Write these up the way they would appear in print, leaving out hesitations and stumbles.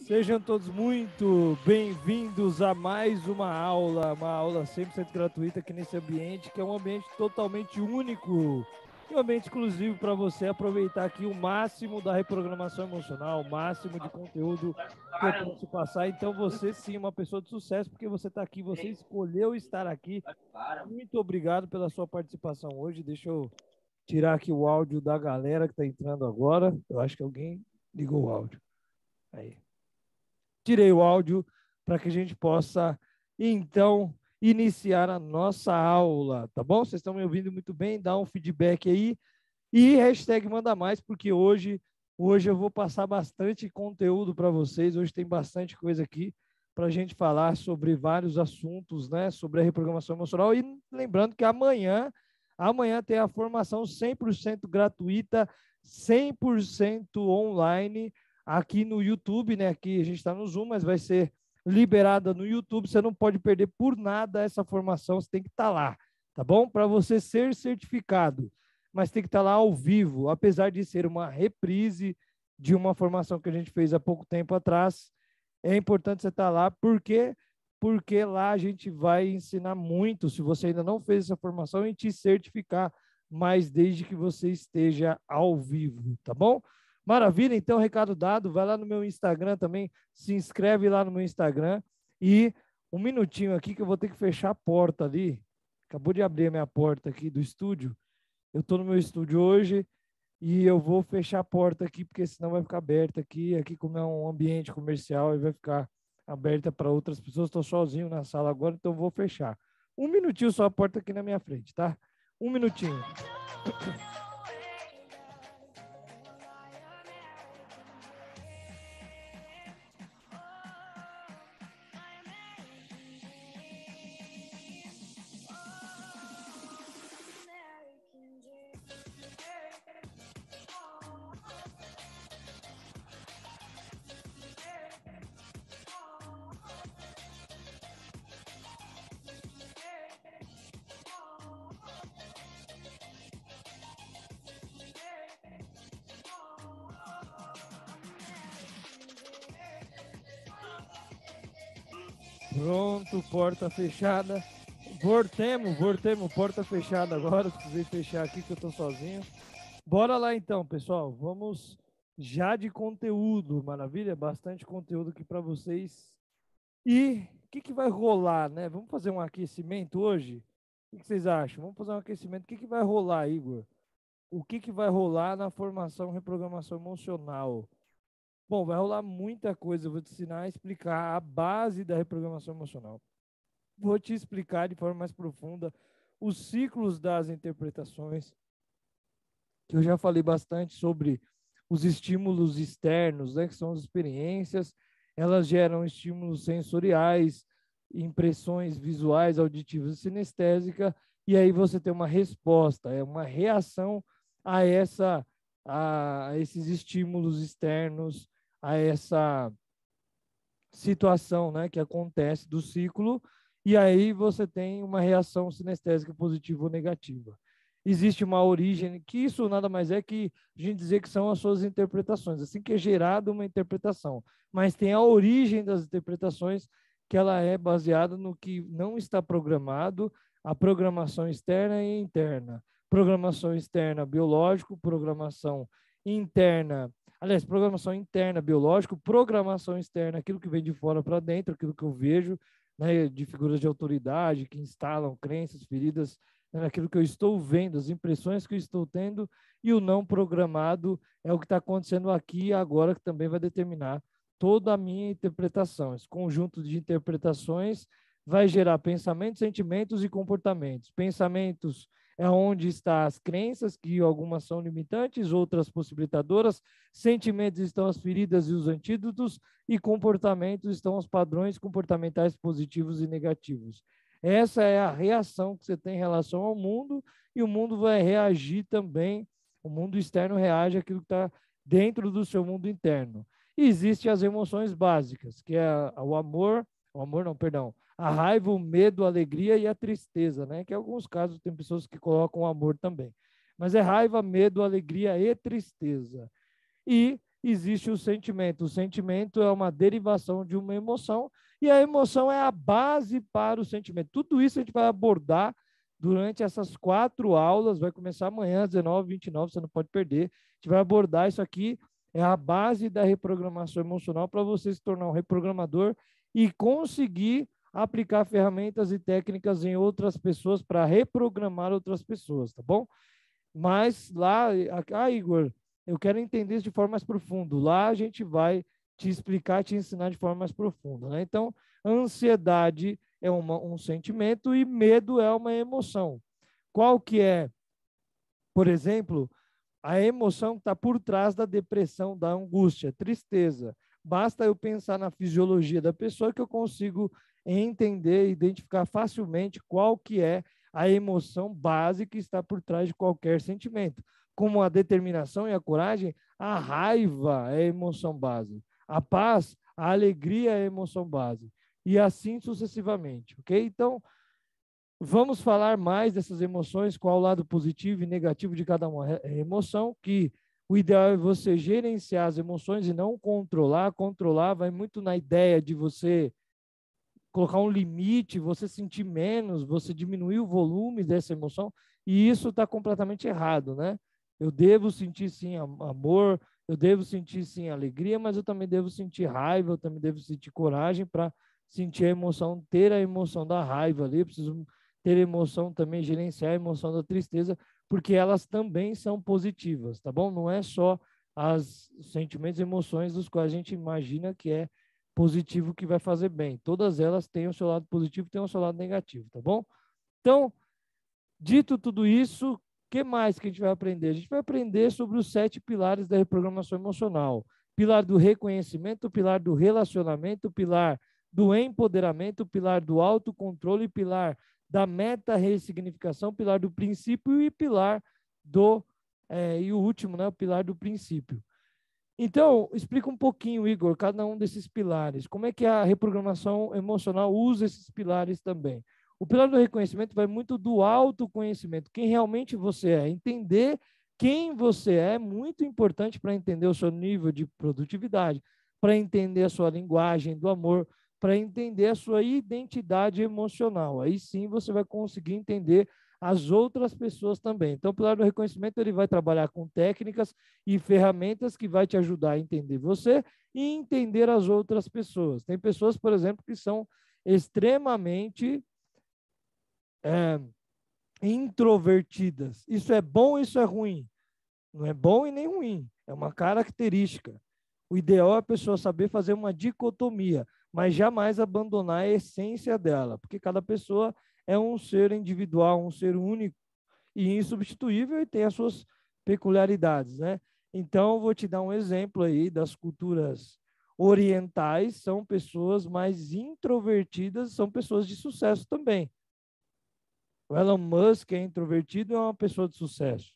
Sejam todos muito bem-vindos a mais uma aula 100% gratuita aqui nesse ambiente, que é um ambiente totalmente único, e um ambiente exclusivo para você aproveitar aqui o máximo da reprogramação emocional, o máximo de conteúdo que eu posso passar. Então você sim é uma pessoa de sucesso, porque você está aqui, você escolheu estar aqui. Muito obrigado pela sua participação hoje. Deixa eu tirar aqui o áudio da galera que está entrando agora. Eu acho que alguém ligou o áudio. Aí. Tirei o áudio para que a gente possa, então, iniciar a nossa aula, tá bom? Vocês estão me ouvindo muito bem? Dá um feedback aí. E hashtag manda mais, porque hoje eu vou passar bastante conteúdo para vocês. Hoje tem bastante coisa aqui para a gente falar sobre vários assuntos, né? Sobre a reprogramação emocional. E lembrando que amanhã tem a formação 100% gratuita, 100% online, aqui no YouTube, né? Aqui a gente está no Zoom, mas vai ser liberada no YouTube. Você não pode perder por nada essa formação, você tem que estar lá, tá bom? Para você ser certificado, mas tem que estar lá ao vivo, apesar de ser uma reprise de uma formação que a gente fez há pouco tempo atrás. É importante você estar lá, porque lá a gente vai ensinar muito, se você ainda não fez essa formação, e te certificar, mas desde que você esteja ao vivo, tá bom? Maravilha, então, recado dado, vai lá no meu Instagram também, se inscreve lá no meu Instagram, e um minutinho aqui que eu vou ter que fechar a porta ali, acabou de abrir a minha porta aqui do estúdio. Eu estou no meu estúdio hoje e eu vou fechar a porta aqui, porque senão vai ficar aberta aqui. Aqui, como é um ambiente comercial, e vai ficar aberta para outras pessoas. Estou sozinho na sala agora, então eu vou fechar. Um minutinho só a porta aqui na minha frente, tá? Um minutinho. Pronto, porta fechada. Voltemos, porta fechada agora. Precisei fechar aqui que eu estou sozinho. Bora lá então, pessoal. Vamos já de conteúdo, maravilha? Bastante conteúdo aqui para vocês. E o que vai rolar, né? Vamos fazer um aquecimento hoje? O que vocês acham? Vamos fazer um aquecimento. O que vai rolar, Igor? O que vai rolar na formação reprogramação emocional? Bom, vai rolar muita coisa. Eu vou te ensinar a explicar a base da reprogramação emocional. Vou te explicar de forma mais profunda os ciclos das interpretações, que eu já falei bastante sobre os estímulos externos, né, que são as experiências. Elas geram estímulos sensoriais, impressões visuais, auditivas e sinestésicas, e aí você tem uma resposta, é uma reação a esses estímulos externos, a essa situação, né, que acontece do ciclo, e aí você tem uma reação sinestésica positiva ou negativa. Existe uma origem, que isso nada mais é que a gente dizer que são as suas interpretações, assim que é gerada uma interpretação, mas tem a origem das interpretações, que ela é baseada no que não está programado, a programação externa e interna. Programação externa biológico, programação interna, aliás, programação interna biológico, programação externa, aquilo que vem de fora para dentro, aquilo que eu vejo, né, de figuras de autoridade que instalam crenças, feridas, né, naquilo que eu estou vendo, as impressões que eu estou tendo, e o não programado é o que está acontecendo aqui e agora, que também vai determinar toda a minha interpretação. Esse conjunto de interpretações vai gerar pensamentos, sentimentos e comportamentos. Pensamentos é onde estão as crenças, que algumas são limitantes, outras possibilitadoras. Sentimentos estão as feridas e os antídotos, e comportamentos estão os padrões comportamentais positivos e negativos. Essa é a reação que você tem em relação ao mundo, e o mundo vai reagir também, o mundo externo reage àquilo que está dentro do seu mundo interno. E existem as emoções básicas, que é o amor não, perdão, a raiva, o medo, a alegria e a tristeza, né? Que em alguns casos tem pessoas que colocam o amor também. Mas é raiva, medo, alegria e tristeza. E existe o sentimento. O sentimento é uma derivação de uma emoção e a emoção é a base para o sentimento. Tudo isso a gente vai abordar durante essas 4 aulas, vai começar amanhã às 19h29, você não pode perder. A gente vai abordar isso aqui, é a base da reprogramação emocional para você se tornar um reprogramador e conseguir aplicar ferramentas e técnicas em outras pessoas para reprogramar outras pessoas, tá bom? Mas lá, Igor, eu quero entender isso de forma mais profunda. Lá a gente vai te explicar, te ensinar de forma mais profunda, né? Então, ansiedade é um sentimento e medo é uma emoção. Qual que é, por exemplo, a emoção que está por trás da depressão, da angústia, tristeza? Basta eu pensar na fisiologia da pessoa que eu consigo entender, identificar facilmente qual que é a emoção base que está por trás de qualquer sentimento. Como a determinação e a coragem, a raiva é a emoção base. A paz, a alegria é a emoção base. E assim sucessivamente, ok? Então, vamos falar mais dessas emoções, qual o lado positivo e negativo de cada uma emoção, que o ideal é você gerenciar as emoções e não controlar. Controlar vai muito na ideia de você colocar um limite, você sentir menos, você diminuir o volume dessa emoção, e isso está completamente errado, né? Eu devo sentir, sim, amor, eu devo sentir, sim, alegria, mas eu também devo sentir raiva, eu também devo sentir coragem para sentir a emoção, ter a emoção da raiva ali, eu preciso ter a emoção também, gerenciar a emoção da tristeza, porque elas também são positivas, tá bom? Não é só os sentimentos e emoções dos quais a gente imagina que é positivo que vai fazer bem. Todas elas têm o seu lado positivo e têm o seu lado negativo, tá bom? Então, dito tudo isso, o que mais que a gente vai aprender? A gente vai aprender sobre os 7 pilares da reprogramação emocional. Pilar do reconhecimento, pilar do relacionamento, pilar do empoderamento, pilar do autocontrole, pilar da meta-ressignificação, pilar do princípio e pilar do... e o último, né? O pilar do princípio. Então, explica um pouquinho, Igor, cada um desses pilares. Como é que a reprogramação emocional usa esses pilares também? O pilar do reconhecimento vai muito do autoconhecimento, quem realmente você é. Entender quem você é muito importante para entender o seu nível de produtividade, para entender a sua linguagem do amor, para entender a sua identidade emocional. Aí sim você vai conseguir entender as outras pessoas também. Então, o pilar do reconhecimento ele vai trabalhar com técnicas e ferramentas que vai te ajudar a entender você e entender as outras pessoas. Tem pessoas, por exemplo, que são extremamente introvertidas. Isso é bom, isso é ruim. Não é bom e nem ruim. É uma característica. O ideal é a pessoa saber fazer uma dicotomia, mas jamais abandonar a essência dela, porque cada pessoa é um ser individual, um ser único e insubstituível e tem as suas peculiaridades, né? Então, vou te dar um exemplo aí das culturas orientais, são pessoas mais introvertidas, são pessoas de sucesso também. O Elon Musk é introvertido e é uma pessoa de sucesso.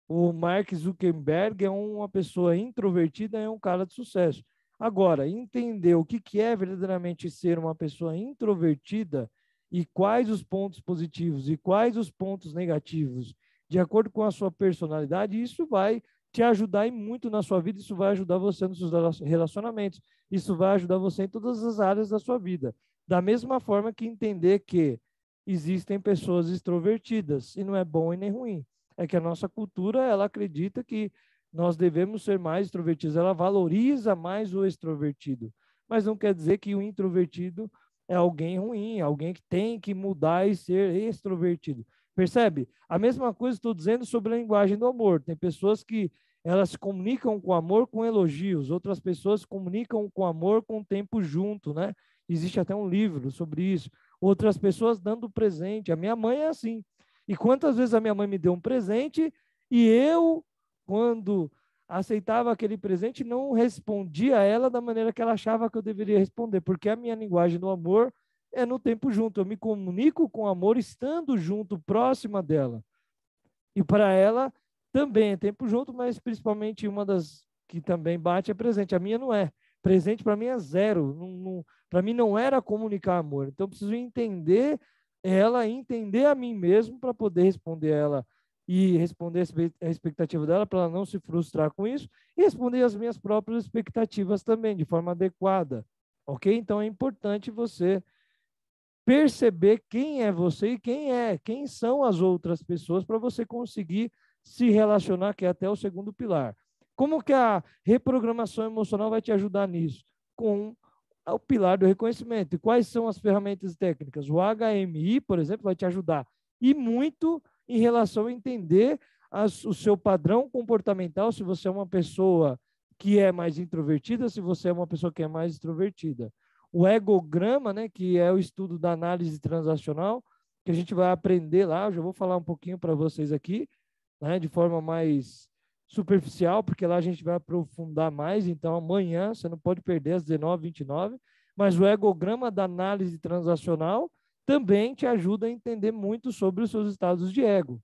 O Mark Zuckerberg é uma pessoa introvertida e é um cara de sucesso. Agora, entender o que é verdadeiramente ser uma pessoa introvertida e quais os pontos positivos e quais os pontos negativos, de acordo com a sua personalidade, isso vai te ajudar e muito na sua vida, isso vai ajudar você nos seus relacionamentos, isso vai ajudar você em todas as áreas da sua vida. Da mesma forma que entender que existem pessoas extrovertidas, e não é bom e nem ruim. É que a nossa cultura, ela acredita que nós devemos ser mais extrovertidos, ela valoriza mais o extrovertido, mas não quer dizer que o introvertido é alguém ruim, alguém que tem que mudar e ser extrovertido. Percebe? A mesma coisa estou dizendo sobre a linguagem do amor. Tem pessoas que elas se comunicam com amor com elogios, outras pessoas se comunicam com amor com tempo junto, né? Existe até um livro sobre isso. Outras pessoas dando presente. A minha mãe é assim. E quantas vezes a minha mãe me deu um presente e eu, quando aceitava aquele presente, não respondia a ela da maneira que ela achava que eu deveria responder, porque a minha linguagem do amor é no tempo junto. Eu me comunico com amor estando junto, próxima dela. E para ela também é tempo junto, mas principalmente uma das que também bate é presente. A minha não é. Presente para mim é zero. Para mim não era comunicar amor. Então eu preciso entender ela, entender a mim mesmo para poder responder a ela e responder a expectativa dela para ela não se frustrar com isso e responder as minhas próprias expectativas também, de forma adequada, ok? Então, é importante você perceber quem é você e quem são as outras pessoas para você conseguir se relacionar, que é até o segundo pilar. Como que a reprogramação emocional vai te ajudar nisso? Com o pilar do reconhecimento. E quais são as ferramentas técnicas? O HMI, por exemplo, vai te ajudar. E muito em relação a entender o seu padrão comportamental, se você é uma pessoa que é mais introvertida, se você é uma pessoa que é mais extrovertida. O egograma, né, que é o estudo da análise transacional, que a gente vai aprender lá, eu já vou falar um pouquinho para vocês aqui, né, de forma mais superficial, porque lá a gente vai aprofundar mais, então amanhã você não pode perder às 19h29, mas o egograma da análise transacional também te ajuda a entender muito sobre os seus estados de ego.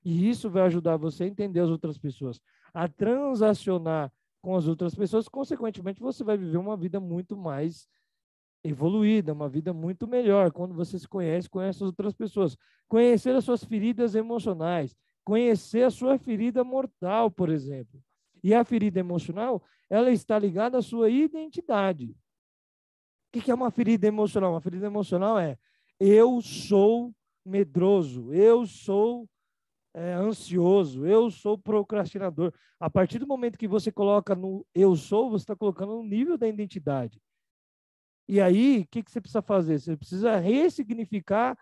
E isso vai ajudar você a entender as outras pessoas, a transacionar com as outras pessoas, consequentemente você vai viver uma vida muito mais evoluída, uma vida muito melhor, quando você se conhece, conhece as outras pessoas. Conhecer as suas feridas emocionais, conhecer a sua ferida mortal, por exemplo. E a ferida emocional, ela está ligada à sua identidade. O que é uma ferida emocional? Uma ferida emocional é eu sou medroso, eu sou ansioso, eu sou procrastinador. A partir do momento que você coloca no eu sou, você está colocando no nível da identidade. E aí, o que você precisa fazer? Você precisa ressignificar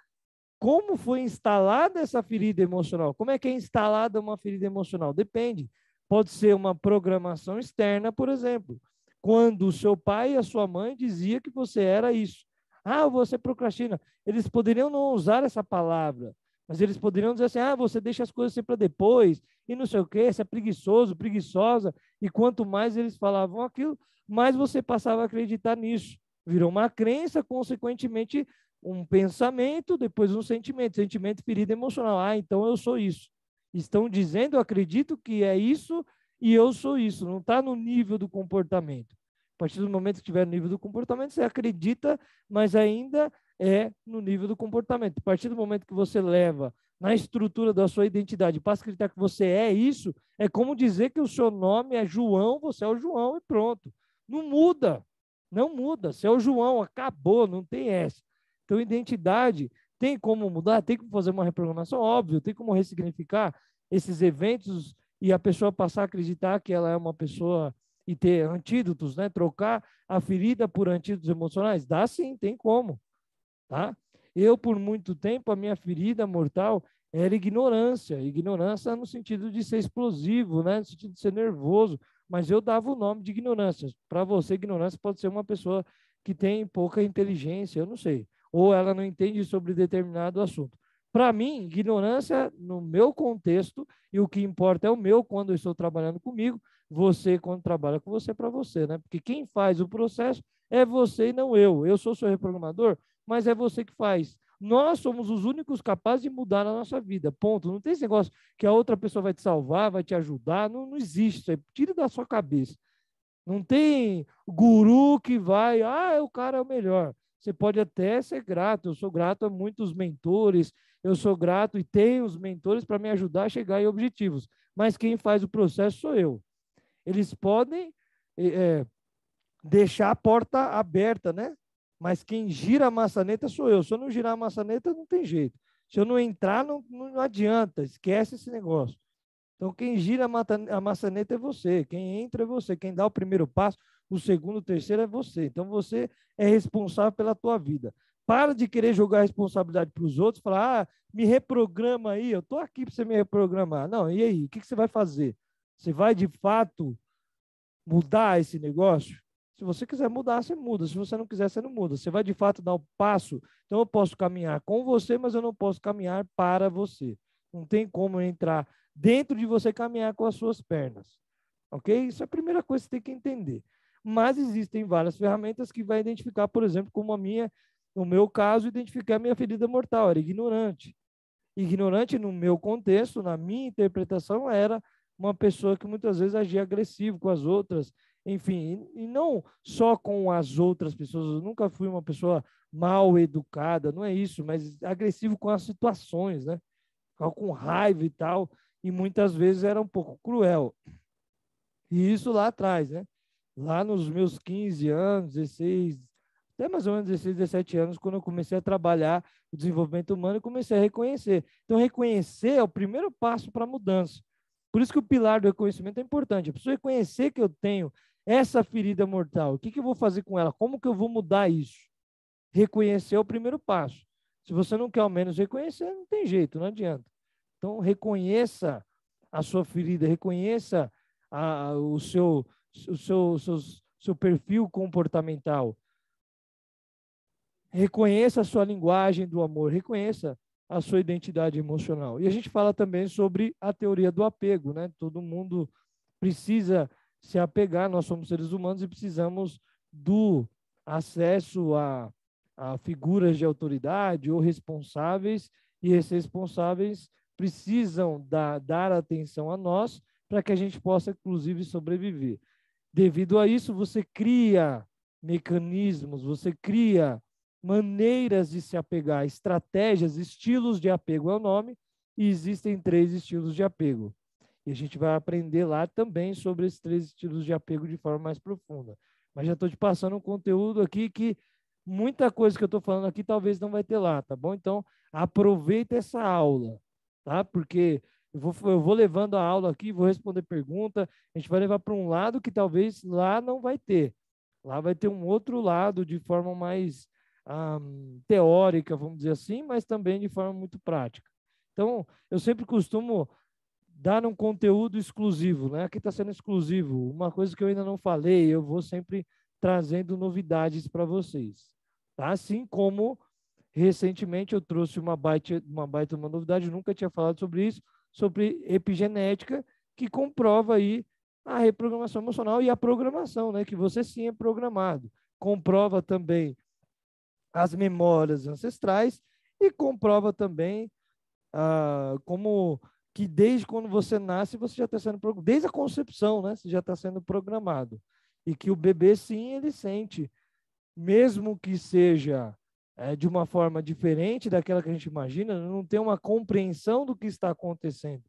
como foi instalada essa ferida emocional. Como é que é instalada uma ferida emocional? Depende. Pode ser uma programação externa, por exemplo. Quando o seu pai e a sua mãe diziam que você era isso. Ah, você procrastina. Eles poderiam não usar essa palavra, mas eles poderiam dizer assim, ah, você deixa as coisas sempre para depois, e não sei o quê, você é preguiçoso, preguiçosa. E quanto mais eles falavam aquilo, mais você passava a acreditar nisso. Virou uma crença, consequentemente, um pensamento, depois um sentimento, sentimento, ferida emocional. Ah, então eu sou isso. Estão dizendo, eu acredito que é isso e eu sou isso. Não está no nível do comportamento. A partir do momento que estiver no nível do comportamento, você acredita, mas ainda é no nível do comportamento. A partir do momento que você leva na estrutura da sua identidade para acreditar que você é isso, é como dizer que o seu nome é João, você é o João e pronto. Não muda. Não muda. Você é o João, acabou, não tem essa. Então, identidade, tem como mudar? Tem como fazer uma reprogramação? Óbvio, tem como ressignificar esses eventos e a pessoa passar a acreditar que ela é uma pessoa e ter antídotos, né? Trocar a ferida por antídotos emocionais? Dá sim, tem como, tá? Eu, por muito tempo, a minha ferida mortal era ignorância. Ignorância no sentido de ser explosivo, né? No sentido de ser nervoso. Mas eu dava o nome de ignorância. Para você, ignorância pode ser uma pessoa que tem pouca inteligência, eu não sei. Ou ela não entende sobre determinado assunto. Para mim, ignorância, no meu contexto, e o que importa é o meu quando eu estou trabalhando comigo, você quando trabalha com você, para você, né? Porque quem faz o processo é você e não eu. Eu sou seu reprogramador, mas é você que faz. Nós somos os únicos capazes de mudar a nossa vida, ponto. Não tem esse negócio que a outra pessoa vai te salvar, vai te ajudar, não, não existe isso aí. Tira da sua cabeça. Não tem guru que vai, o cara é o melhor. Você pode até ser grato, eu sou grato a muitos mentores, eu sou grato e tenho os mentores para me ajudar a chegar em objetivos, mas quem faz o processo sou eu. Eles podem deixar a porta aberta, né? Mas quem gira a maçaneta sou eu. Se eu não girar a maçaneta, não tem jeito. Se eu não entrar, não adianta, esquece esse negócio. Então, quem gira a maçaneta é você, quem entra é você, quem dá o primeiro passo, o segundo, o terceiro é você. Então, você é responsável pela tua vida. Para de querer jogar a responsabilidade para os outros, falar, me reprograma aí, eu estou aqui para você me reprogramar. Não, e aí, o que você vai fazer? Você vai, de fato, mudar esse negócio? Se você quiser mudar, você muda. Se você não quiser, você não muda. Você vai, de fato, dar o passo. Então, eu posso caminhar com você, mas eu não posso caminhar para você. Não tem como entrar dentro de você caminhar com as suas pernas. Ok? Isso é a primeira coisa que você tem que entender. Mas existem várias ferramentas que vai identificar, por exemplo, como no meu caso, identificar a minha ferida mortal, era ignorante. Ignorante, no meu contexto, na minha interpretação, era uma pessoa que muitas vezes agia agressivo com as outras, enfim, e não só com as outras pessoas, eu nunca fui uma pessoa mal educada, não é isso, mas agressivo com as situações, né? ficava com raiva e tal, e muitas vezes era um pouco cruel. E isso lá atrás, né? Lá nos meus 15 anos, 16, até mais ou menos 16, 17 anos, quando eu comecei a trabalhar o desenvolvimento humano e comecei a reconhecer. Então, reconhecer é o primeiro passo para a mudança. Por isso que o pilar do reconhecimento é importante. Eu preciso reconhecer que eu tenho essa ferida mortal. O que eu vou fazer com ela? Como que eu vou mudar isso? Reconhecer é o primeiro passo. Se você não quer ao menos reconhecer, não tem jeito, não adianta. Então, reconheça a sua ferida, reconheça o seu perfil comportamental. Reconheça a sua linguagem do amor, reconheça a sua identidade emocional. E a gente fala também sobre a teoria do apego, né? Todo mundo precisa se apegar, nós somos seres humanos e precisamos do acesso a figuras de autoridade ou responsáveis, e esses responsáveis precisam dar atenção a nós para que a gente possa, inclusive, sobreviver. Devido a isso, você cria mecanismos, você cria maneiras de se apegar, estratégias, estilos de apego é o nome, e existem 3 estilos de apego. E a gente vai aprender lá também sobre esses 3 estilos de apego de forma mais profunda. Mas já estou te passando um conteúdo aqui que muita coisa que eu estou falando aqui talvez não vai ter lá, tá bom? Então, aproveita essa aula, tá? Porque eu vou levando a aula aqui, vou responder pergunta, a gente vai levar para um lado que talvez lá não vai ter. Lá vai ter um outro lado de forma mais teórica, vamos dizer assim, mas também de forma muito prática. Então, eu sempre costumo dar um conteúdo exclusivo, né? Aqui está sendo exclusivo. Uma coisa que eu ainda não falei, eu vou sempre trazendo novidades para vocês. Tá? Assim como recentemente eu trouxe uma baita uma novidade, eu nunca tinha falado sobre isso, sobre epigenética, que comprova aí a reprogramação emocional e a programação, né? Que você sim é programado. Comprova também as memórias ancestrais e comprova também como que desde quando você nasce, você já está sendo programado, desde a concepção, né? Você já está sendo programado. E que o bebê, sim, ele sente, mesmo que seja de uma forma diferente daquela que a gente imagina, não tem uma compreensão do que está acontecendo,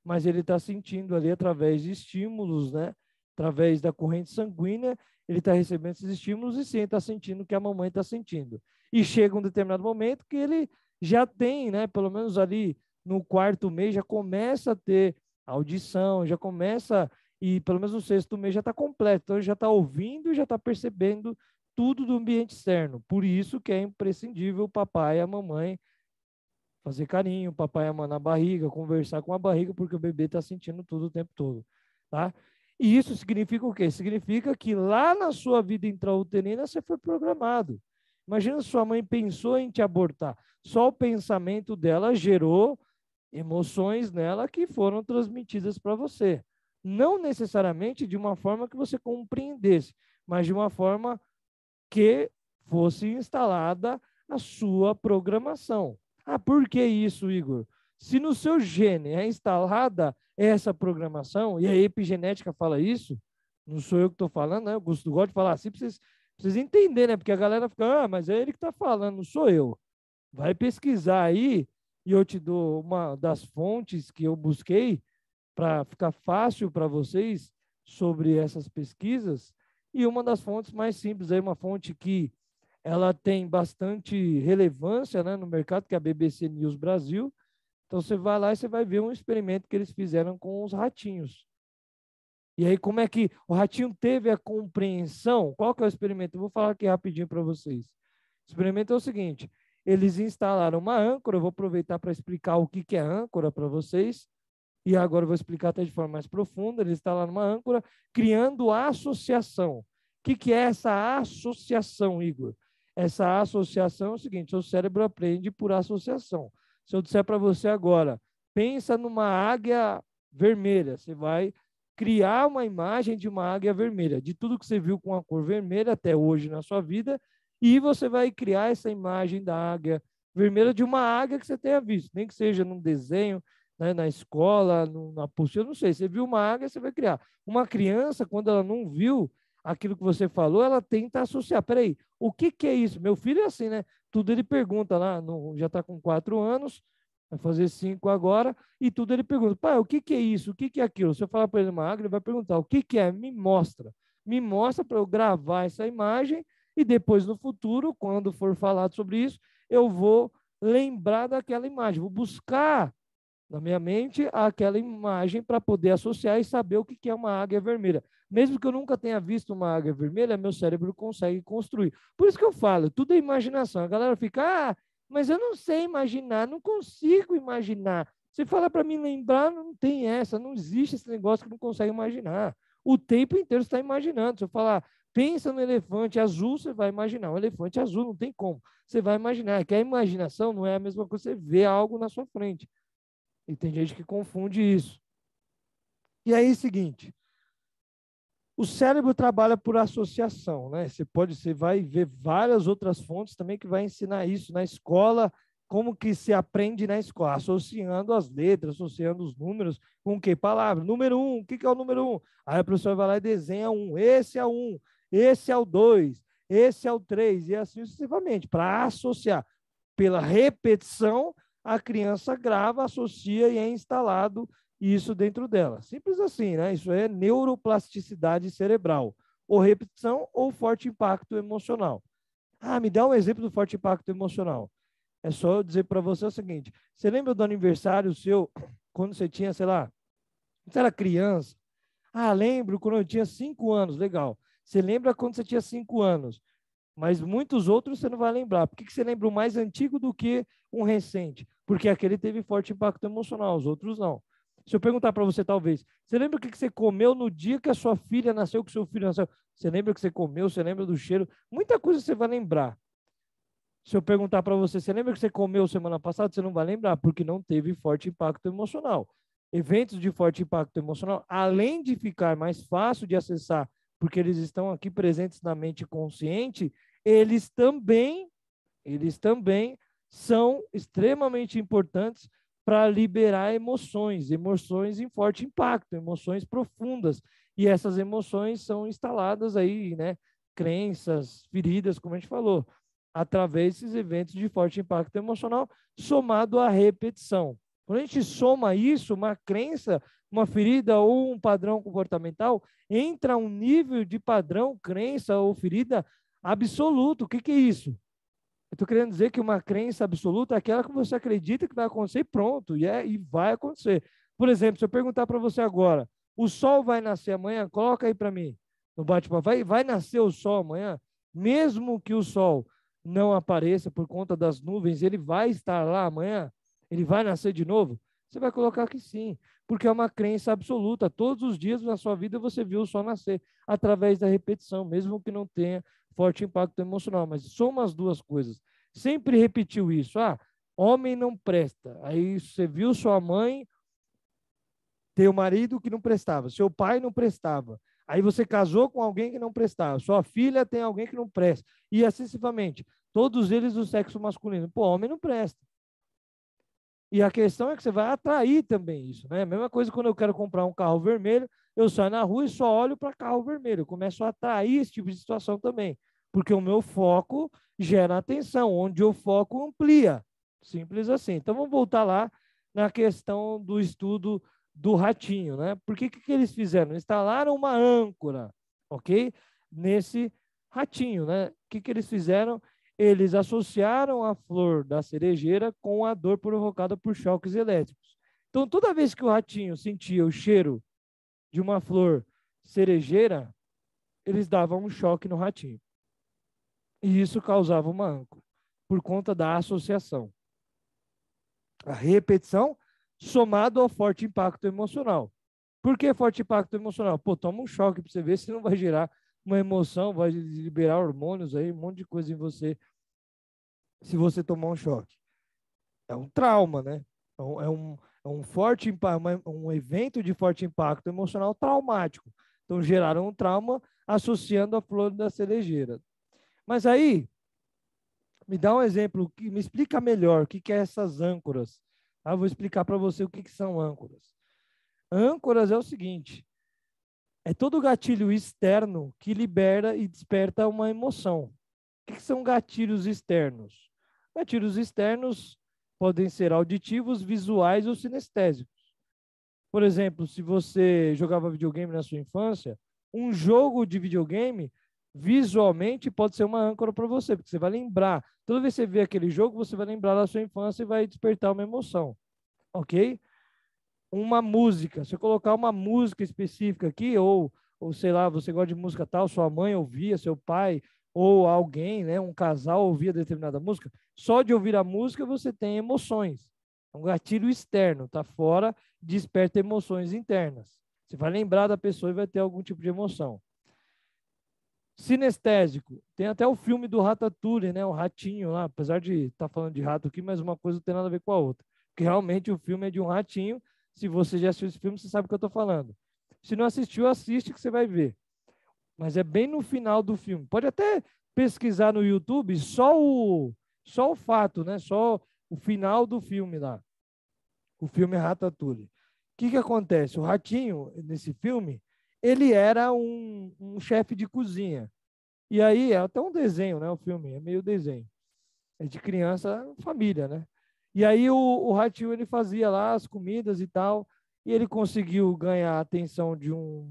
mas ele está sentindo ali através de estímulos, né? Através da corrente sanguínea, ele está recebendo esses estímulos e sim, está sentindo o que a mamãe está sentindo. E chega um determinado momento que ele já tem, né? Pelo menos ali no 4º mês, já começa a ter audição, já começa, e pelo menos no 6º mês já está completo, então ele já está ouvindo e já está percebendo tudo do ambiente externo. Por isso que é imprescindível o papai e a mamãe fazer carinho, o papai e a mamãe na barriga, conversar com a barriga, porque o bebê está sentindo tudo o tempo todo, tá? E isso significa o quê? Significa que lá na sua vida intrauterina você foi programado. Imagina se sua mãe pensou em te abortar. Só o pensamento dela gerou emoções nela que foram transmitidas para você. Não necessariamente de uma forma que você compreendesse, mas de uma forma que fosse instalada a sua programação. Ah, por que isso, Igor? Se no seu gene é instalada essa programação, e a epigenética fala isso, não sou eu que estou falando, né? Eu gosto de falar assim para vocês entenderem, né? Porque a galera fica, mas é ele que está falando, não sou eu. Vai pesquisar aí, e eu te dou uma das fontes que eu busquei para ficar fácil para vocês sobre essas pesquisas. E uma das fontes mais simples, aí, uma fonte que ela tem bastante relevância, né, no mercado, que é a BBC News Brasil. Então, você vai lá e você vai ver um experimento que eles fizeram com os ratinhos. E aí, como é que o ratinho teve a compreensão? Qual que é o experimento? Eu vou falar aqui rapidinho para vocês. O experimento é o seguinte, eles instalaram uma âncora, eu vou aproveitar para explicar o que é âncora para vocês, e agora eu vou explicar até de forma mais profunda. Eles instalaram uma âncora, criando a associação. O que é essa associação, Igor? Essa associação é o seguinte, seu cérebro aprende por associação. Se eu disser para você agora, pensa numa águia vermelha, você vai criar uma imagem de uma águia vermelha, de tudo que você viu com a cor vermelha até hoje na sua vida, e você vai criar essa imagem da águia vermelha de uma águia que você tenha visto, nem que seja num desenho, né, na escola, na apostila, não sei, você viu uma águia, você vai criar. Uma criança, quando ela não viu aquilo que você falou, ela tenta associar. Peraí, o que é isso? Meu filho é assim, né? Tudo ele pergunta lá, já está com 4 anos, Vai fazer 5 agora, e tudo ele pergunta, pai, o que que é isso? O que que é aquilo? Se eu falar para ele uma água, ele vai perguntar, o que que é? Me mostra. Me mostra para eu gravar essa imagem, e depois no futuro, quando for falado sobre isso, eu vou lembrar daquela imagem, vou buscar na minha mente aquela imagem para poder associar e saber o que que é uma águia vermelha. Mesmo que eu nunca tenha visto uma águia vermelha, meu cérebro consegue construir. Por isso que eu falo, tudo é imaginação. A galera fica, mas eu não sei imaginar, não consigo imaginar. Você fala para mim lembrar, não tem essa, não existe esse negócio que não consegue imaginar. O tempo inteiro você está imaginando. Se eu falar, pensa no elefante azul, você vai imaginar. Um elefante azul, não tem como. Você vai imaginar. É que a imaginação não é a mesma coisa que você vê algo na sua frente. E tem gente que confunde isso. E aí, seguinte, o cérebro trabalha por associação, né? Você vai ver várias outras fontes também que vai ensinar isso na escola, como que se aprende na escola, associando as letras, associando os números com que palavra? Número 1, o que que é o número 1? Aí a professora vai lá e desenha um, esse é o 1, esse é o 2, esse é o 3, e assim sucessivamente, para associar. Pela repetição, a criança grava, associa e é instalado isso dentro dela. Simples assim, né? Isso é neuroplasticidade cerebral. Ou repetição ou forte impacto emocional. Me dá um exemplo do forte impacto emocional. É só eu dizer para você o seguinte: você lembra do aniversário seu, quando você tinha, sei lá, você era criança? Lembro quando eu tinha 5 anos, legal. Você lembra quando você tinha 5 anos? Mas muitos outros você não vai lembrar. Por que você lembra o mais antigo do que um recente? Porque aquele teve forte impacto emocional, os outros não. Se eu perguntar para você, talvez, você lembra o que você comeu no dia que a sua filha nasceu, que o seu filho nasceu? Você lembra o que você comeu? Você lembra do cheiro? Muita coisa você vai lembrar. Se eu perguntar para você, você lembra o que você comeu semana passada? Você não vai lembrar, porque não teve forte impacto emocional. Eventos de forte impacto emocional, além de ficar mais fácil de acessar, porque eles estão aqui presentes na mente consciente, eles também, eles também são extremamente importantes para liberar emoções, emoções em forte impacto, emoções profundas. E essas emoções são instaladas aí, né? Crenças, feridas, como a gente falou, através desses eventos de forte impacto emocional, somado à repetição. Quando a gente soma isso, uma crença, uma ferida ou um padrão comportamental, entra um nível de padrão, crença ou ferida absoluto. O que que é isso? Eu estou querendo dizer que uma crença absoluta é aquela que você acredita que vai acontecer e pronto, e vai acontecer. Por exemplo, se eu perguntar para você agora, o sol vai nascer amanhã? Coloca aí para mim, no bate-papo. Vai nascer o sol amanhã? Mesmo que o sol não apareça por conta das nuvens, ele vai estar lá amanhã? Ele vai nascer de novo? Você vai colocar que sim, porque é uma crença absoluta. Todos os dias na sua vida você viu o sol nascer através da repetição, mesmo que não tenha forte impacto emocional. Mas soma as duas coisas. Sempre repetiu isso. Homem não presta. Aí você viu sua mãe ter um marido que não prestava, seu pai não prestava. Aí você casou com alguém que não prestava, sua filha tem alguém que não presta. E assim sucessivamente. Todos eles do sexo masculino. Pô, homem não presta. E a questão é que você vai atrair também isso, né? A mesma coisa quando eu quero comprar um carro vermelho, eu saio na rua e só olho para carro vermelho. Eu começo a atrair esse tipo de situação também, porque o meu foco gera atenção, onde o foco amplia. Simples assim. Então vamos voltar lá na questão do estudo do ratinho, né? Por que eles fizeram? Instalaram uma âncora, ok? Nesse ratinho, né? O que eles fizeram? Eles associaram a flor da cerejeira com a dor provocada por choques elétricos. Então, toda vez que o ratinho sentia o cheiro de uma flor cerejeira, eles davam um choque no ratinho. E isso causava uma âncora, por conta da associação. A repetição somado ao forte impacto emocional. Por que forte impacto emocional? Pô, toma um choque para você ver se não vai gerar uma emoção, vai liberar hormônios aí, um monte de coisa em você, se você tomar um choque. É um trauma, né? É um forte um evento de forte impacto emocional traumático. Então, geraram um trauma associando a flor da cerejeira. Mas aí, me dá um exemplo, me explica melhor o que é essas âncoras. Eu vou explicar para você o que são âncoras. Âncoras é o seguinte, é todo gatilho externo que libera e desperta uma emoção. O que são gatilhos externos? Gatilhos externos podem ser auditivos, visuais ou sinestésicos. Por exemplo, se você jogava videogame na sua infância, um jogo de videogame, visualmente, pode ser uma âncora para você, porque você vai lembrar. Toda vez que você vê aquele jogo, você vai lembrar da sua infância e vai despertar uma emoção, ok? Uma música, se eu colocar uma música específica aqui, ou sei lá, você gosta de música tal, sua mãe ouvia, seu pai, ou alguém, né, um casal ouvia determinada música, só de ouvir a música você tem emoções. É um gatilho externo, tá fora, desperta emoções internas. Você vai lembrar da pessoa e vai ter algum tipo de emoção. Sinestésico, tem até o filme do Ratatouille, né, o ratinho lá, apesar de estar falando de rato aqui, mas uma coisa não tem nada a ver com a outra. Porque realmente o filme é de um ratinho. Se você já assistiu esse filme, você sabe o que eu estou falando. Se não assistiu, assiste que você vai ver. Mas é bem no final do filme. Pode até pesquisar no YouTube só o fato, né? Só o final do filme lá. O filme Ratatouille. O que acontece? O ratinho, nesse filme, ele era um chefe de cozinha. E aí, é até um desenho, né? O filme é meio desenho. É de criança, família, né? E aí o ratinho, ele fazia lá as comidas e tal, e ele conseguiu ganhar a atenção de um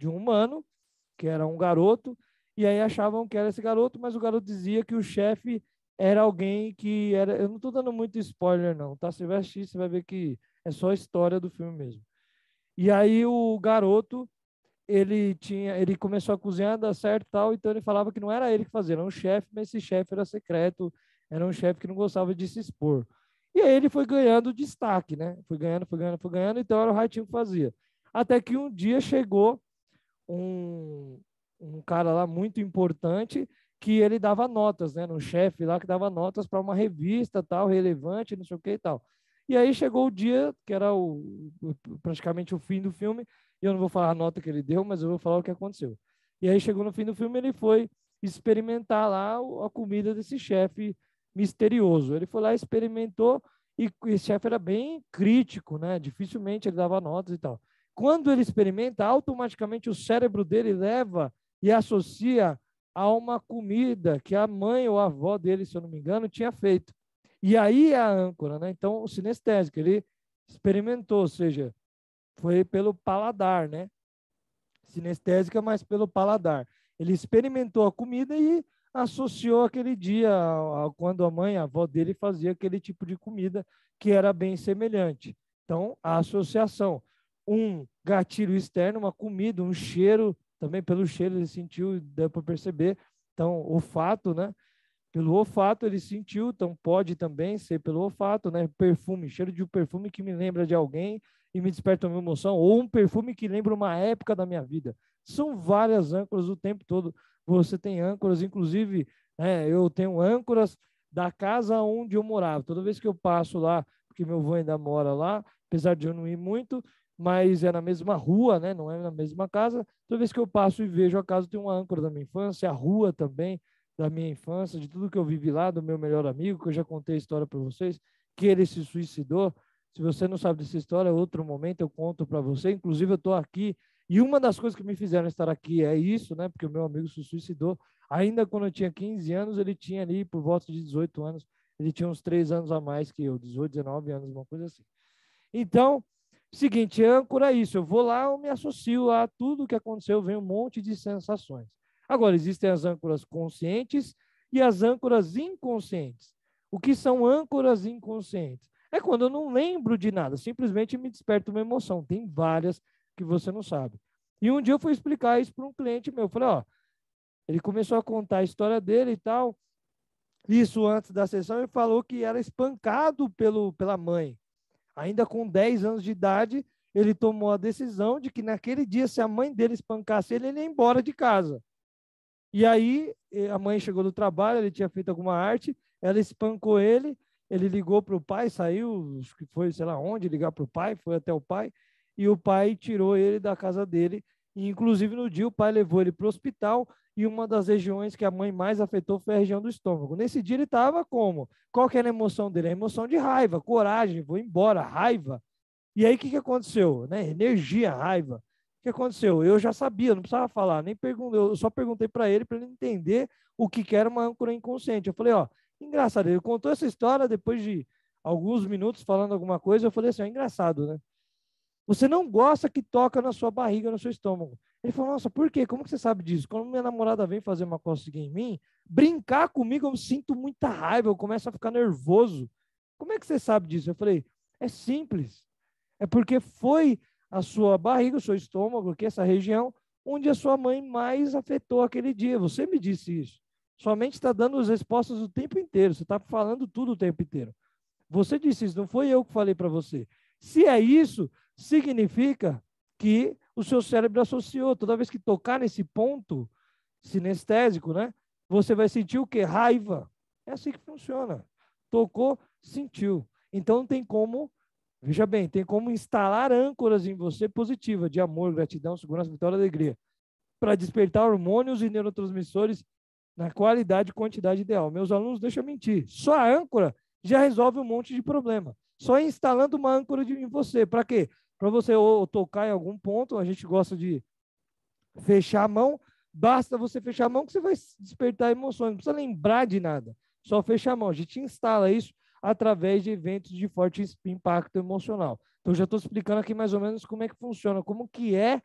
humano, que era um garoto, e aí achavam que era esse garoto, mas o garoto dizia que o chefe era alguém que era... Eu não estou dando muito spoiler, não, tá? Você vai assistir, você vai ver que é só a história do filme mesmo. E aí o garoto, ele começou a cozinhar, dar certo e tal, então ele falava que não era ele que fazia, era um chefe, mas esse chefe era secreto, era um chefe que não gostava de se expor. E aí ele foi ganhando destaque, né? Foi ganhando, foi ganhando, foi ganhando, então era o ratinho que fazia. Até que um dia chegou um, um cara lá muito importante que ele dava notas, né? Um chefe lá que dava notas para uma revista tal, relevante, não sei o que e tal. E aí chegou o dia, que era praticamente o fim do filme, e eu não vou falar a nota que ele deu, mas eu vou falar o que aconteceu. E aí chegou no fim do filme, ele foi experimentar lá a comida desse chefe misterioso. Ele foi lá, experimentou, e esse chefe era bem crítico, né? Dificilmente ele dava notas e tal. Quando ele experimenta, automaticamente o cérebro dele leva e associa a uma comida que a mãe ou a avó dele, se eu não me engano, tinha feito. E aí é a âncora, né? Então, o sinestésico, ele experimentou, ou seja, foi pelo paladar, né? Sinestésica, mas pelo paladar. Ele experimentou a comida e associou aquele dia quando a mãe, a avó dele fazia aquele tipo de comida que era bem semelhante. Então, a associação. Um gatilho externo, uma comida, um cheiro, também pelo cheiro ele sentiu, deu para perceber. Então, olfato, né? Pelo olfato ele sentiu, então pode também ser pelo olfato, né? Perfume, cheiro de um perfume que me lembra de alguém e me desperta uma emoção, ou um perfume que lembra uma época da minha vida. São várias âncoras o tempo todo. Você tem âncoras, inclusive, eu tenho âncoras da casa onde eu morava. Toda vez que eu passo lá, porque meu avô ainda mora lá, apesar de eu não ir muito, mas é na mesma rua, né? Não é na mesma casa. Toda vez que eu passo e vejo a casa, tem uma âncora da minha infância, a rua também da minha infância, de tudo que eu vivi lá, do meu melhor amigo, que eu já contei a história para vocês, que ele se suicidou. Se você não sabe dessa história, outro momento eu conto para você. Inclusive, eu estou aqui, e uma das coisas que me fizeram estar aqui é isso, né? Porque o meu amigo se suicidou. Ainda quando eu tinha 15 anos, ele tinha ali, por volta de 18 anos, ele tinha uns 3 anos a mais que eu, 18, 19 anos, uma coisa assim. Então, seguinte, âncora é isso. Eu vou lá, eu me associo a tudo que aconteceu, vem um monte de sensações. Agora, existem as âncoras conscientes e as âncoras inconscientes. O que são âncoras inconscientes? É quando eu não lembro de nada, simplesmente me desperta uma emoção. Tem várias que você não sabe. E um dia eu fui explicar isso para um cliente meu. Eu falei, ó, ele começou a contar a história dele e tal. Isso antes da sessão, ele falou que era espancado pela mãe. Ainda com 10 anos de idade, ele tomou a decisão de que naquele dia, se a mãe dele espancasse ele, ele ia embora de casa. E aí, a mãe chegou do trabalho, ele tinha feito alguma arte, ela espancou ele ligou para o pai, saiu, acho que foi, sei lá onde, ligar para o pai, foi até o pai, e o pai tirou ele da casa dele, e inclusive no dia o pai levou ele para o hospital, e uma das regiões que a mãe mais afetou foi a região do estômago. Nesse dia ele estava como? Qual que era a emoção dele? A emoção de raiva, coragem, vou embora, raiva. E aí o que aconteceu? Né? Energia, raiva. O que aconteceu? Eu já sabia, não precisava falar, nem perguntei, eu só perguntei para ele entender o que era uma âncora inconsciente. Eu falei, ó, engraçado, ele contou essa história depois de alguns minutos falando alguma coisa, eu falei assim, é engraçado, né? Você não gosta que toca na sua barriga, no seu estômago. Ele falou, nossa, por quê? Como que você sabe disso? Quando minha namorada vem fazer uma cócega em mim, brincar comigo, eu sinto muita raiva, eu começo a ficar nervoso. Como é que você sabe disso? Eu falei, é simples. É porque foi a sua barriga, o seu estômago, aqui, essa região, onde a sua mãe mais afetou aquele dia. Você me disse isso. Sua mente está dando as respostas o tempo inteiro. Você está falando tudo o tempo inteiro. Você disse isso, não foi eu que falei para você. Se é isso, significa que o seu cérebro associou. Toda vez que tocar nesse ponto sinestésico, né? Você vai sentir o quê? Raiva. É assim que funciona. Tocou, sentiu. Então tem como, veja bem, tem como instalar âncoras em você positiva, de amor, gratidão, segurança, vitória, alegria, para despertar hormônios e neurotransmissores na qualidade e quantidade ideal. Meus alunos deixam mentir. Só a âncora já resolve um monte de problema. Só instalando uma âncora em você. Para quê? Para você ou tocar em algum ponto, a gente gosta de fechar a mão, basta você fechar a mão que você vai despertar emoções, não precisa lembrar de nada, só fechar a mão. A gente instala isso através de eventos de forte impacto emocional. Então, já estou explicando aqui mais ou menos como é que funciona, como que é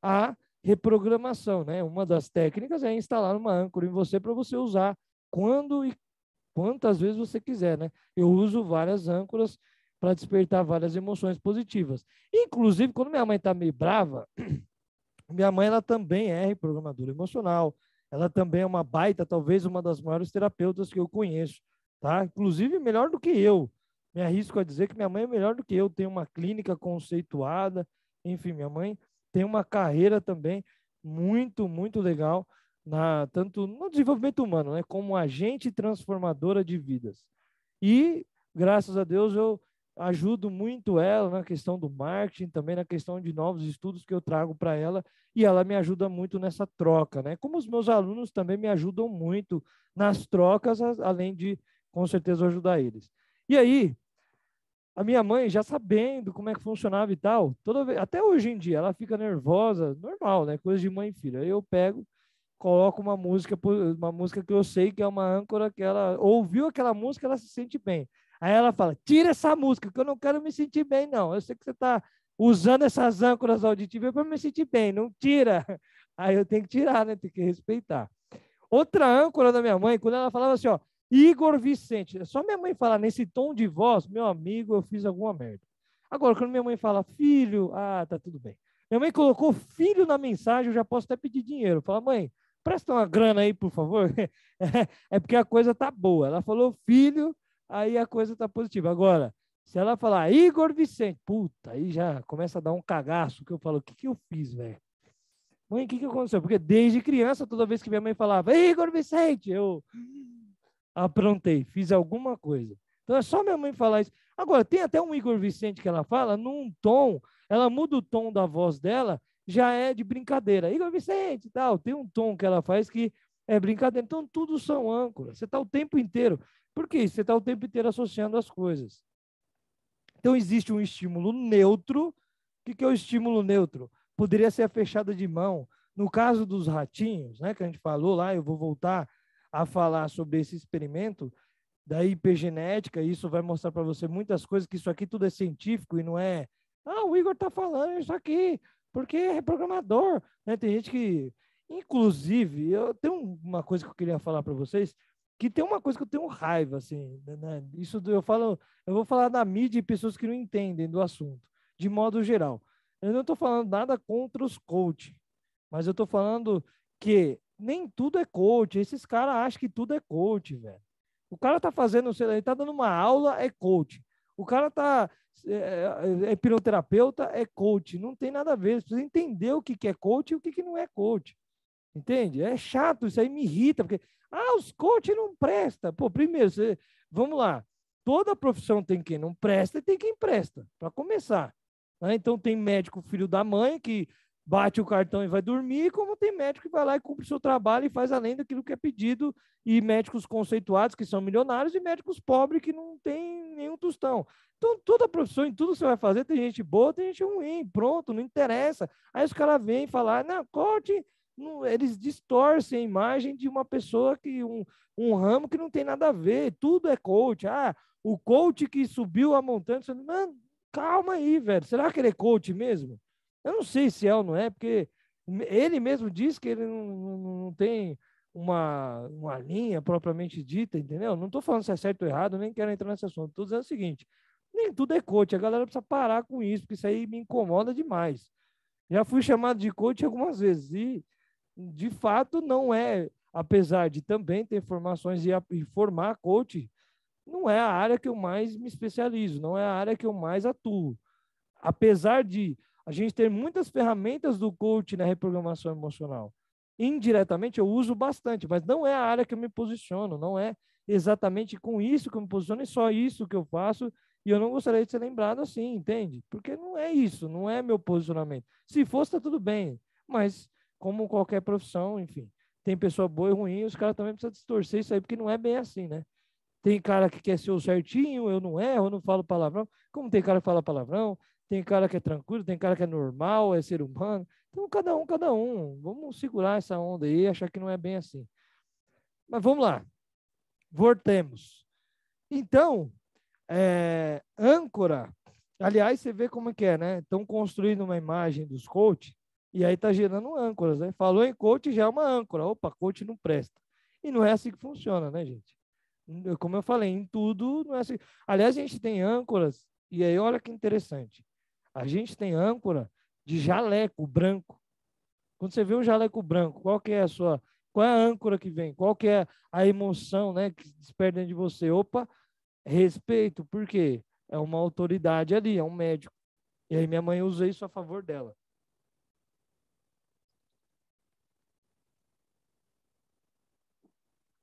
a reprogramação, né? Uma das técnicas é instalar uma âncora em você para você usar quando e quantas vezes você quiser, né? Eu uso várias âncoras para despertar várias emoções positivas. Inclusive, quando minha mãe está meio brava, minha mãe, ela também é reprogramadora emocional, ela também é uma baita, talvez uma das maiores terapeutas que eu conheço, tá? Inclusive, melhor do que eu. Me arrisco a dizer que minha mãe é melhor do que eu, tem uma clínica conceituada, enfim, minha mãe tem uma carreira também muito, muito legal, tanto no desenvolvimento humano, né, como agente transformadora de vidas. E, graças a Deus, eu ajudo muito ela na questão do marketing, também na questão de novos estudos que eu trago para ela, e ela me ajuda muito nessa troca, né? Como os meus alunos também me ajudam muito nas trocas, além de, com certeza, ajudar eles. E aí, a minha mãe, já sabendo como é que funcionava e tal, toda vez, até hoje em dia, ela fica nervosa, normal, né? Coisa de mãe e filha. Aí eu pego, coloco uma música que eu sei que é uma âncora, que ela ouviu aquela música, ela se sente bem. Aí ela fala, tira essa música, que eu não quero me sentir bem, não. Eu sei que você está usando essas âncoras auditivas para me sentir bem, não tira. Aí eu tenho que tirar, né? Tem que respeitar. Outra âncora da minha mãe, quando ela falava assim, ó, Igor Vicente, só minha mãe falar nesse tom de voz, meu amigo, eu fiz alguma merda. Agora, quando minha mãe fala filho, tá tudo bem. Minha mãe colocou filho na mensagem, eu já posso até pedir dinheiro. Fala, mãe, presta uma grana aí, por favor. É porque a coisa tá boa. Ela falou filho, aí a coisa tá positiva. Agora, se ela falar Igor Vicente, puta, aí já começa a dar um cagaço, que eu falo, o que que eu fiz, velho? Mãe, o que que aconteceu? Porque desde criança, toda vez que minha mãe falava Igor Vicente, eu aprontei, fiz alguma coisa. Então é só minha mãe falar isso. Agora, tem até um Igor Vicente que ela fala num tom, ela muda o tom da voz dela, já é de brincadeira. Igor Vicente e tal, tem um tom que ela faz que é brincadeira. Então, tudo são âncoras. Você está o tempo inteiro. Por quê? Você está o tempo inteiro associando as coisas. Então, existe um estímulo neutro. O que é o estímulo neutro? Poderia ser a fechada de mão. No caso dos ratinhos, né, que a gente falou lá, eu vou voltar a falar sobre esse experimento da hipergenética, e isso vai mostrar para você muitas coisas, que isso aqui tudo é científico e não é, o Igor está falando isso aqui, porque é reprogramador. Né? Tem gente que, inclusive, eu tenho uma coisa que eu queria falar para vocês, que tem uma coisa que eu tenho raiva, assim, né? Isso eu vou falar da mídia e pessoas que não entendem do assunto, de modo geral. Eu não estou falando nada contra os coach, mas eu estou falando que nem tudo é coach. Esses caras acham que tudo é coach, velho. O cara tá fazendo, sei lá, ele tá dando uma aula, é coach. O cara tá é hipnoterapeuta, é coach. Não tem nada a ver. Você precisa entender o que que é coach e o que que não é coach. Entende? É chato, isso aí me irrita, porque, os coaches não prestam. Pô, primeiro, vamos lá. Toda profissão tem quem não presta e tem quem presta, para começar. Né? Então, tem médico filho da mãe que bate o cartão e vai dormir, como tem médico que vai lá e cumpre o seu trabalho e faz além daquilo que é pedido, e médicos conceituados que são milionários e médicos pobres que não tem nenhum tostão. Então, toda profissão, em tudo que você vai fazer, tem gente boa, tem gente ruim, pronto, não interessa. Aí os caras vêm falar, não, coach eles distorcem a imagem de uma pessoa que um ramo que não tem nada a ver, tudo é coach. Ah, o coach que subiu a montanha, mano, calma aí, velho, será que ele é coach mesmo? Eu não sei se é ou não é, porque ele mesmo diz que ele não tem uma linha propriamente dita, entendeu? Não estou falando se é certo ou errado, nem quero entrar nesse assunto. Estou dizendo o seguinte, nem tudo é coach, a galera precisa parar com isso, porque isso aí me incomoda demais. Já fui chamado de coach algumas vezes e, de fato, não é, apesar de também ter formações e formar coach, não é a área que eu mais me especializo, não é a área que eu mais atuo. Apesar de a gente ter muitas ferramentas do coach na reprogramação emocional, indiretamente eu uso bastante, mas não é a área que eu me posiciono, não é exatamente com isso que eu me posiciono e só isso que eu faço, e eu não gostaria de ser lembrado assim, entende? Porque não é isso, não é meu posicionamento. Se fosse, tá tudo bem, mas como qualquer profissão, enfim, tem pessoa boa e ruim, os caras também precisam distorcer isso aí, porque não é bem assim, né? Tem cara que quer ser o certinho, eu não erro, eu não falo palavrão, como tem cara que fala palavrão, tem cara que é tranquilo, tem cara que é normal, é ser humano. Então, cada um, cada um. Vamos segurar essa onda aí e achar que não é bem assim. Mas vamos lá. Voltemos. Então, âncora. Aliás, você vê como é que é, né? Estão construindo uma imagem dos coach e aí está gerando âncoras, né? Falou em coach, já é uma âncora. Opa, coach não presta. E não é assim que funciona, né, gente? Como eu falei, em tudo não é assim. Aliás, a gente tem âncoras, e aí olha que interessante. A gente tem âncora de jaleco branco. Quando você vê um jaleco branco, qual que é a sua, qual é a âncora que vem? Qual que é a emoção, né, que desperta dentro de você? Opa, respeito, por quê? É uma autoridade ali, é um médico. E aí minha mãe usa isso a favor dela.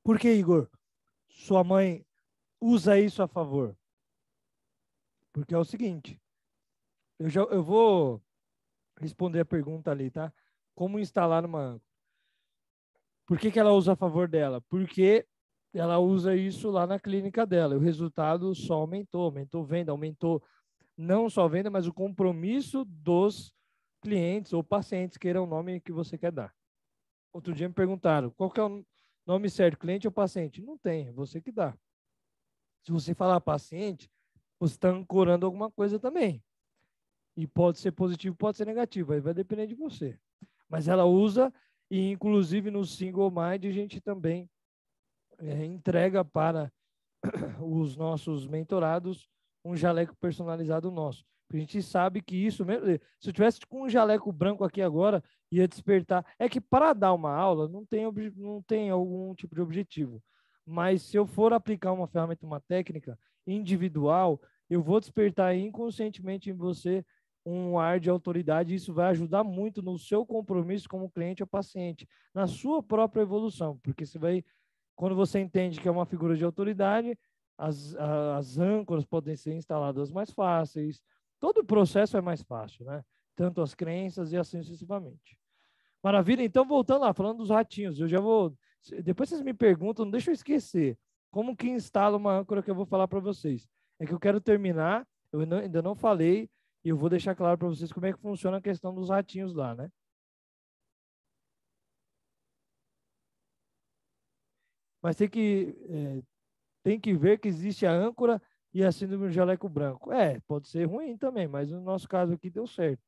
Por que, Igor? Sua mãe usa isso a favor? Porque é o seguinte, eu vou responder a pergunta ali, tá? Como instalar uma âncora? Por que ela usa a favor dela? Porque ela usa isso lá na clínica dela. E o resultado só aumentou, aumentou venda, aumentou não só venda, mas o compromisso dos clientes ou pacientes, queira o nome que você quer dar. Outro dia me perguntaram, qual que é o nome certo, cliente ou paciente? Não tem, é você que dá. Se você falar paciente, você está ancorando alguma coisa também. E pode ser positivo, pode ser negativo, aí vai depender de você. Mas ela usa, e inclusive no Single Mind a gente também entrega para os nossos mentorados um jaleco personalizado nosso. A gente sabe que isso mesmo, se eu tivesse com um jaleco branco aqui agora, ia despertar. É que para dar uma aula não tem algum tipo de objetivo. Mas se eu for aplicar uma ferramenta, uma técnica individual, eu vou despertar inconscientemente em você um ar de autoridade, e isso vai ajudar muito no seu compromisso como cliente ou paciente, na sua própria evolução, porque você vai, quando você entende que é uma figura de autoridade, as âncoras podem ser instaladas mais fáceis, todo o processo é mais fácil, né? Tanto as crenças e assim sucessivamente. Maravilha, então voltando lá, falando dos ratinhos, eu já vou, depois vocês me perguntam, não deixa eu esquecer, como que instala uma âncora que eu vou falar para vocês. É que eu quero terminar, ainda não falei, e eu vou deixar claro para vocês como é que funciona a questão dos ratinhos lá, né? Mas tem que ver que existe a âncora e a síndrome do jaleco branco. Pode ser ruim também, mas no nosso caso aqui deu certo.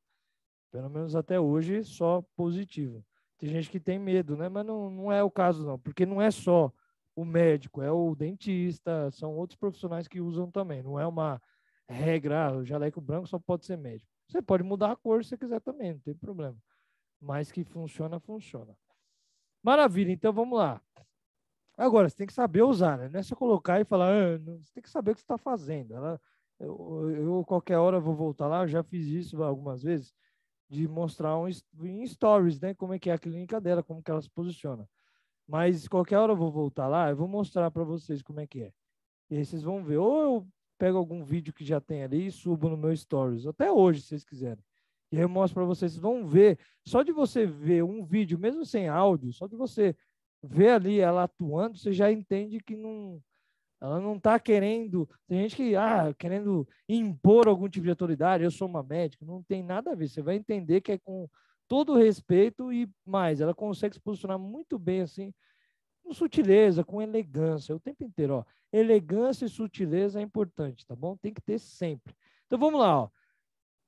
Pelo menos até hoje, só positivo. Tem gente que tem medo, né? Mas não é o caso, não. Porque não é só o médico, é o dentista, são outros profissionais que usam também. Não é uma regra, o jaleco branco só pode ser médico. Você pode mudar a cor se você quiser também, não tem problema. Mas que funciona, funciona. Maravilha, então vamos lá. Agora, você tem que saber usar, né? Não é só colocar e falar, você tem que saber o que você está fazendo. Qualquer hora, vou voltar lá, eu já fiz isso algumas vezes, de mostrar em stories, né? Como é que é a clínica dela, como que ela se posiciona. Mas qualquer hora eu vou voltar lá, eu vou mostrar para vocês como é que é. E aí vocês vão ver. Ou eu pego algum vídeo que já tem ali e subo no meu stories, até hoje, se vocês quiserem. E aí eu mostro para vocês, vocês vão ver. Só de você ver um vídeo, mesmo sem áudio, só de você ver ali ela atuando, você já entende que ela não está querendo. Tem gente que querendo impor algum tipo de autoridade. Eu sou uma médica, não tem nada a ver. Você vai entender que é com todo o respeito e mais, ela consegue se posicionar muito bem assim, com sutileza, com elegância, o tempo inteiro, ó. Elegância e sutileza é importante, tá bom? Tem que ter sempre. Então vamos lá, ó.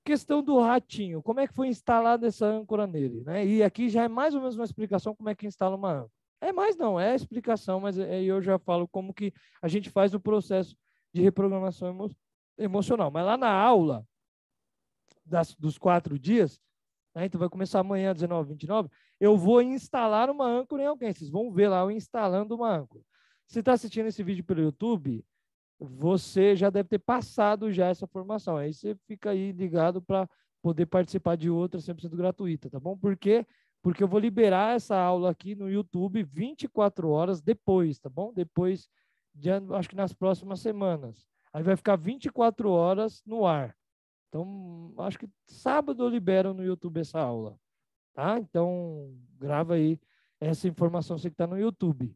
Questão do ratinho, como é que foi instalada essa âncora nele, né? E aqui já é mais ou menos uma explicação como é que instala uma âncora. É mais não, é a explicação, mas aí eu já falo como que a gente faz o processo de reprogramação emocional. Mas lá na aula dos 4 dias, né, então vai começar amanhã, 19, 29, eu vou instalar uma âncora em alguém. Vocês vão ver lá eu instalando uma âncora. Se está assistindo esse vídeo pelo YouTube, você já deve ter passado já essa formação. Aí você fica aí ligado para poder participar de outra 100% gratuita, tá bom? Por quê? Porque eu vou liberar essa aula aqui no YouTube 24 horas depois, tá bom? Depois, acho que nas próximas semanas. Aí vai ficar 24 horas no ar. Então, acho que sábado eu libero no YouTube essa aula, tá? Então, grava aí essa informação, você que está no YouTube.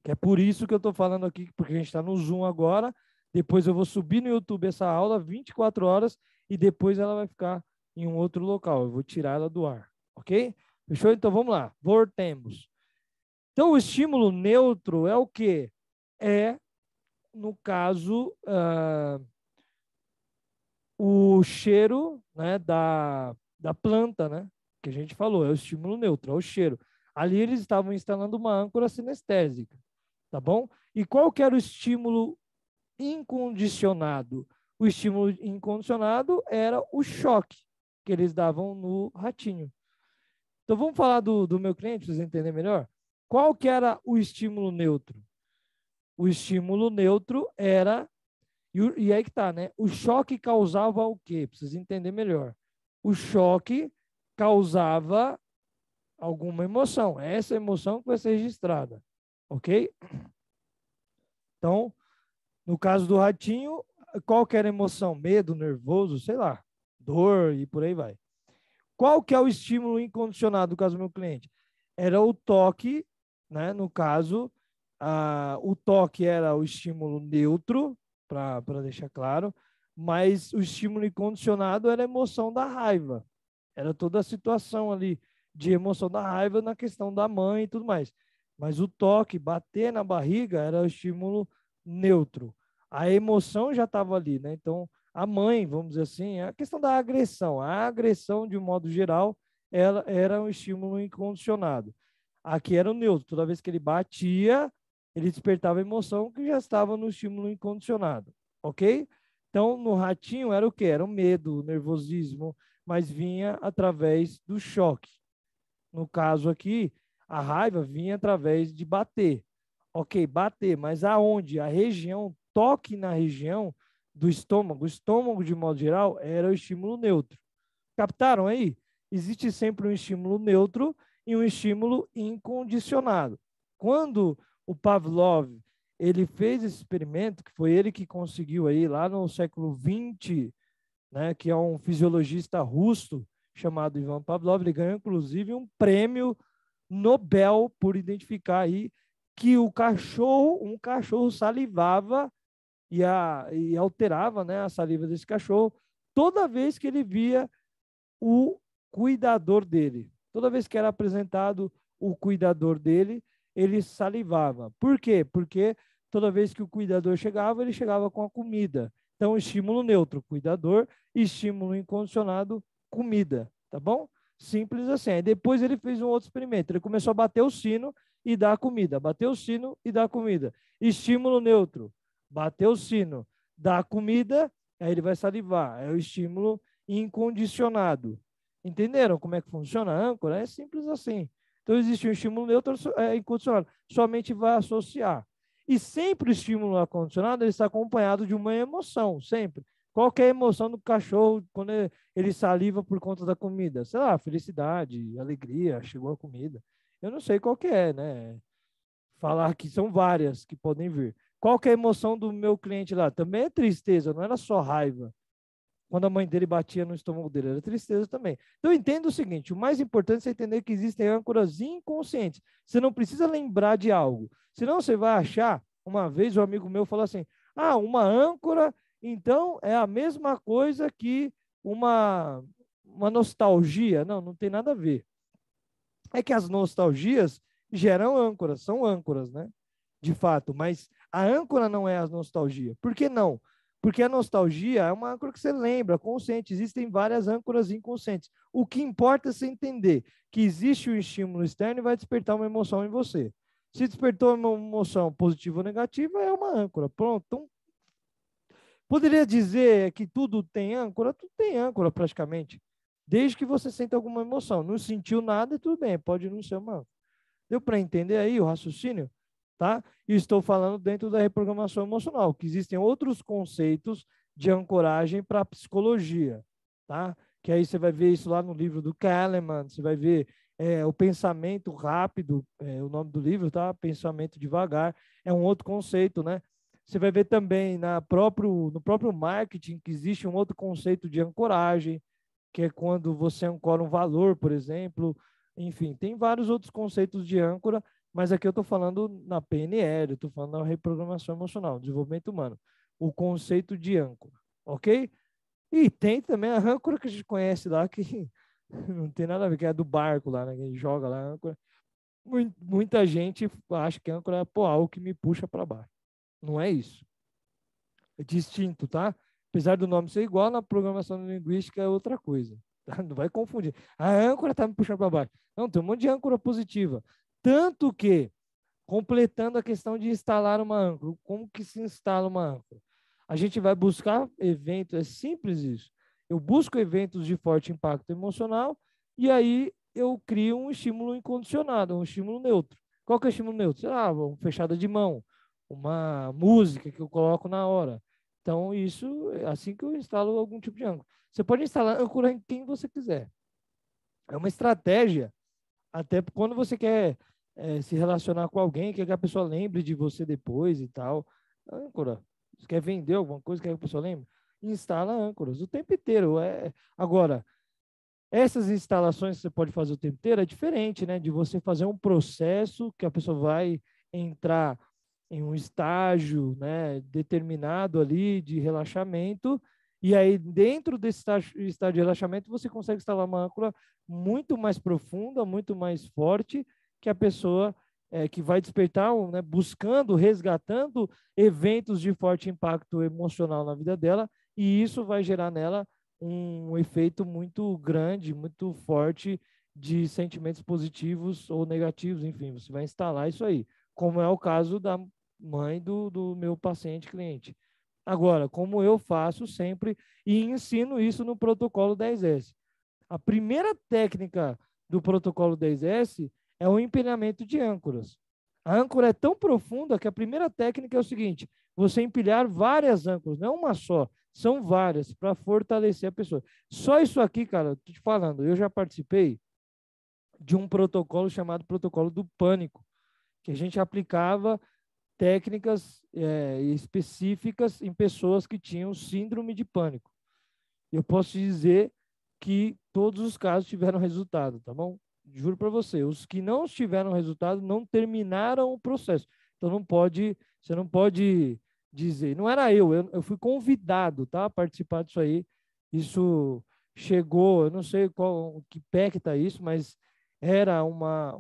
Que é por isso que eu estou falando aqui, porque a gente está no Zoom agora. Depois eu vou subir no YouTube essa aula 24 horas e depois ela vai ficar em um outro local. Eu vou tirar ela do ar, ok? Fechou? Então vamos lá, voltemos. Então o estímulo neutro é o quê? É, no caso, o cheiro, né, da planta, né? Que a gente falou, é o estímulo neutro, é o cheiro. Ali eles estavam instalando uma âncora sinestésica, tá bom? E qual que era o estímulo incondicionado? O estímulo incondicionado era o choque que eles davam no ratinho. Então vamos falar do meu cliente, para vocês entenderem melhor. Qual que era o estímulo neutro? O estímulo neutro era, e aí que tá, né? O choque causava o quê? Para vocês entenderem melhor. O choque causava alguma emoção. É essa emoção que vai ser registrada, ok? Então, no caso do ratinho, qual que era a emoção? Medo, nervoso, sei lá, dor e por aí vai. Qual que é o estímulo incondicionado no caso do meu cliente? Era o toque, né? No caso, o toque era o estímulo neutro, para deixar claro, mas o estímulo incondicionado era a emoção da raiva. Era toda a situação ali de emoção da raiva na questão da mãe e tudo mais. Mas o toque, bater na barriga, era o estímulo neutro. A emoção já estava ali, né? Então, a mãe, vamos dizer assim, é a questão da agressão. A agressão, de um modo geral, ela era um estímulo incondicionado. Aqui era o neutro. Toda vez que ele batia, ele despertava a emoção que já estava no estímulo incondicionado. Ok? Então, no ratinho era o quê? Era o medo, o nervosismo, mas vinha através do choque. No caso aqui, a raiva vinha através de bater. Ok, bater, mas aonde? A região, toque na região do estômago. O estômago, de modo geral, era o estímulo neutro. Captaram aí? Existe sempre um estímulo neutro e um estímulo incondicionado. Quando o Pavlov ele fez esse experimento, que foi ele que conseguiu aí lá no século XX, né, que é um fisiologista russo chamado Ivan Pavlov, ele ganhou inclusive um prêmio Nobel por identificar aí que um cachorro salivava e alterava, né, a saliva desse cachorro toda vez que ele via o cuidador dele. Toda vez que era apresentado o cuidador dele, ele salivava. Por quê? Porque toda vez que o cuidador chegava, ele chegava com a comida. Então, estímulo neutro, cuidador, estímulo incondicionado, comida, tá bom? Simples assim. Aí depois ele fez um outro experimento. Ele começou a bater o sino e dar a comida. Bater o sino e dar a comida. Estímulo neutro. Bater o sino, dar a comida, aí ele vai salivar. É o estímulo incondicionado. Entenderam como é que funciona a âncora? É simples assim. Então, existe um estímulo neutro incondicionado. Sua mente vai associar. E sempre o estímulo acondicionado ele está acompanhado de uma emoção, sempre. Qual que é a emoção do cachorro quando ele saliva por conta da comida? Sei lá, felicidade, alegria, chegou a comida. Eu não sei qual que é, né? Falar que são várias que podem vir. Qual que é a emoção do meu cliente lá? Também é tristeza, não era só raiva. Quando a mãe dele batia no estômago dele, era tristeza também. Então, entenda o seguinte, o mais importante é você entender que existem âncoras inconscientes. Você não precisa lembrar de algo. Senão você vai achar, uma vez um amigo meu falou assim, uma âncora, então, é a mesma coisa que uma nostalgia? Não, não tem nada a ver. É que as nostalgias geram âncoras, são âncoras, né? De fato, mas a âncora não é a nostalgia. Por que não? Porque a nostalgia é uma âncora que você lembra, consciente. Existem várias âncoras inconscientes. O que importa é você entender que existe um estímulo externo e vai despertar uma emoção em você. Se despertou uma emoção positiva ou negativa, é uma âncora. Pronto. Então, poderia dizer que tudo tem âncora? Tudo tem âncora, praticamente. Desde que você sinta alguma emoção. Não sentiu nada, tudo bem, pode não ser uma âncora. Deu para entender aí o raciocínio? Tá? E estou falando dentro da reprogramação emocional, que existem outros conceitos de ancoragem para a psicologia, tá? Que aí você vai ver isso lá no livro do Kahneman, você vai ver o pensamento rápido, o nome do livro, tá? Pensamento devagar, é um outro conceito, né? Você vai ver também no próprio marketing que existe um outro conceito de ancoragem, que é quando você ancora um valor, por exemplo. Enfim, tem vários outros conceitos de âncora, mas aqui eu estou falando na PNL, eu estou falando na reprogramação emocional, desenvolvimento humano, o conceito de âncora, ok? E tem também a âncora que a gente conhece lá, que não tem nada a ver, que é do barco lá, né? Que a gente joga lá a âncora. Muita gente acha que a âncora é, pô, algo que me puxa para baixo. Não é isso. É distinto, tá? Apesar do nome ser igual, na programação linguística é outra coisa. Tá? Não vai confundir. A âncora está me puxando para baixo. Não, tem um monte de âncora positiva. Tanto que, completando a questão de instalar uma âncora, como que se instala uma âncora? A gente vai buscar eventos, é simples isso. Eu busco eventos de forte impacto emocional e aí eu crio um estímulo incondicionado, um estímulo neutro. Qual que é o estímulo neutro? Sei lá, uma fechada de mão, uma música que eu coloco na hora. Então, isso é assim que eu instalo algum tipo de âncora. Você pode instalar âncora em quem você quiser. É uma estratégia, até quando você quer se relacionar com alguém, quer que a pessoa lembre de você depois e tal. Âncora. Você quer vender alguma coisa, quer que a pessoa lembre? Instala âncoras o tempo inteiro. Agora, essas instalações que você pode fazer o tempo inteiro é diferente, né? De você fazer um processo que a pessoa vai entrar em um estágio, né, determinado ali de relaxamento, e aí dentro desse estágio de relaxamento você consegue instalar uma âncora muito mais profunda, muito mais forte, que a pessoa que vai despertar, né, buscando, resgatando eventos de forte impacto emocional na vida dela, e isso vai gerar nela um efeito muito grande, muito forte de sentimentos positivos ou negativos, enfim, você vai instalar isso aí, como é o caso da mãe do meu paciente cliente. Agora, como eu faço sempre e ensino isso no protocolo 10S. A primeira técnica do protocolo 10S é o empilhamento de âncoras. A âncora é tão profunda que a primeira técnica é o seguinte: você empilhar várias âncoras, não uma só, são várias, para fortalecer a pessoa. Só isso aqui, cara, estou te falando, eu já participei de um protocolo chamado protocolo do pânico, que a gente aplicava técnicas específicas em pessoas que tinham síndrome de pânico. Eu posso te dizer que todos os casos tiveram resultado, tá bom? Juro para você, os que não tiveram resultado não terminaram o processo. Então você não pode dizer, não era eu fui convidado, tá, a participar disso aí. Isso chegou, eu não sei que pé que tá isso, mas era uma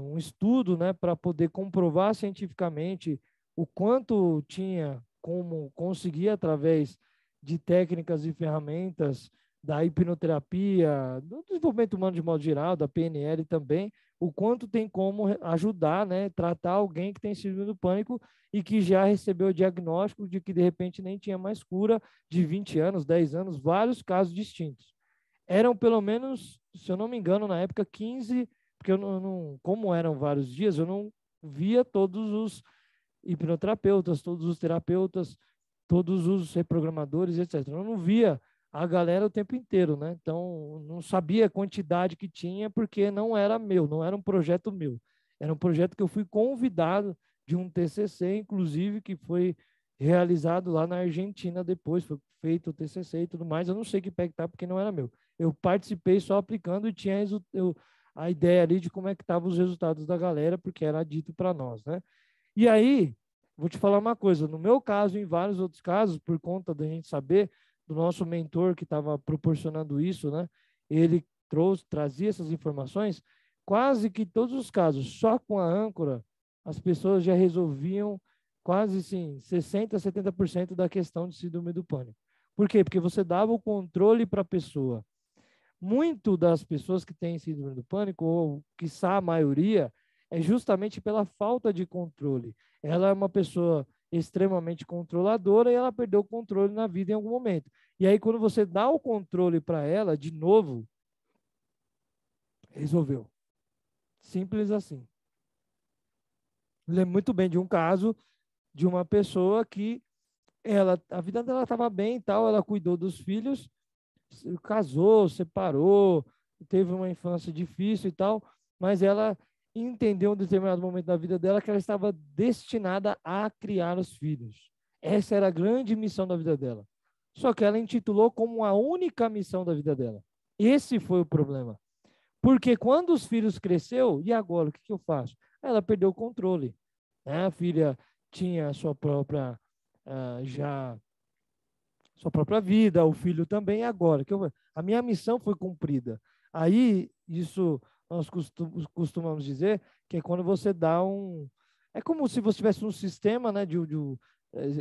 um estudo, né, para poder comprovar cientificamente o quanto tinha como conseguir, através de técnicas e ferramentas da hipnoterapia, do desenvolvimento humano de modo geral, da PNL também, o quanto tem como ajudar, né, tratar alguém que tem síndrome do pânico e que já recebeu o diagnóstico de que de repente nem tinha mais cura, de 20 anos, 10 anos, vários casos distintos. Eram pelo menos, se eu não me engano, na época 15, porque eu não, como eram vários dias, eu não via todos os hipnoterapeutas, todos os terapeutas, todos os reprogramadores, etc. Eu não via a galera o tempo inteiro, né? Então, não sabia a quantidade que tinha, porque não era meu, não era um projeto meu. Era um projeto que eu fui convidado de um TCC, inclusive, que foi realizado lá na Argentina depois, foi feito o TCC e tudo mais. Eu não sei que pé que tá, porque não era meu. Eu participei só aplicando e tinha a ideia ali de como é que estavam os resultados da galera, porque era dito para nós, né? E aí, vou te falar uma coisa, no meu caso e em vários outros casos, por conta da gente saber do nosso mentor que estava proporcionando isso, né? Ele trazia essas informações, quase que todos os casos, só com a âncora, as pessoas já resolviam quase, sim, 60%, 70% da questão de síndrome do pânico. Por quê? Porque você dava o controle para a pessoa. Muito das pessoas que têm síndrome do pânico, ou quiçá a maioria, é justamente pela falta de controle. Ela é uma pessoa extremamente controladora e ela perdeu o controle na vida em algum momento. E aí, quando você dá o controle para ela, de novo, resolveu. Simples assim. Eu lembro muito bem de um caso de uma pessoa que a vida dela estava bem e tal, ela cuidou dos filhos, casou, separou, teve uma infância difícil e tal, mas ela entendeu em um determinado momento da vida dela que ela estava destinada a criar os filhos. Essa era a grande missão da vida dela. Só que ela intitulou como a única missão da vida dela. Esse foi o problema. Porque quando os filhos cresceu, e agora, o que eu faço? Ela perdeu o controle. A filha tinha a sua própria sua própria vida, o filho também, agora. A minha missão foi cumprida. Aí, isso nós costumamos dizer que é quando você dá um... É como se você tivesse um sistema, né? Eu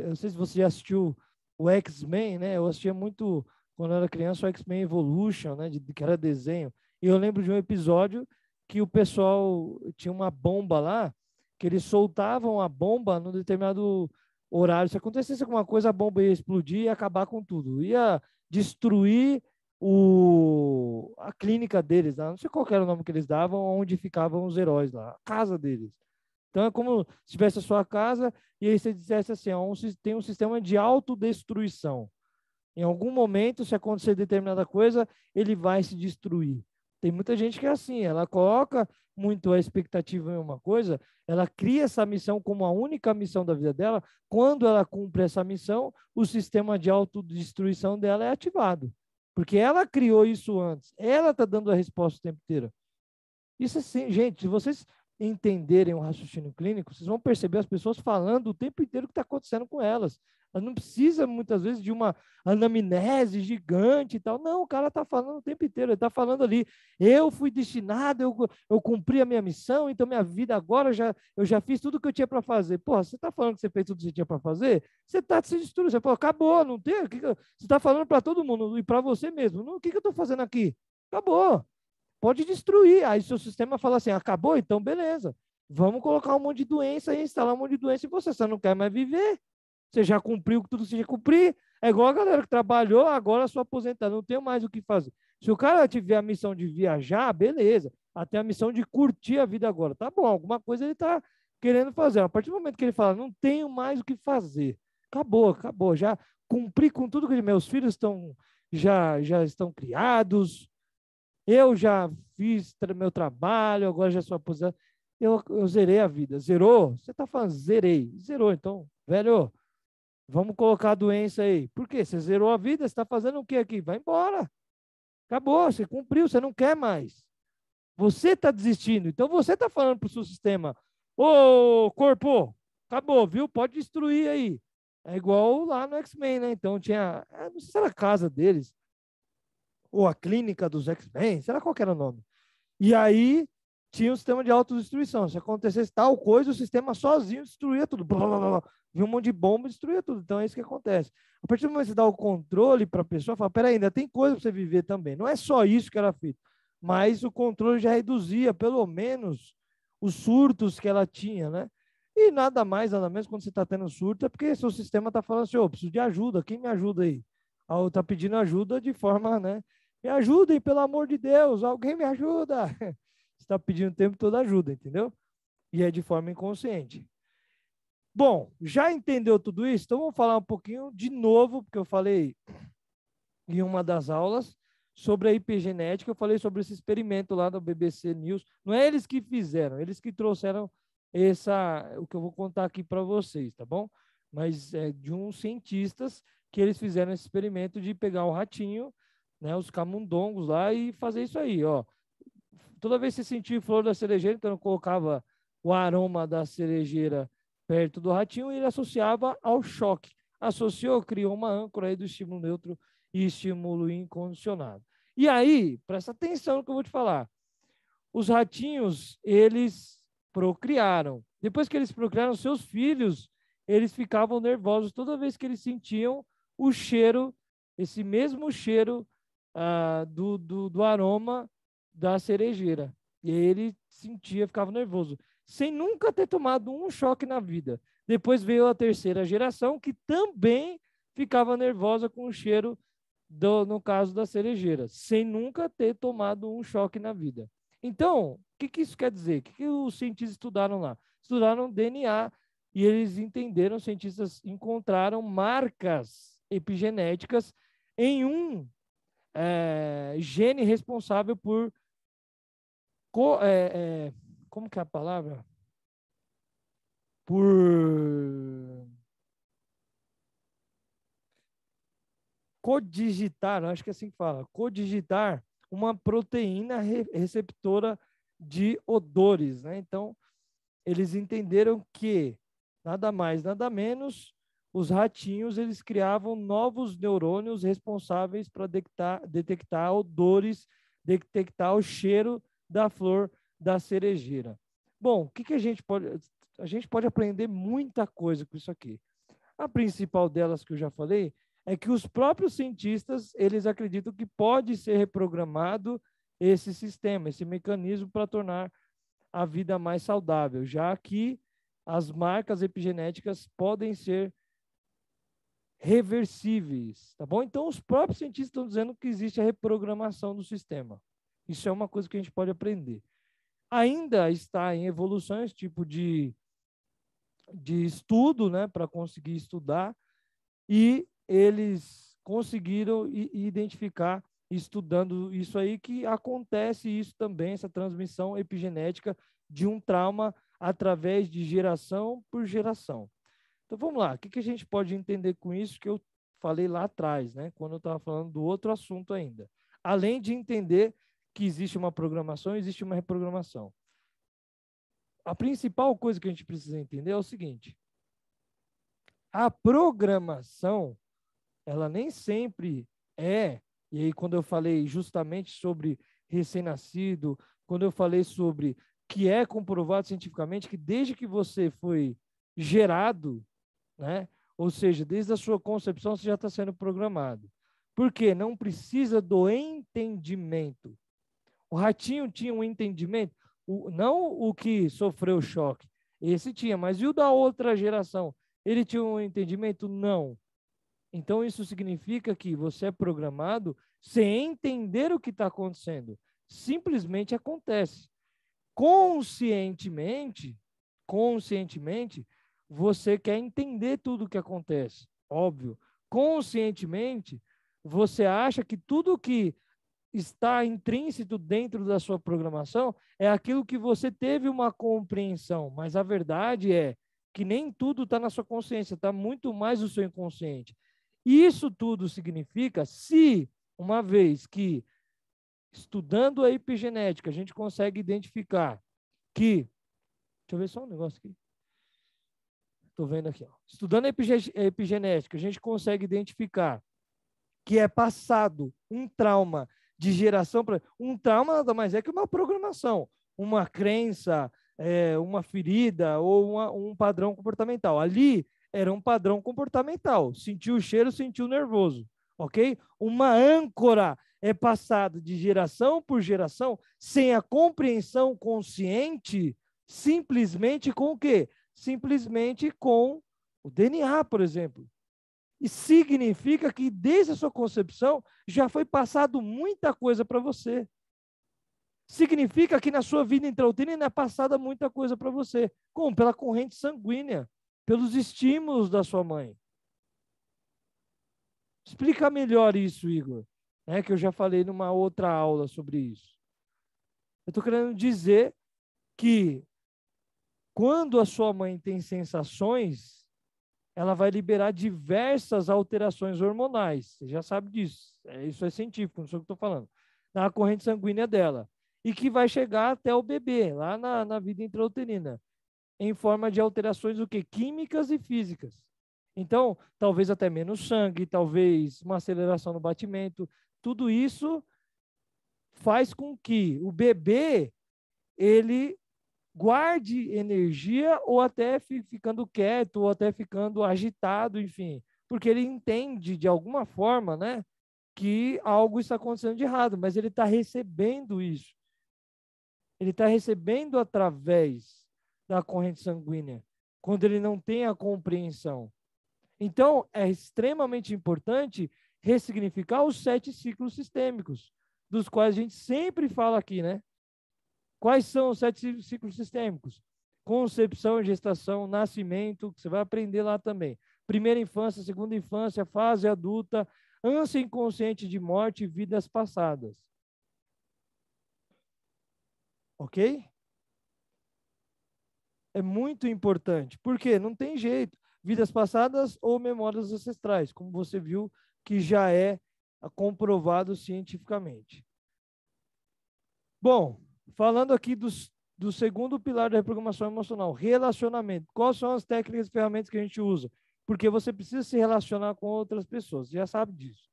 não sei se você já assistiu o X-Men, né? Eu assistia muito, quando eu era criança, o X-Men Evolution, né? Que era desenho. E eu lembro de um episódio que o pessoal tinha uma bomba lá, que eles soltavam a bomba num determinado horário. Se acontecesse alguma coisa, a bomba ia explodir e ia acabar com tudo. Ia destruir a clínica deles, né? Não sei qual era o nome que eles davam, onde ficavam os heróis lá, a casa deles. Então é como se tivesse a sua casa e aí você dissesse assim, tem um sistema de autodestruição. Em algum momento, se acontecer determinada coisa, ele vai se destruir. Tem muita gente que é assim, ela coloca muito a expectativa em uma coisa, ela cria essa missão como a única missão da vida dela. Quando ela cumpre essa missão, o sistema de autodestruição dela é ativado. Porque ela criou isso antes, ela está dando a resposta o tempo inteiro. Isso assim, gente, se vocês entenderem o raciocínio clínico, vocês vão perceber as pessoas falando o tempo inteiro o que está acontecendo com elas. Ela não precisa, muitas vezes, de uma anamnese gigante e tal. Não, o cara está falando o tempo inteiro. Ele está falando ali, eu fui destinado, eu cumpri a minha missão, então minha vida agora, eu já fiz tudo o que eu tinha para fazer. Porra, você está falando que você fez tudo o que você tinha para fazer? Você está se destruindo. Você falou, acabou, não tem. Você está falando para todo mundo e para você mesmo. O que eu estou fazendo aqui? Acabou. Pode destruir. Aí seu sistema fala assim, acabou? Então beleza. Vamos colocar um monte de doença e instalar um monte de doença em você. Você não quer mais viver. Você já cumpriu tudo que você tinha que cumprir. É igual a galera que trabalhou, agora sua aposentada, não tem mais o que fazer. Se o cara tiver a missão de viajar, beleza. Até a missão de curtir a vida agora. Tá bom, alguma coisa ele está querendo fazer. A partir do momento que ele fala, não tenho mais o que fazer. Acabou, acabou. Já cumpri com tudo que meus filhos já estão criados. Eu já fiz meu trabalho, agora já sou aposentado. Eu zerei a vida. Zerou? Você está falando, zerei. Zerou, então, velho, vamos colocar a doença aí. Por quê? Você zerou a vida, você está fazendo o quê aqui? Vai embora. Acabou, você cumpriu, você não quer mais. Você está desistindo. Então, você está falando para o seu sistema, ô, corpo, acabou, viu? Pode destruir aí. É igual lá no X-Men, né? Então, tinha, não sei se era a casa deles, ou a clínica dos X-Men, sei lá qual era o nome. E aí tinha um sistema de autodestruição. Se acontecesse tal coisa, o sistema sozinho destruía tudo. Blá, blá, blá. Vinha um monte de bomba e destruía tudo. Então é isso que acontece. A partir do momento que você dá o controle para a pessoa, fala, peraí, ainda tem coisa para você viver também. Não é só isso que era feito. Mas o controle já reduzia, pelo menos, os surtos que ela tinha, né? E nada mais, nada menos, quando você está tendo surto, é porque seu sistema está falando assim, preciso de ajuda, quem me ajuda aí? Está pedindo ajuda de forma, né? Me ajudem, pelo amor de Deus, alguém me ajuda. Você está pedindo o tempo todo ajuda, entendeu? E é de forma inconsciente. Bom, já entendeu tudo isso? Então vamos falar um pouquinho de novo, porque eu falei em uma das aulas sobre a epigenética, eu falei sobre esse experimento lá da BBC News. Não é eles que fizeram, eles que trouxeram o que eu vou contar aqui para vocês, tá bom? Mas é de uns cientistas que eles fizeram esse experimento de pegar o ratinho, né, os camundongos lá e fazer isso aí, ó. Toda vez que você sentia flor da cerejeira, então eu colocava o aroma da cerejeira perto do ratinho e ele associava ao choque. Associou, criou uma âncora aí do estímulo neutro e estímulo incondicionado. E aí, presta atenção no que eu vou te falar. Os ratinhos, eles procriaram. Depois que eles procriaram seus filhos, eles ficavam nervosos toda vez que eles sentiam o cheiro, esse mesmo cheiro do aroma da cerejeira. E aí ele sentia, ficava nervoso, sem nunca ter tomado um choque na vida. Depois veio a terceira geração, que também ficava nervosa com o cheiro, no caso da cerejeira, sem nunca ter tomado um choque na vida. Então, o que isso quer dizer? O que os cientistas estudaram lá? Estudaram DNA e eles entenderam, os cientistas encontraram marcas epigenéticas em um gene responsável por... como que é a palavra? Por codigitar, acho que é assim que fala, codigitar uma proteína receptora de odores, né? Então, eles entenderam que, nada mais, nada menos, os ratinhos, eles criavam novos neurônios responsáveis para detectar odores, detectar o cheiro da flor da cerejeira. Bom, o que a gente pode... A gente pode aprender muita coisa com isso aqui. A principal delas que eu já falei é que os próprios cientistas, eles acreditam que pode ser reprogramado esse sistema, esse mecanismo para tornar a vida mais saudável, já que as marcas epigenéticas podem ser reversíveis, tá bom? Então, os próprios cientistas estão dizendo que existe a reprogramação do sistema. Isso é uma coisa que a gente pode aprender. Ainda está em evolução esse tipo de estudo, né, para conseguir estudar, e eles conseguiram identificar, estudando isso aí, que acontece isso também, essa transmissão epigenética de um trauma através de geração por geração. Então, vamos lá, o que a gente pode entender com isso que eu falei lá atrás, né, quando eu estava falando do outro assunto ainda? Além de entender que existe uma programação, existe uma reprogramação. A principal coisa que a gente precisa entender é o seguinte: a programação, ela nem sempre e aí quando eu falei justamente sobre recém-nascido, quando eu falei sobre que é comprovado cientificamente que desde que você foi gerado, né, ou seja, desde a sua concepção você já está sendo programado. Por quê? Não precisa do entendimento. O ratinho tinha um entendimento, não o que sofreu choque, esse tinha, mas e o da outra geração? Ele tinha um entendimento? Não. Então, isso significa que você é programado sem entender o que está acontecendo. Simplesmente acontece. Conscientemente, você quer entender tudo o que acontece. Óbvio. Conscientemente, você acha que tudo que está intrínseco dentro da sua programação é aquilo que você teve uma compreensão, mas a verdade é que nem tudo está na sua consciência, está muito mais no seu inconsciente. Isso tudo significa, se uma vez que, estudando a epigenética, a gente consegue identificar que... Deixa eu ver só um negócio aqui. Estou vendo aqui. Ó. Estudando a epigenética, a gente consegue identificar que é passado um trauma de geração para... Um trauma nada mais é que uma programação, uma crença, uma ferida ou um padrão comportamental. Ali era um padrão comportamental. Sentiu o cheiro, sentiu nervoso, ok? Uma âncora é passada de geração por geração sem a compreensão consciente, simplesmente com o quê? Simplesmente com o DNA, por exemplo. E significa que desde a sua concepção já foi passado muita coisa para você. Significa que na sua vida intrauterina é passada muita coisa para você. Como? Pela corrente sanguínea, pelos estímulos da sua mãe. Explica melhor isso, Igor, né, que eu já falei numa outra aula sobre isso. Eu estou querendo dizer que quando a sua mãe tem sensações, ela vai liberar diversas alterações hormonais. Você já sabe disso. Isso é científico, não sei o que estou falando. Na corrente sanguínea dela. E que vai chegar até o bebê, lá na vida intrauterina, em forma de alterações o quê? Químicas e físicas. Então, talvez até menos sangue, talvez uma aceleração no batimento. Tudo isso faz com que o bebê ele guarde energia ou até ficando quieto, ou até ficando agitado, enfim, porque ele entende de alguma forma, né, que algo está acontecendo de errado, mas ele está recebendo isso. Ele está recebendo através da corrente sanguínea, quando ele não tem a compreensão. Então, é extremamente importante ressignificar os 7 ciclos sistêmicos, dos quais a gente sempre fala aqui, né? Quais são os 7 ciclos sistêmicos? Concepção, gestação, nascimento, que você vai aprender lá também. Primeira infância, segunda infância, fase adulta, ânsia inconsciente de morte e vidas passadas. Ok? É muito importante. Por quê? Não tem jeito. Vidas passadas ou memórias ancestrais, como você viu que já é comprovado cientificamente. Bom, falando aqui do segundo pilar da reprogramação emocional, relacionamento. Quais são as técnicas e ferramentas que a gente usa? Porque você precisa se relacionar com outras pessoas, você já sabe disso,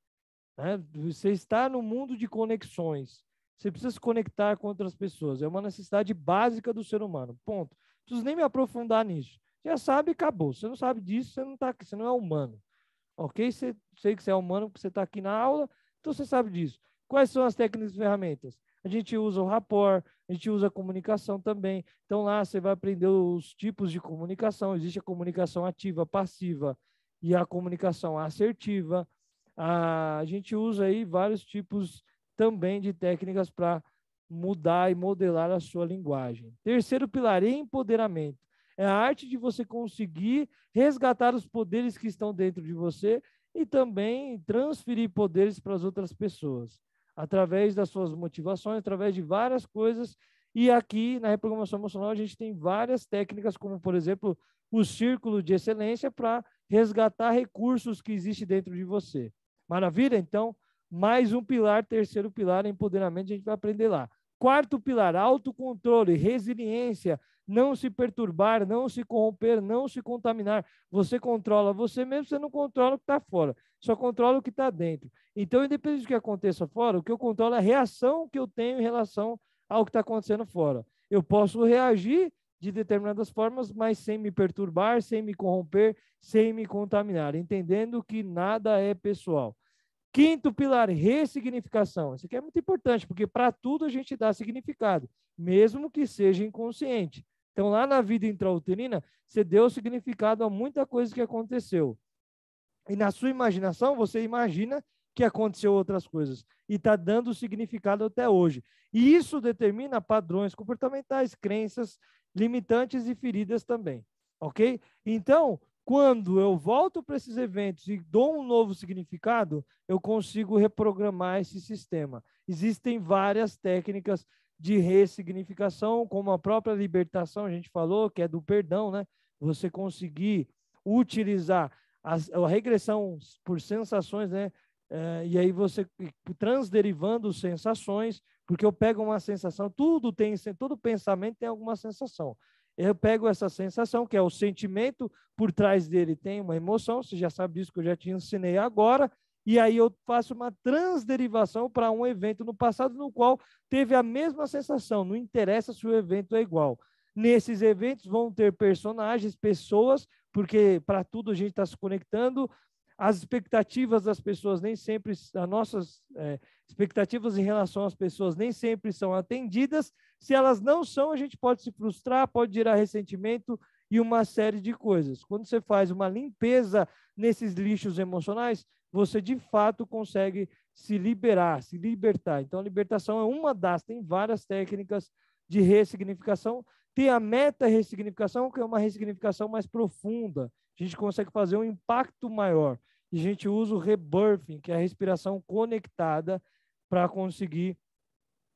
né? Você está no mundo de conexões, você precisa se conectar com outras pessoas, é uma necessidade básica do ser humano, ponto. Não preciso nem me aprofundar nisso. Já sabe, acabou. Você não sabe disso, você não está aqui, você não é humano. Ok? Você, sei que você é humano porque você está aqui na aula, então você sabe disso. Quais são as técnicas e ferramentas? A gente usa o rapport, a gente usa a comunicação também. Então lá você vai aprender os tipos de comunicação. Existe a comunicação ativa, passiva e a comunicação assertiva. A gente usa aí vários tipos também de técnicas para mudar e modelar a sua linguagem. Terceiro pilar, empoderamento. É a arte de você conseguir resgatar os poderes que estão dentro de você e também transferir poderes para as outras pessoas, através das suas motivações, através de várias coisas. E aqui na reprogramação emocional a gente tem várias técnicas, como por exemplo, o círculo de excelência para resgatar recursos que existem dentro de você. Maravilha? Então, mais um pilar, terceiro pilar, empoderamento, a gente vai aprender lá. Quarto pilar, autocontrole, resiliência, não se perturbar, não se corromper, não se contaminar. Você controla você mesmo, você não controla o que está fora, só controla o que está dentro. Então, independente do que aconteça fora, o que eu controlo é a reação que eu tenho em relação ao que está acontecendo fora. Eu posso reagir de determinadas formas, mas sem me perturbar, sem me corromper, sem me contaminar, entendendo que nada é pessoal. Quinto pilar, ressignificação. Isso aqui é muito importante, porque para tudo a gente dá significado, mesmo que seja inconsciente. Então, lá na vida intrauterina, você deu significado a muita coisa que aconteceu. E na sua imaginação, você imagina que aconteceu outras coisas. E está dando significado até hoje. E isso determina padrões comportamentais, crenças limitantes e feridas também. Ok? Então, quando eu volto para esses eventos e dou um novo significado, eu consigo reprogramar esse sistema. Existem várias técnicas de ressignificação, como a própria libertação, a gente falou, que é do perdão, né? Você conseguir utilizar a regressão por sensações, né? E aí você transderivando sensações, porque eu pego uma sensação, todo pensamento tem alguma sensação. Eu pego essa sensação, que é o sentimento, por trás dele tem uma emoção, você já sabe disso que eu já te ensinei agora, e aí eu faço uma transderivação para um evento no passado no qual teve a mesma sensação, não interessa se o evento é igual. Nesses eventos vão ter personagens, pessoas, porque para tudo a gente está se conectando, as expectativas das pessoas nem sempre, as nossas expectativas em relação às pessoas nem sempre são atendidas. Se elas não são, a gente pode se frustrar, pode gerar ressentimento e uma série de coisas. Quando você faz uma limpeza nesses lixos emocionais, você de fato consegue se liberar, se libertar. Então, a libertação é uma das, tem várias técnicas de ressignificação. Tem a meta-ressignificação, que é uma ressignificação mais profunda. A gente consegue fazer um impacto maior. E a gente usa o rebirthing, que é a respiração conectada, para conseguir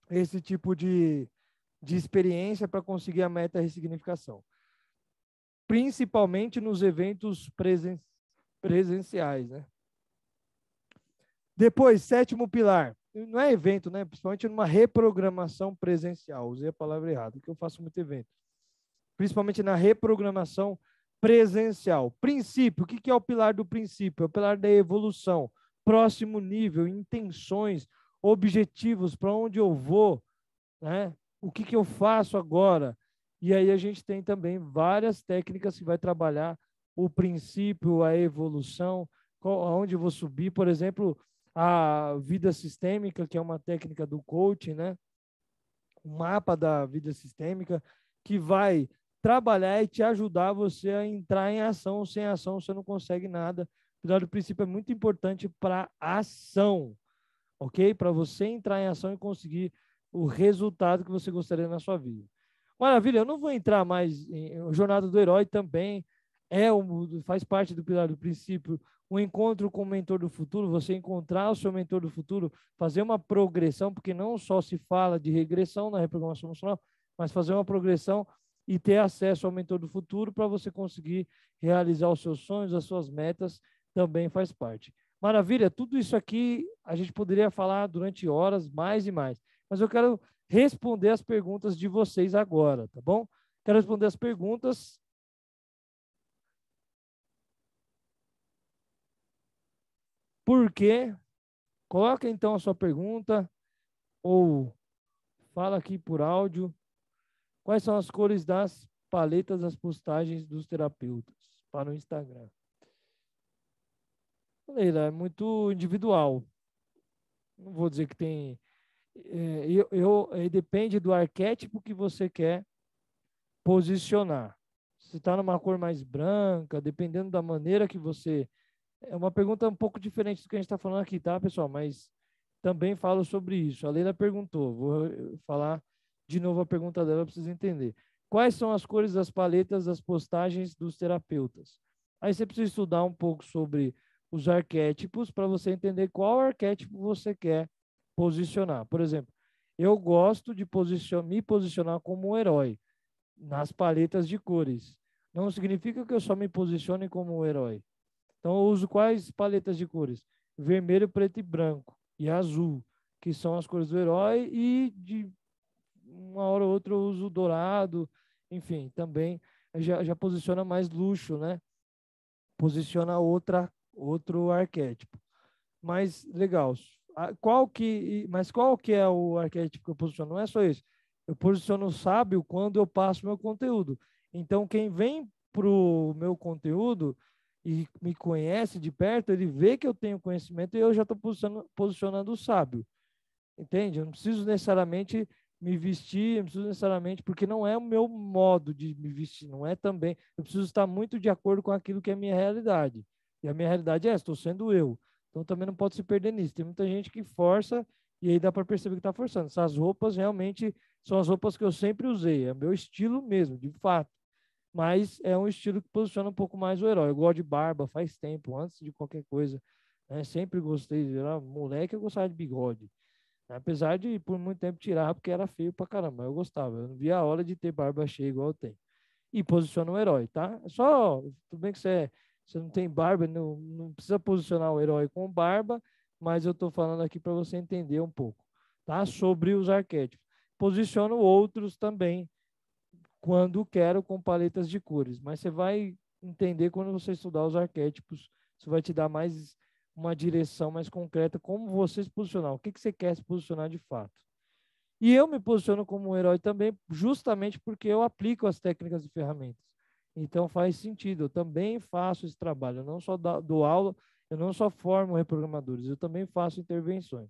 esse tipo de experiência, para conseguir a meta-ressignificação. Principalmente nos eventos presenciais, né? Depois, sétimo pilar. Não é evento, né? Principalmente numa reprogramação presencial. Usei a palavra errada, porque eu faço muito evento. Principalmente na reprogramação presencial. Princípio, o que é o pilar do princípio? É o pilar da evolução. Próximo nível, intenções, objetivos, para onde eu vou, né? O que eu faço agora? E aí a gente tem também várias técnicas que vai trabalhar o princípio, a evolução, aonde eu vou subir, por exemplo, a vida sistêmica, que é uma técnica do coaching, né? O mapa da vida sistêmica, que vai trabalhar e te ajudar você a entrar em ação. Sem ação você não consegue nada. O pilar do princípio é muito importante para ação, ok? Para você entrar em ação e conseguir o resultado que você gostaria na sua vida. Maravilha, eu não vou entrar mais em Jornada do Herói também, faz parte do pilar do princípio, o encontro com o mentor do futuro, você encontrar o seu mentor do futuro, fazer uma progressão, porque não só se fala de regressão na reprogramação emocional, mas fazer uma progressão e ter acesso ao mentor do futuro para você conseguir realizar os seus sonhos, as suas metas, também faz parte. Maravilha, tudo isso aqui a gente poderia falar durante horas, mais e mais. Mas eu quero responder as perguntas de vocês agora, tá bom? Quero responder as perguntas. Por quê? Coloca então a sua pergunta ou fala aqui por áudio. Quais são as cores das paletas das postagens dos terapeutas para o Instagram? Leila, é muito individual. Não vou dizer que tem. Depende do arquétipo que você quer posicionar. Se está numa cor mais branca, dependendo da maneira que você. É uma pergunta um pouco diferente do que a gente está falando aqui, tá, pessoal? Mas também falo sobre isso. A Leila perguntou, vou falar de novo a pergunta dela para vocês entenderem. Quais são as cores das paletas das postagens dos terapeutas? Aí você precisa estudar um pouco sobre os arquétipos para você entender qual arquétipo você quer posicionar. Por exemplo, eu gosto de me posicionar como um herói nas paletas de cores. Não significa que eu só me posicione como um herói. Então, eu uso quais paletas de cores? Vermelho, preto e branco. E azul, que são as cores do herói. E de uma hora ou outra eu uso dourado. Enfim, também já posiciona mais luxo, né? Posiciona outro arquétipo. Mas, legal. Mas qual que é o arquétipo que eu posiciono? Não é só isso. Eu posiciono o sábio quando eu passo meu conteúdo. Então, quem vem para o meu conteúdo e me conhece de perto, ele vê que eu tenho conhecimento e eu já estou posicionando o sábio. Entende? Eu não preciso necessariamente me vestir, não preciso necessariamente, porque não é o meu modo de me vestir, não é também. Eu preciso estar muito de acordo com aquilo que é a minha realidade. E a minha realidade é essa, estou sendo eu. Então também não pode se perder nisso. Tem muita gente que força e aí dá para perceber que está forçando. Essas roupas realmente são as roupas que eu sempre usei, é meu estilo mesmo, de fato. Mas é um estilo que posiciona um pouco mais o herói. Eu gosto de barba faz tempo, antes de qualquer coisa. Né? Sempre gostei, era moleque, eu gostava de bigode. Apesar de por muito tempo tirar, porque era feio pra caramba. Eu gostava. Eu não via a hora de ter barba cheia igual eu tenho. E posiciona um herói, tá? É só. Tudo bem que você não tem barba, não precisa posicionar o herói com barba, mas eu tô falando aqui para você entender um pouco, tá? Sobre os arquétipos. Posiciono outros também, quando quero, com paletas de cores. Mas você vai entender quando você estudar os arquétipos. Isso vai te dar mais uma direção mais concreta, como você se posicionar, o que você quer se posicionar de fato. E eu me posiciono como um herói também, justamente porque eu aplico as técnicas e ferramentas. Então faz sentido, eu também faço esse trabalho, eu não só dou aula, eu não só formo reprogramadores, eu também faço intervenções.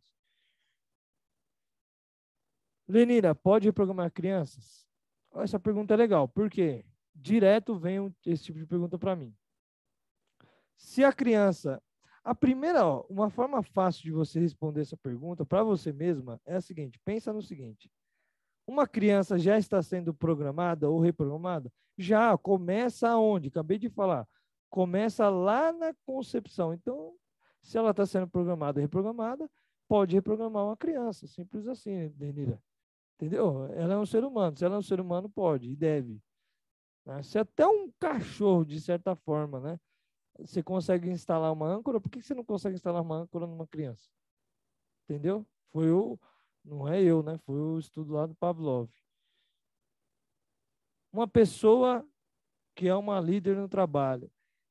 Lenira, pode reprogramar crianças? Essa pergunta é legal, porque direto vem esse tipo de pergunta para mim. Se a criança. Uma forma fácil de você responder essa pergunta para você mesma é a seguinte: pensa no seguinte. Uma criança já está sendo programada ou reprogramada? Já, começa aonde? Acabei de falar. Começa lá na concepção. Então, se ela está sendo programada e reprogramada, pode reprogramar uma criança. Simples assim, Denira. Entendeu? Ela é um ser humano. Se ela é um ser humano, pode e deve. Né? Se até um cachorro, de certa forma, né? Você consegue instalar uma âncora, por que você não consegue instalar uma âncora numa criança? Entendeu? Não é eu, né? Foi o estudo lá do Pavlov. Uma pessoa que é uma líder no trabalho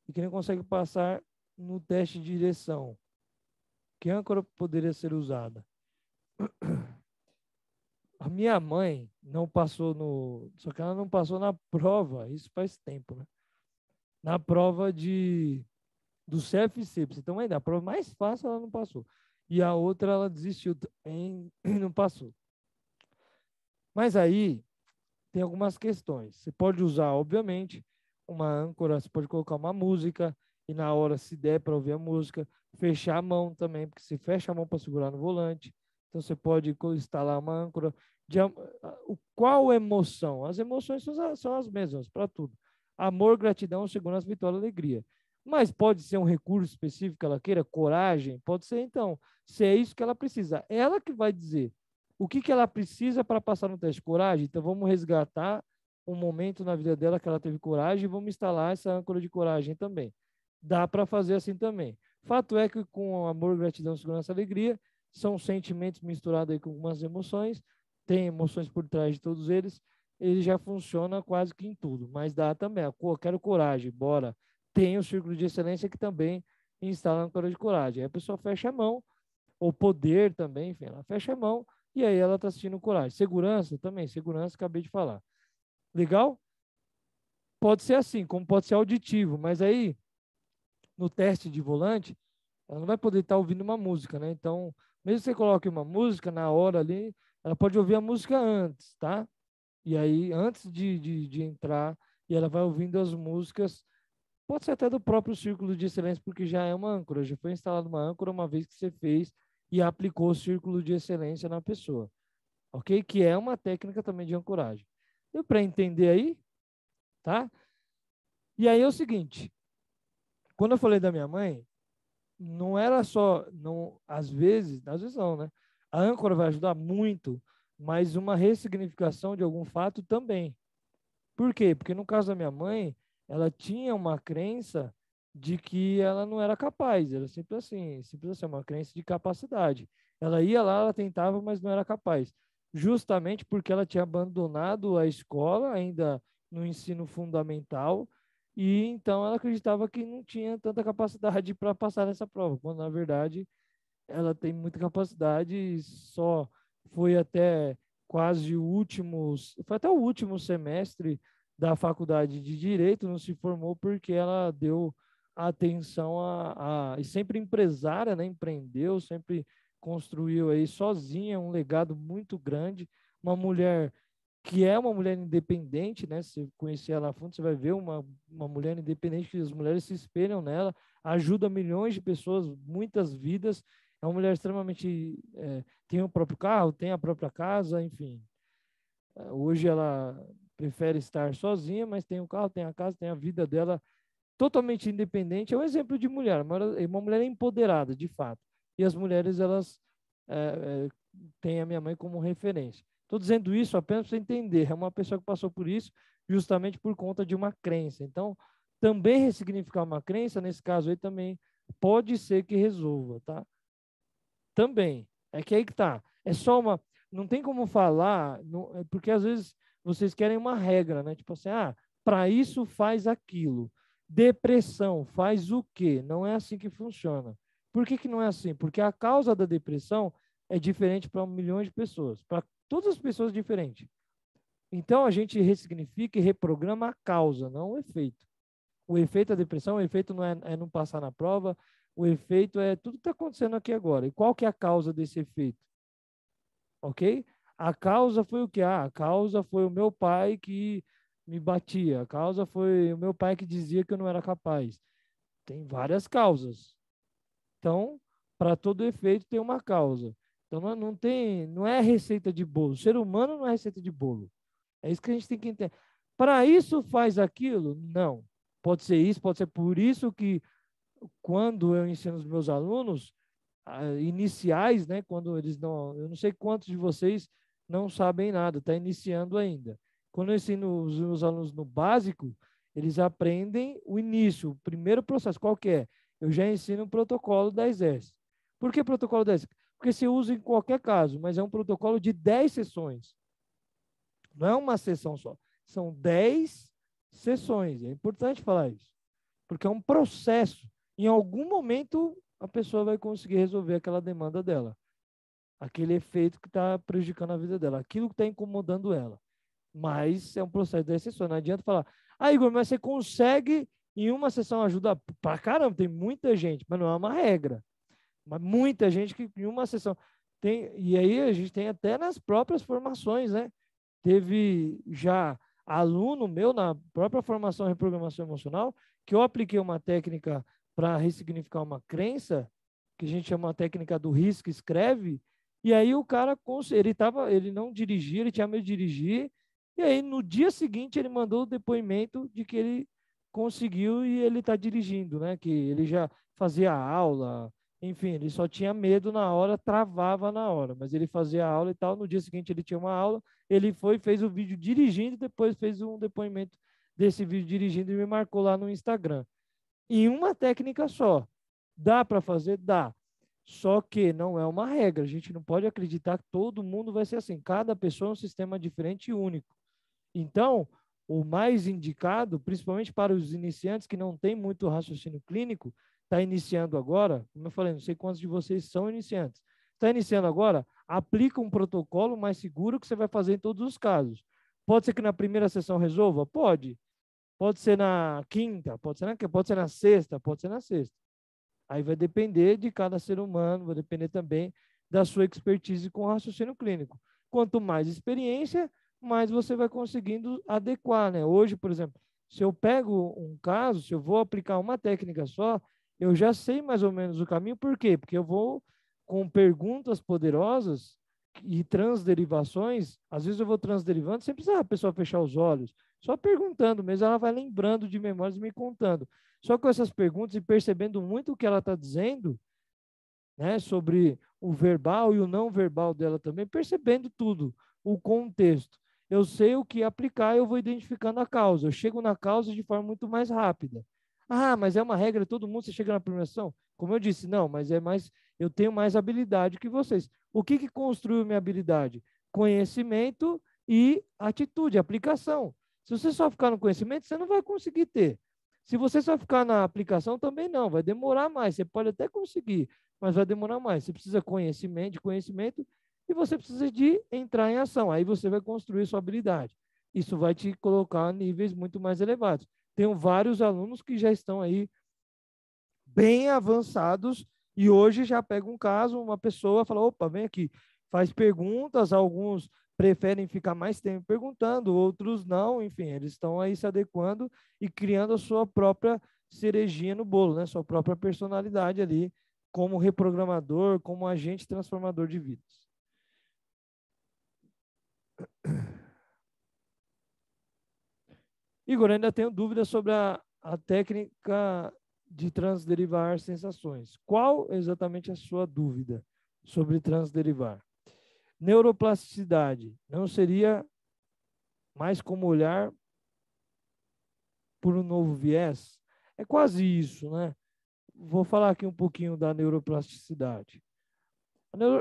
e que não consegue passar no teste de direção, que âncora poderia ser usada? A minha mãe não passou no... Só que ela não passou na prova, isso faz tempo, né? Na prova do CFC, pra você ter uma ideia. A prova mais fácil ela não passou. E a outra ela desistiu também e não passou. Mas aí tem algumas questões. Você pode usar, obviamente, uma âncora, você pode colocar uma música e na hora, se der para ouvir a música, fechar a mão também, porque você fecha a mão para segurar no volante. Então você pode instalar uma âncora. Qual emoção? As emoções são as mesmas para tudo. Amor, gratidão, segurança, vitória, alegria. Mas pode ser um recurso específico que ela queira, coragem, pode ser então, se é isso que ela precisa. Ela que vai dizer o que, que ela precisa para passar no teste de coragem. Então vamos resgatar um momento na vida dela que ela teve coragem e vamos instalar essa âncora de coragem também. Dá para fazer assim também. Fato é que com amor, gratidão, segurança, alegria, são sentimentos misturados aí com algumas emoções, tem emoções por trás de todos eles, ele já funciona quase que em tudo, mas dá também. Quero coragem, bora. Tem o círculo de excelência que também instala a âncora de coragem. Aí a pessoa fecha a mão, ou poder também, enfim, ela fecha a mão e aí ela está assistindo coragem. Segurança também, segurança, acabei de falar. Legal? Pode ser assim, como pode ser auditivo, mas aí no teste de volante, ela não vai poder estar ouvindo uma música, né? Então, mesmo que você coloque uma música na hora ali, ela pode ouvir a música antes, tá? E aí, antes de entrar, e ela vai ouvindo as músicas, pode ser até do próprio círculo de excelência, porque já é uma âncora, já foi instalada uma âncora uma vez que você fez e aplicou o círculo de excelência na pessoa, ok? Que é uma técnica também de ancoragem. Deu para entender aí? Tá? E aí é o seguinte, quando eu falei da minha mãe, não era só, não, às vezes não, né? A âncora vai ajudar muito, mas uma ressignificação de algum fato também. Por quê? Porque no caso da minha mãe, ela tinha uma crença de que ela não era capaz, era simples assim, uma crença de capacidade. Ela ia lá, ela tentava, mas não era capaz. Justamente porque ela tinha abandonado a escola, ainda no ensino fundamental, e então ela acreditava que não tinha tanta capacidade para passar nessa prova, quando na verdade ela tem muita capacidade e só foi até quase o último, foi até o último semestre da faculdade de Direito, não se formou porque ela deu atenção e sempre empresária, né, empreendeu, sempre construiu aí sozinha um legado muito grande, uma mulher que é uma mulher independente, né? Se você conhecer ela a fundo, você vai ver uma mulher independente que as mulheres se espelham nela, ajuda milhões de pessoas, muitas vidas. É uma mulher extremamente... tem o próprio carro, tem a própria casa, enfim. Hoje ela prefere estar sozinha, mas tem o carro, tem a casa, tem a vida dela totalmente independente. É um exemplo de mulher, uma mulher empoderada, de fato. E as mulheres, elas têm a minha mãe como referência. Estou dizendo isso apenas para você entender. É uma pessoa que passou por isso justamente por conta de uma crença. Então, também ressignificar uma crença, nesse caso aí também, pode ser que resolva, tá? Também. É que aí que tá. É só uma... Não tem como falar, porque às vezes vocês querem uma regra, né? Tipo assim, para isso faz aquilo. Depressão faz o quê? Não é assim que funciona. Por que que não é assim? Porque a causa da depressão é diferente para milhões de pessoas, para todas as pessoas diferentes. Então a gente ressignifica e reprograma a causa, não o efeito. O efeito da depressão, o efeito não é não passar na prova, o efeito é tudo que está acontecendo aqui agora. E qual que é a causa desse efeito? Ok? A causa foi o que? A causa foi o meu pai que me batia. A causa foi o meu pai que dizia que eu não era capaz. Tem várias causas. Então, para todo efeito tem uma causa. Então, não é receita de bolo. O ser humano não é receita de bolo. É isso que a gente tem que entender. Para isso faz aquilo? Não. Pode ser isso, pode ser por isso que quando eu ensino os meus alunos iniciais, né, quando eles não, eu não sei quantos de vocês não sabem nada, está iniciando ainda. Quando eu ensino os meus alunos no básico, eles aprendem o início, o primeiro processo, qual que é? Eu já ensino o protocolo 10S. Por que protocolo 10? Porque se usa em qualquer caso, mas é um protocolo de 10 sessões. Não é uma sessão só. São 10 sessões. É importante falar isso, porque é um processo. Em algum momento, a pessoa vai conseguir resolver aquela demanda dela, aquele efeito que está prejudicando a vida dela, aquilo que está incomodando ela. Mas é um processo de sessão. Não adianta falar, Igor, mas você consegue em uma sessão ajudar? Pra caramba, tem muita gente, mas não é uma regra. Mas muita gente que em uma sessão tem, e aí a gente tem até nas próprias formações, né? Teve já aluno meu na própria formação em reprogramação emocional, que eu apliquei uma técnica para ressignificar uma crença, que a gente chama a técnica do risca escreve, e aí o cara, ele não dirigia, ele tinha medo de dirigir, e aí no dia seguinte ele mandou o depoimento de que ele conseguiu e ele está dirigindo, né? Que ele já fazia aula, enfim, ele só tinha medo na hora, travava na hora, mas ele fazia aula e tal, no dia seguinte ele tinha uma aula, ele foi, fez o vídeo dirigindo, depois fez um depoimento desse vídeo dirigindo e me marcou lá no Instagram. Em uma técnica só. Dá para fazer? Dá. Só que não é uma regra. A gente não pode acreditar que todo mundo vai ser assim. Cada pessoa é um sistema diferente e único. Então, o mais indicado, principalmente para os iniciantes que não têm muito raciocínio clínico, está iniciando agora, como eu falei, não sei quantos de vocês são iniciantes. Está iniciando agora, aplica um protocolo mais seguro que você vai fazer em todos os casos. Pode ser que na primeira sessão resolva? Pode. Pode ser na quinta, pode ser na sexta, pode ser na sexta. Aí vai depender de cada ser humano, vai depender também da sua expertise com raciocínio clínico. Quanto mais experiência, mais você vai conseguindo adequar, né? Hoje, por exemplo, se eu pego um caso, se eu vou aplicar uma técnica só, eu já sei mais ou menos o caminho. Por quê? Porque eu vou com perguntas poderosas e transderivações. Às vezes eu vou transderivando sem precisar a pessoa fechar os olhos. Só perguntando mesmo, ela vai lembrando de memórias e me contando. Só com essas perguntas e percebendo muito o que ela está dizendo, né, sobre o verbal e o não verbal dela também, percebendo tudo, o contexto. Eu sei o que aplicar, eu vou identificando a causa. Eu chego na causa de forma muito mais rápida. Ah, mas é uma regra, todo mundo você chega na premiação? Como eu disse, não, mas é mais, eu tenho mais habilidade que vocês. O que construiu minha habilidade? Conhecimento e atitude, aplicação. Se você só ficar no conhecimento, você não vai conseguir ter. Se você só ficar na aplicação, também não, vai demorar mais. Você pode até conseguir, mas vai demorar mais. Você precisa de conhecimento, e você precisa de entrar em ação. Aí você vai construir sua habilidade. Isso vai te colocar a níveis muito mais elevados. Tenho vários alunos que já estão aí bem avançados e hoje já pega um caso, uma pessoa fala, opa, vem aqui, faz perguntas, alguns preferem ficar mais tempo perguntando, outros não, enfim, eles estão aí se adequando e criando a sua própria cerejinha no bolo, né? Sua própria personalidade ali, como reprogramador, como agente transformador de vidas. Igor, ainda tenho dúvidas sobre a técnica de transderivar sensações. Qual exatamente a sua dúvida sobre transderivar? Neuroplasticidade não seria mais como olhar por um novo viés? É quase isso, né? Vou falar aqui um pouquinho da neuroplasticidade.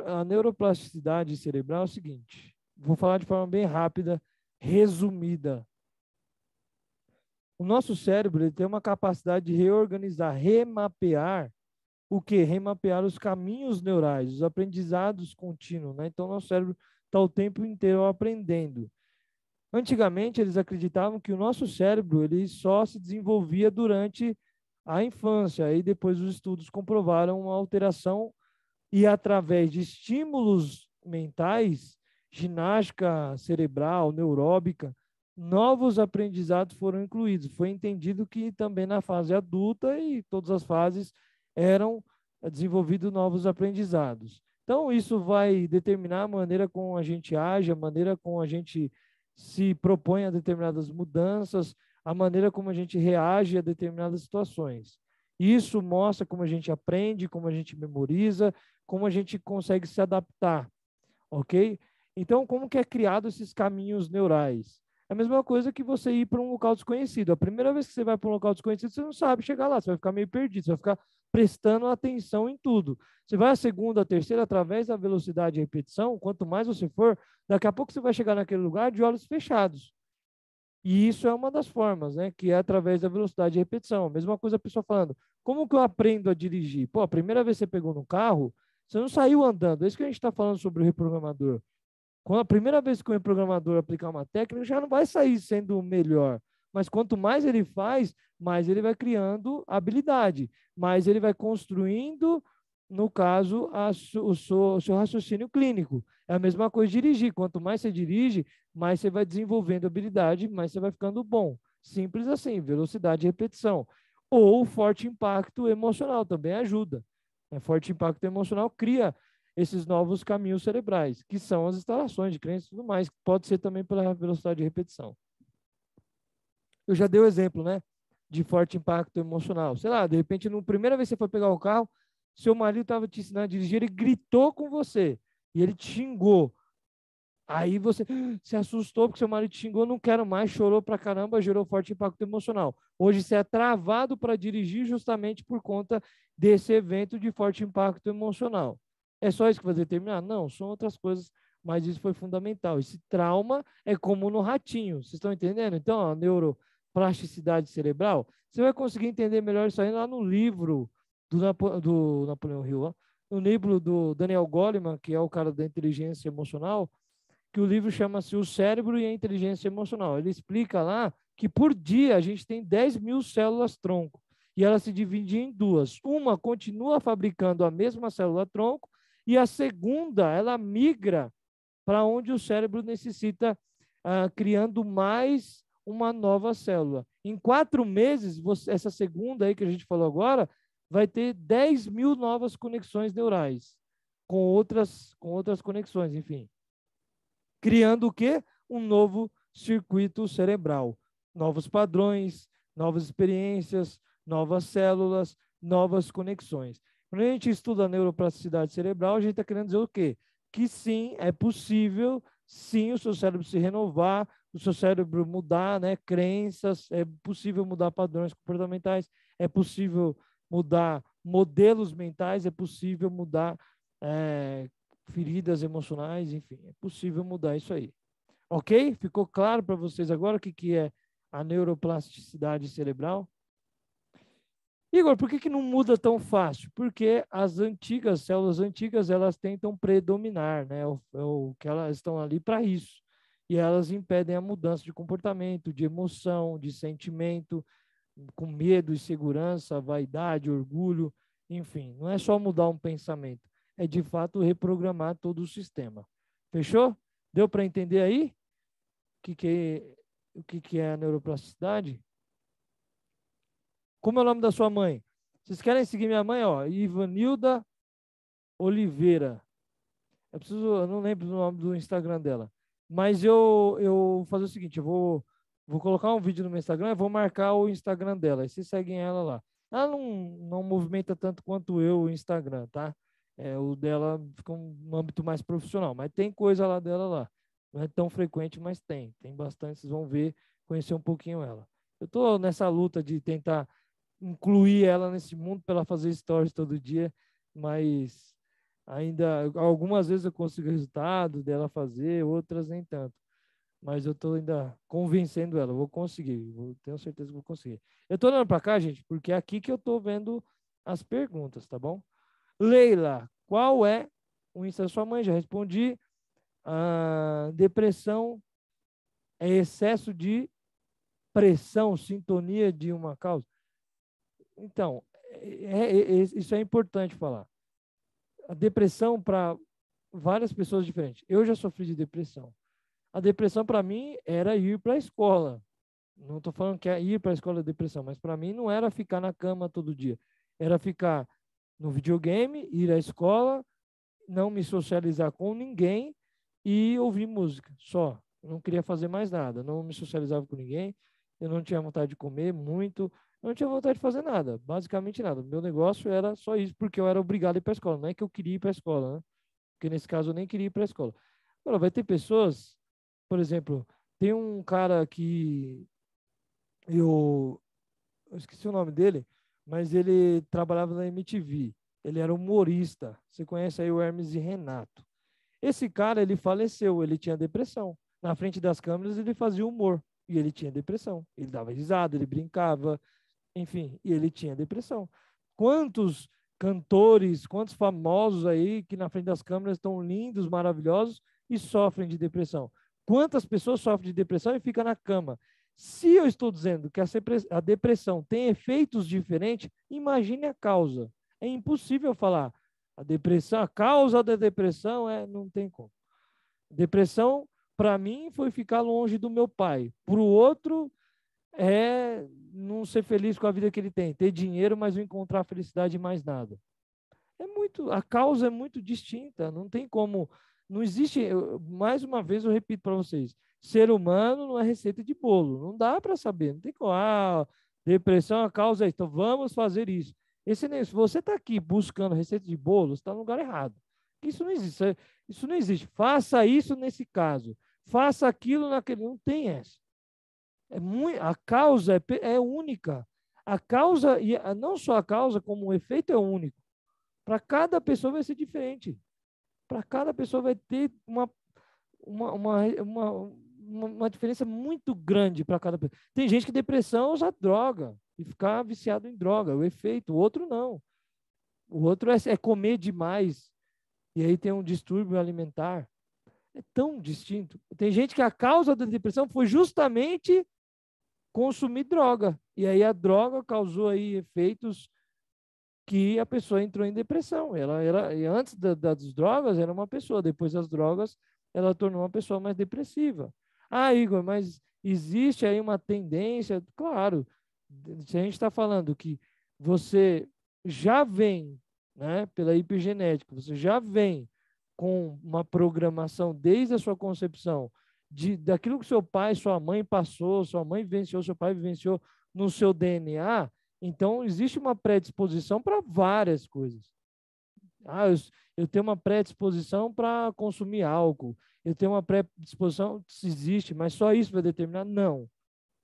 A neuroplasticidade cerebral é o seguinte, vou falar de forma bem rápida, resumida. O nosso cérebro ele tem uma capacidade de reorganizar, remapear o quê? Remapear os caminhos neurais, os aprendizados contínuos, né? Então, nosso cérebro está o tempo inteiro aprendendo. Antigamente, eles acreditavam que o nosso cérebro ele só se desenvolvia durante a infância, aí depois os estudos comprovaram uma alteração e através de estímulos mentais, ginástica cerebral, neuróbica, novos aprendizados foram incluídos. Foi entendido que também na fase adulta e todas as fases eram desenvolvidos novos aprendizados. Então, isso vai determinar a maneira como a gente age, a maneira como a gente se propõe a determinadas mudanças, a maneira como a gente reage a determinadas situações. Isso mostra como a gente aprende, como a gente memoriza, como a gente consegue se adaptar, ok? Então, como que é criado esses caminhos neurais? É a mesma coisa que você ir para um local desconhecido. A primeira vez que você vai para um local desconhecido, você não sabe chegar lá, você vai ficar meio perdido, você vai ficar prestando atenção em tudo. Você vai a segunda, a terceira, através da velocidade e repetição, quanto mais você for, daqui a pouco você vai chegar naquele lugar de olhos fechados. E isso é uma das formas, né? Que é através da velocidade de repetição. A mesma coisa a pessoa falando, como que eu aprendo a dirigir? Pô, a primeira vez que você pegou no carro, você não saiu andando. É isso que a gente está falando sobre o reprogramador. Quando a primeira vez que o reprogramador aplicar uma técnica, já não vai sair sendo o melhor. Mas quanto mais ele faz, mais ele vai criando habilidade, mais ele vai construindo, no caso, o seu raciocínio clínico. É a mesma coisa dirigir. Quanto mais você dirige, mais você vai desenvolvendo habilidade, mais você vai ficando bom. Simples assim, velocidade e repetição. Ou forte impacto emocional também ajuda. Forte impacto emocional cria esses novos caminhos cerebrais, que são as instalações de crença e tudo mais, que pode ser também pela velocidade de repetição. Eu já dei o exemplo, né, de forte impacto emocional. Sei lá, de repente, na primeira vez que você foi pegar o carro, seu marido estava te ensinando a dirigir, ele gritou com você e ele te xingou. Aí você se assustou porque seu marido te xingou, não quero mais, chorou pra caramba, gerou forte impacto emocional. Hoje você é travado para dirigir justamente por conta desse evento de forte impacto emocional. É só isso que vai determinar? Não, são outras coisas, mas isso foi fundamental. Esse trauma é como no ratinho, vocês estão entendendo? Então, a neuroplasticidade cerebral, você vai conseguir entender melhor isso aí lá no livro do Napoleão Hill, ó, no livro do Daniel Goleman, que é o cara da inteligência emocional, que o livro chama-se O Cérebro e a Inteligência Emocional. Ele explica lá que por dia a gente tem 10.000 células-tronco e elas se dividem em duas. Uma continua fabricando a mesma célula-tronco e a segunda, ela migra para onde o cérebro necessita, criando mais uma nova célula. Em 4 meses, essa segunda aí que a gente falou agora, vai ter 10.000 novas conexões neurais, com outras conexões, enfim. Criando o quê? Um novo circuito cerebral. Novos padrões, novas experiências, novas células, novas conexões. Quando a gente estuda a neuroplasticidade cerebral, a gente está querendo dizer o quê? Que sim, é possível, sim, o seu cérebro se renovar, o seu cérebro mudar, né, crenças, é possível mudar padrões comportamentais, é possível mudar modelos mentais, é possível mudar feridas emocionais, enfim, é possível mudar isso aí. Ok? Ficou claro para vocês agora o que é a neuroplasticidade cerebral? Igor, por que não muda tão fácil? Porque as antigas, células antigas, elas tentam predominar, né? Que elas estão ali para isso. E elas impedem a mudança de comportamento, de emoção, de sentimento, com medo, insegurança, vaidade, orgulho, enfim. Não é só mudar um pensamento, é de fato reprogramar todo o sistema. Fechou? Deu para entender aí o que é a neuroplasticidade? Como é o nome da sua mãe? Vocês querem seguir minha mãe? Ó, Ivanilda Oliveira. Eu não lembro o nome do Instagram dela. Mas eu vou fazer o seguinte, vou colocar um vídeo no meu Instagram e vou marcar o Instagram dela. E vocês seguem ela lá. Ela não movimenta tanto quanto eu o Instagram, tá? O dela fica um âmbito mais profissional. Mas tem coisa lá dela lá. Não é tão frequente, mas tem. Tem bastante, vocês vão ver, conhecer um pouquinho ela. Eu tô nessa luta de tentar incluir ela nesse mundo para ela fazer stories todo dia, mas ainda algumas vezes eu consigo resultado dela fazer, outras nem tanto. Mas eu estou ainda convencendo ela, vou conseguir, tenho certeza que vou conseguir. Eu estou olhando para cá, gente, porque é aqui que eu estou vendo as perguntas, tá bom? Leila, qual é o Insta da sua mãe? Já respondi. Depressão é excesso de pressão, sintonia de uma causa. Então, isso é importante falar. A depressão para várias pessoas diferentes. Eu já sofri de depressão. A depressão para mim era ir para a escola. Não estou falando que é ir para a escola é depressão, mas para mim não era ficar na cama todo dia. Era ficar no videogame, ir à escola, não me socializar com ninguém e ouvir música só. Eu não queria fazer mais nada. Não me socializava com ninguém. Eu não tinha vontade de comer muito. Eu não tinha vontade de fazer nada. Basicamente nada. Meu negócio era só isso, porque eu era obrigado a ir para a escola. Não é que eu queria ir para a escola, né? Porque nesse caso eu nem queria ir para a escola. Agora, vai ter pessoas, por exemplo, tem um cara que eu esqueci o nome dele, mas ele trabalhava na MTV. Ele era humorista. Você conhece aí o Hermes e Renato. Esse cara, ele faleceu, ele tinha depressão. Na frente das câmeras, ele fazia humor. e ele tinha depressão. Ele dava risada, ele brincava, enfim, e ele tinha depressão. Quantos cantores, quantos famosos aí que na frente das câmeras estão lindos, maravilhosos e sofrem de depressão? Quantas pessoas sofrem de depressão e ficam na cama? Se eu estou dizendo que a depressão tem efeitos diferentes, imagine a causa. É impossível falar a depressão, a causa da depressão não tem como. Depressão, para mim, foi ficar longe do meu pai. Para o outro, é não ser feliz com a vida que ele tem, ter dinheiro, mas não encontrar felicidade em mais nada. A causa é muito distinta, não tem como, não existe, mais uma vez eu repito para vocês, ser humano não é receita de bolo, não dá para saber, não tem como, depressão, a causa é, então vamos fazer isso. Se você está aqui buscando receita de bolo, você está no lugar errado. Isso não existe, isso não existe. Faça isso nesse caso, faça aquilo naquele, não tem essa. A causa é única. A causa, e não só a causa, como o efeito é único. Para cada pessoa vai ser diferente. Para cada pessoa vai ter uma diferença muito grande para cada pessoa. Tem gente que depressão usa droga e ficar viciado em droga, o efeito. O outro não. O outro é comer demais e aí tem um distúrbio alimentar. É tão distinto. Tem gente que a causa da depressão foi justamente consumir droga. E aí a droga causou aí efeitos que a pessoa entrou em depressão. E antes das drogas era uma pessoa, depois das drogas ela tornou uma pessoa mais depressiva. Igor, mas existe aí uma tendência, claro, se a gente está falando que você já vem, né, pela epigenética, você já vem com uma programação desde a sua concepção, daquilo que seu pai, sua mãe passou, sua mãe vivenciou, seu pai vivenciou no seu DNA, então existe uma predisposição para várias coisas. Eu tenho uma predisposição para consumir álcool, eu tenho uma predisposição, existe, mas só isso vai determinar? Não.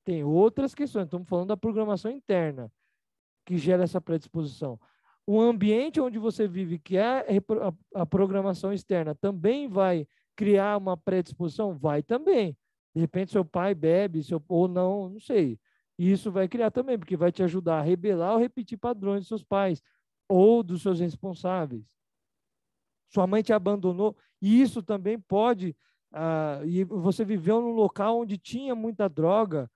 Tem outras questões, estamos falando da programação interna que gera essa predisposição. O ambiente onde você vive, que é a programação externa, também vai criar uma predisposição? Vai também. De repente, seu pai bebe, ou não, não sei. E isso vai criar também, porque vai te ajudar a rebelar ou repetir padrões dos seus pais ou dos seus responsáveis. Sua mãe te abandonou, e isso também pode. E você viveu num local onde tinha muita droga,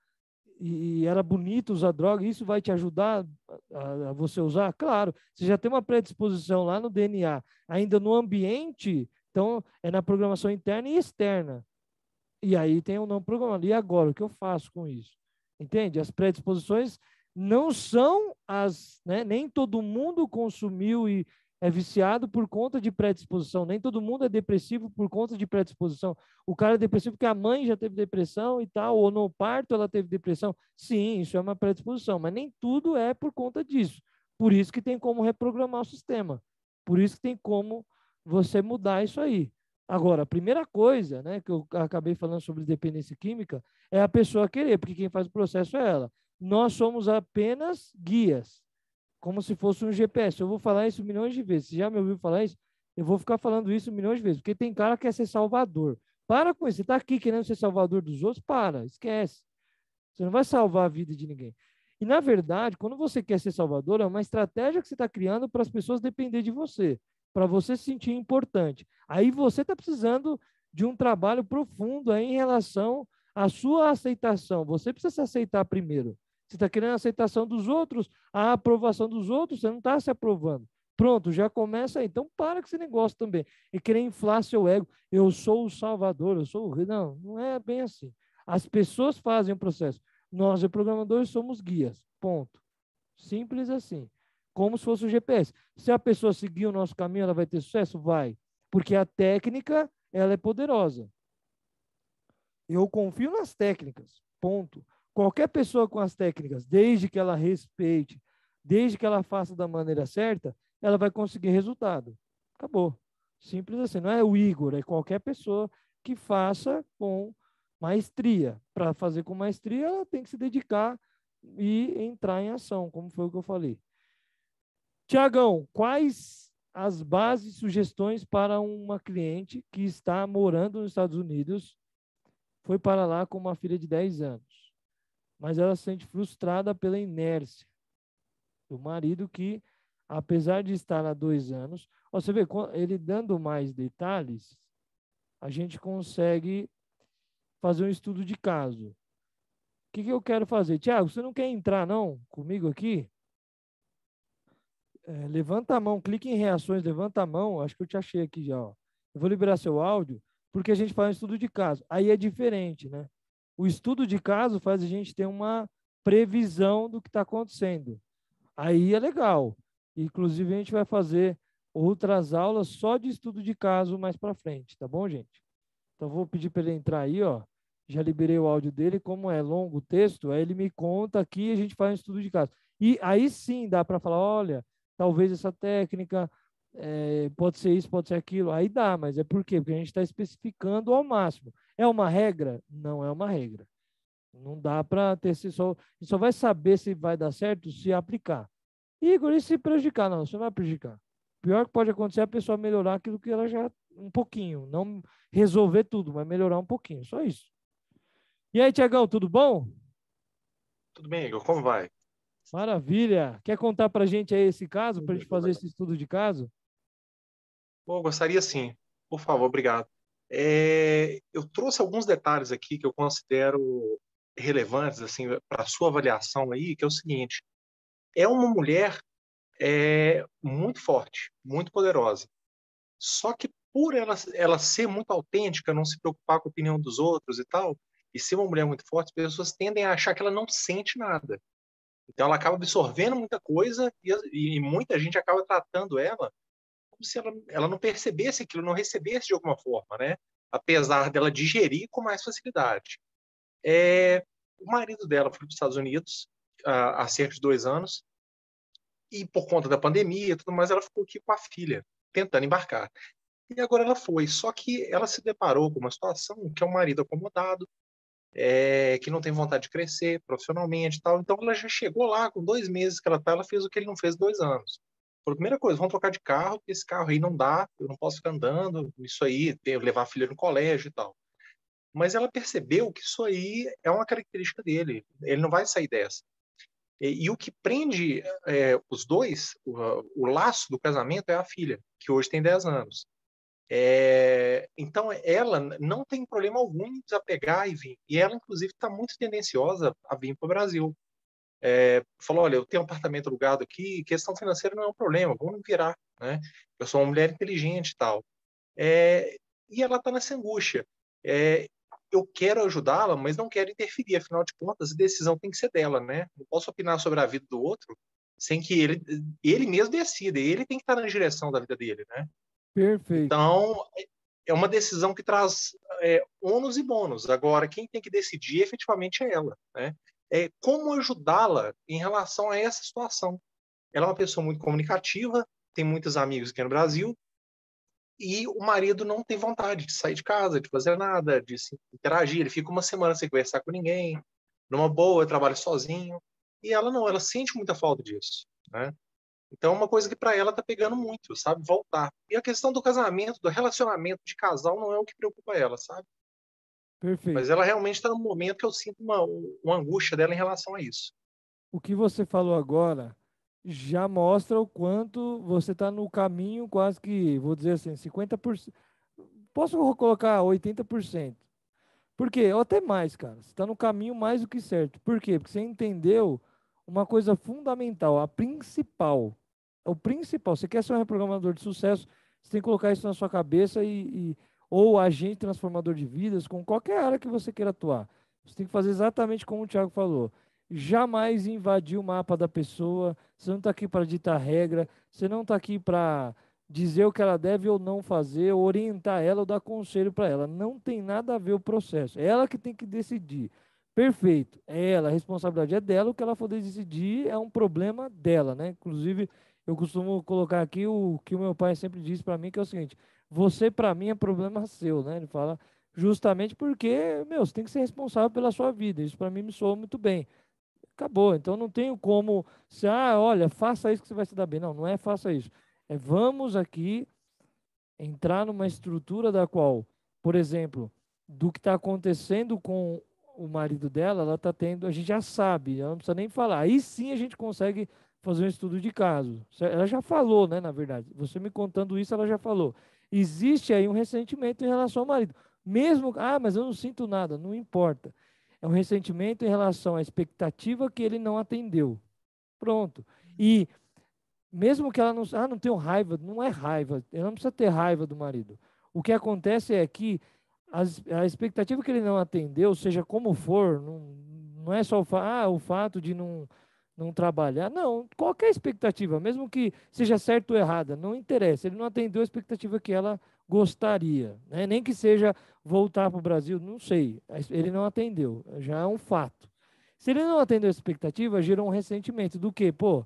e era bonito usar droga, isso vai te ajudar a você usar? Claro, você já tem uma predisposição lá no DNA, ainda no ambiente, então é na programação interna e externa. E aí tem o não programado. E agora, o que eu faço com isso? Entende? As predisposições não são né, nem todo mundo consumiu e é viciado por conta de predisposição, nem todo mundo é depressivo por conta de predisposição. O cara é depressivo porque a mãe já teve depressão e tal, ou no parto ela teve depressão. Sim, isso é uma predisposição, mas nem tudo é por conta disso. Por isso que tem como reprogramar o sistema. Por isso que tem como você mudar isso aí. Agora, a primeira coisa, né, que eu acabei falando sobre dependência química, é a pessoa querer, porque quem faz o processo é ela. Nós somos apenas guias, como se fosse um GPS. Eu vou falar isso milhões de vezes. Você já me ouviu falar isso? Eu vou ficar falando isso milhões de vezes, porque tem cara que quer ser salvador. Para com isso. Você está aqui querendo ser salvador dos outros? Esquece. Você não vai salvar a vida de ninguém. E, na verdade, quando você quer ser salvador, é uma estratégia que você está criando para as pessoas dependerem de você, para você se sentir importante. Aí você está precisando de um trabalho profundo aí em relação à sua aceitação. Você precisa se aceitar primeiro. Você está querendo a aceitação dos outros, a aprovação dos outros, você não está se aprovando. Pronto, já começa aí. Então, para com esse negócio também. E querer inflar seu ego. Eu sou o salvador, eu sou o rei. Não, não é bem assim. As pessoas fazem o processo. Nós, programadores, somos guias. Ponto. Simples assim. Como se fosse o GPS. Se a pessoa seguir o nosso caminho, ela vai ter sucesso? Vai. Porque a técnica, ela é poderosa. Eu confio nas técnicas. Ponto. Qualquer pessoa com as técnicas, desde que ela respeite, desde que ela faça da maneira certa, ela vai conseguir resultado. Acabou. Simples assim. Não é o Igor, é qualquer pessoa que faça com maestria. Para fazer com maestria, ela tem que se dedicar e entrar em ação, como foi o que eu falei. Tiagão, quais as bases e sugestões para uma cliente que está morando nos Estados Unidos, foi para lá com uma filha de 10 anos? mas ela se sente frustrada pela inércia do marido que, apesar de estar há 2 anos, ó, você vê, ele dando mais detalhes, a gente consegue fazer um estudo de caso. O que eu quero fazer? Tiago, você não quer entrar não comigo aqui? Levanta a mão, clique em reações, levanta a mão, acho que eu te achei aqui já, ó. Eu vou liberar seu áudio, porque a gente faz um estudo de caso. Aí é diferente, né? O estudo de caso faz a gente ter uma previsão do que está acontecendo. Aí é legal. Inclusive, a gente vai fazer outras aulas só de estudo de caso mais para frente, tá bom, gente? Então, vou pedir para ele entrar aí, ó. Já liberei o áudio dele, como é longo o texto, aí ele me conta aqui e a gente faz um estudo de caso. E aí sim dá para falar, olha, talvez essa técnica pode ser isso, pode ser aquilo. Aí dá, mas é por quê? Porque a gente está especificando ao máximo. É uma regra? Não é uma regra. Não dá para ter só. A gente só vai saber se vai dar certo se aplicar. Igor, e se prejudicar? Não, você não vai prejudicar. O pior que pode acontecer é a pessoa melhorar aquilo que ela já. Um pouquinho. Não resolver tudo, mas melhorar um pouquinho. Só isso. E aí, Tiagão, tudo bom? Tudo bem, Igor? Como vai? Maravilha. Quer contar pra gente aí esse caso, pra Tudo gente fazer jóia. esse estudo de caso? Bom, gostaria sim. Por favor, obrigado. Eu trouxe alguns detalhes aqui que eu considero relevantes assim para a sua avaliação aí, que é o seguinte: é uma mulher muito forte, muito poderosa. Só que por ela ser muito autêntica, não se preocupar com a opinião dos outros e tal, e ser uma mulher muito forte, as pessoas tendem a achar que ela não sente nada. Então ela acaba absorvendo muita coisa e muita gente acaba tratando ela como se ela não percebesse aquilo, não recebesse de alguma forma, né? Apesar dela digerir com mais facilidade. O marido dela foi para os Estados Unidos há cerca de 2 anos e por conta da pandemia e tudo mais, ela ficou aqui com a filha, tentando embarcar. E agora ela foi, só que ela se deparou com uma situação que é um marido acomodado, que não tem vontade de crescer profissionalmente e tal. Então ela já chegou lá com 2 meses que ela tá, ela fez o que ele não fez 2 anos. Por primeira coisa, vamos trocar de carro, porque esse carro aí não dá, eu não posso ficar andando, isso aí, levar a filha no colégio e tal. Mas ela percebeu que isso aí é uma característica dele, ele não vai sair dessa. E o que prende os dois, o laço do casamento é a filha, que hoje tem 10 anos. Então, ela não tem problema algum em desapegar e vir. E ela, inclusive, está muito tendenciosa a vir para o Brasil. Falou, olha, eu tenho um apartamento alugado aqui, questão financeira não é um problema, vamos virar, né? Eu sou uma mulher inteligente e tal. E ela está nessa angústia. Eu quero ajudá-la, mas não quero interferir, afinal de contas, a decisão tem que ser dela, né? Não posso opinar sobre a vida do outro sem que ele mesmo decida, ele tem que estar na direção da vida dele, né? Perfeito. Então, é uma decisão que traz ônus e bônus. Agora, quem tem que decidir efetivamente é ela, né? Como ajudá-la em relação a essa situação. Ela é uma pessoa muito comunicativa, tem muitos amigos aqui no Brasil, e o marido não tem vontade de sair de casa, de fazer nada, de se interagir. Ele fica uma semana sem conversar com ninguém, numa boa, trabalha sozinho. E ela não, ela sente muita falta disso, né? Então, é uma coisa que para ela tá pegando muito, sabe? Voltar. E a questão do casamento, do relacionamento de casal, não é o que preocupa ela, sabe? Mas Perfeito. ela realmente está num momento que eu sinto uma angústia dela em relação a isso. O que você falou agora já mostra o quanto você está no caminho, quase que, vou dizer assim, 50%. Posso colocar 80%. Por quê? Ou até mais, cara. Você está no caminho mais do que certo. Por quê? Porque você entendeu uma coisa fundamental, a principal. O principal. Você quer ser um reprogramador de sucesso, você tem que colocar isso na sua cabeça ou agente transformador de vidas, com qualquer área que você queira atuar. Você tem que fazer exatamente como o Thiago falou. Jamais invadir o mapa da pessoa. Você não está aqui para ditar regra. Você não está aqui para dizer o que ela deve ou não fazer, orientar ela ou dar conselho para ela. Não tem nada a ver o processo. É ela que tem que decidir. Perfeito. É ela, a responsabilidade é dela, o que ela for decidir é um problema dela, né? Inclusive, eu costumo colocar aqui o que o meu pai sempre diz para mim, que é o seguinte: você para mim é problema seu, né? Ele fala justamente porque, meu, você tem que ser responsável pela sua vida. Isso para mim me soa muito bem. Acabou. Então não tenho como, se, olha, faça isso que você vai se dar bem. Não, não é faça isso. É vamos aqui entrar numa estrutura da qual, por exemplo, do que está acontecendo com o marido dela, ela está tendo, a gente já sabe, ela não precisa nem falar. Aí sim a gente consegue fazer um estudo de caso. Ela já falou, né, na verdade. Você me contando isso, ela já falou. Existe aí um ressentimento em relação ao marido. Mesmo, mas eu não sinto nada, não importa. É um ressentimento em relação à expectativa que ele não atendeu. Pronto. E mesmo que ela não tenha raiva, não é raiva, ela não precisa ter raiva do marido. O que acontece é que a expectativa que ele não atendeu, seja como for, não é só o fato de não trabalhar, não, qualquer expectativa, mesmo que seja certa ou errada, não interessa, ele não atendeu a expectativa que ela gostaria, né? Nem que seja voltar para o Brasil, não sei, ele não atendeu, já é um fato. Se ele não atendeu a expectativa, gerou um ressentimento do quê? Pô,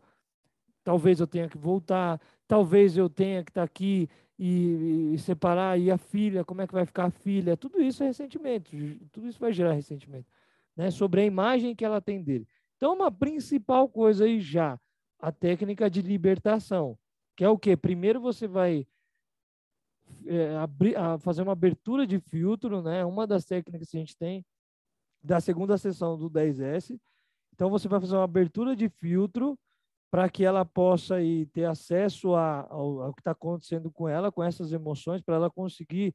talvez eu tenha que voltar, talvez eu tenha que estar aqui e separar, e a filha, como é que vai ficar a filha? Tudo isso é ressentimento, tudo isso vai gerar ressentimento, né? Sobre a imagem que ela tem dele. Então, uma principal coisa aí já, a técnica de libertação, que é o quê? Primeiro você vai fazer uma abertura de filtro, né? Uma das técnicas que a gente tem, da segunda sessão do 10S. Então, você vai fazer uma abertura de filtro, para que ela possa ir ter acesso ao que está acontecendo com ela, com essas emoções, para ela conseguir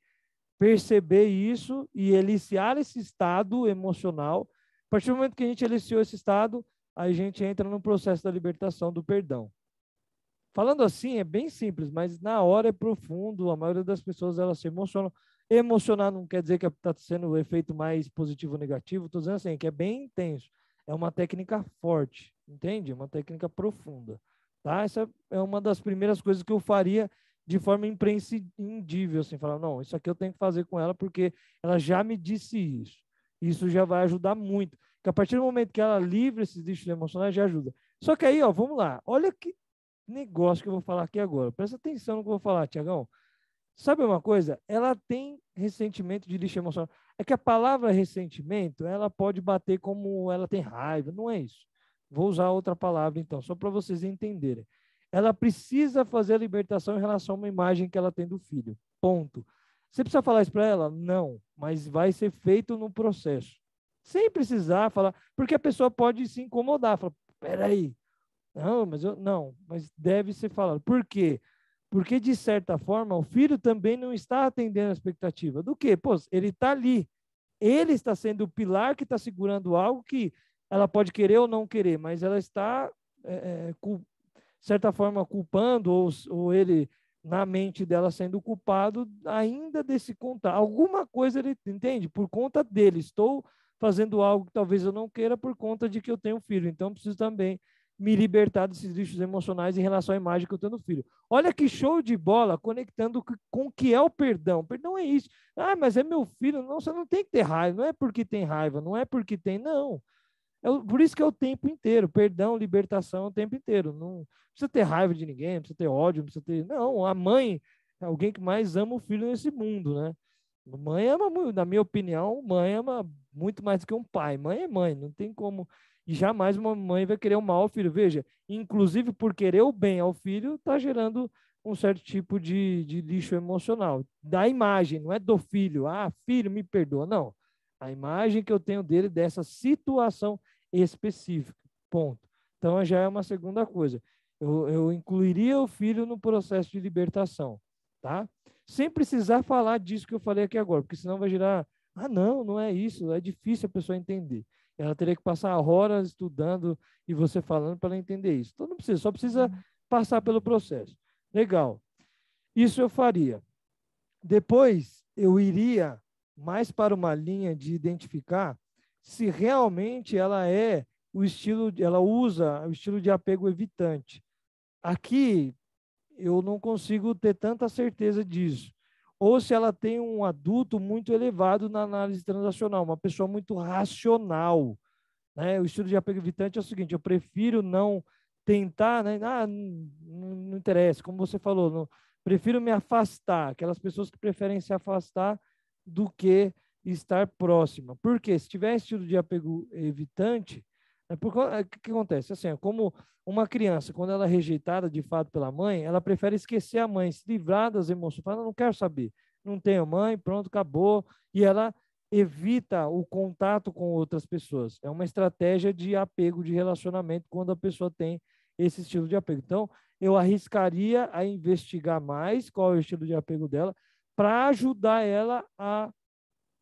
perceber isso e eliciar esse estado emocional. A partir do momento que a gente eliciou esse estado, a gente entra no processo da libertação do perdão. Falando assim, é bem simples, mas na hora é profundo, a maioria das pessoas elas se emocionam. Emocionar não quer dizer que está sendo o efeito mais positivo ou negativo, estou dizendo assim, que é bem intenso. É uma técnica forte, entende? É uma técnica profunda, tá? Essa é uma das primeiras coisas que eu faria de forma imprescindível, assim, falar, não, isso aqui eu tenho que fazer com ela porque ela já me disse isso. Isso já vai ajudar muito. Porque a partir do momento que ela livra esses lixos emocionais, já ajuda. Só que aí, ó, vamos lá. Olha que negócio que eu vou falar aqui agora. Presta atenção no que eu vou falar, Tiagão. Sabe uma coisa? Ela tem ressentimento de lixo emocional. É que a palavra ressentimento, ela pode bater como ela tem raiva. Não é isso. Vou usar outra palavra, então, só para vocês entenderem. Ela precisa fazer a libertação em relação a uma imagem que ela tem do filho. Ponto. Você precisa falar isso para ela? Não. Mas vai ser feito no processo. Sem precisar falar. Porque a pessoa pode se incomodar. Fala, peraí. Não, mas deve ser falado. Por quê? Porque, de certa forma, o filho também não está atendendo a expectativa. Do quê? Pô, ele está ali. Ele está sendo o pilar que está segurando algo que ela pode querer ou não querer, mas ela está, de certa forma, culpando, ou ele, na mente dela, sendo culpado ainda desse contar. Alguma coisa ele entende? Por conta dele. Estou fazendo algo que talvez eu não queira por conta de que eu tenho filho. Então, preciso também me libertar desses lixos emocionais em relação à imagem que eu tenho no filho. Olha que show de bola, conectando com o que é o perdão. Perdão é isso. Mas é meu filho. Não, você não tem que ter raiva. Não é porque tem raiva, não é porque tem, não. Por isso que é o tempo inteiro. Perdão, libertação o tempo inteiro. Não precisa ter raiva de ninguém, não precisa ter ódio, não precisa ter. Não, a mãe é alguém que mais ama o filho nesse mundo, né? Mãe ama muito, na minha opinião, mãe ama muito mais do que um pai. Mãe é mãe, não tem como. E jamais uma mãe vai querer o mal ao filho. Veja, inclusive por querer o bem ao filho, está gerando um certo tipo de lixo emocional. Da imagem, não é do filho. Filho, me perdoa. Não. A imagem que eu tenho dele dessa situação específica. Ponto. Então já é uma segunda coisa. Eu incluiria o filho no processo de libertação, tá? Sem precisar falar disso que eu falei aqui agora, porque senão vai gerar, não é isso, é difícil a pessoa entender. Ela teria que passar horas estudando e você falando para ela entender isso. Então não precisa, só precisa passar pelo processo. Legal. Isso eu faria. Depois eu iria mais para uma linha de identificar se realmente ela ela usa o estilo de apego evitante. Aqui eu não consigo ter tanta certeza disso. Ou se ela tem um adulto muito elevado na análise transacional, uma pessoa muito racional, né? O estilo de apego evitante é o seguinte: eu prefiro não tentar, né? Não interessa, como você falou, prefiro me afastar, aquelas pessoas que preferem se afastar do que estar próxima. Por quê? Se tiver estilo de apego evitante, o que acontece? Assim, como uma criança, quando ela é rejeitada de fato pela mãe, ela prefere esquecer a mãe, se livrar das emoções, fala, não quero saber, não tenho mãe, pronto, acabou, e ela evita o contato com outras pessoas. É uma estratégia de apego, de relacionamento, quando a pessoa tem esse estilo de apego. Então, eu arriscaria a investigar mais qual é o estilo de apego dela, para ajudar ela a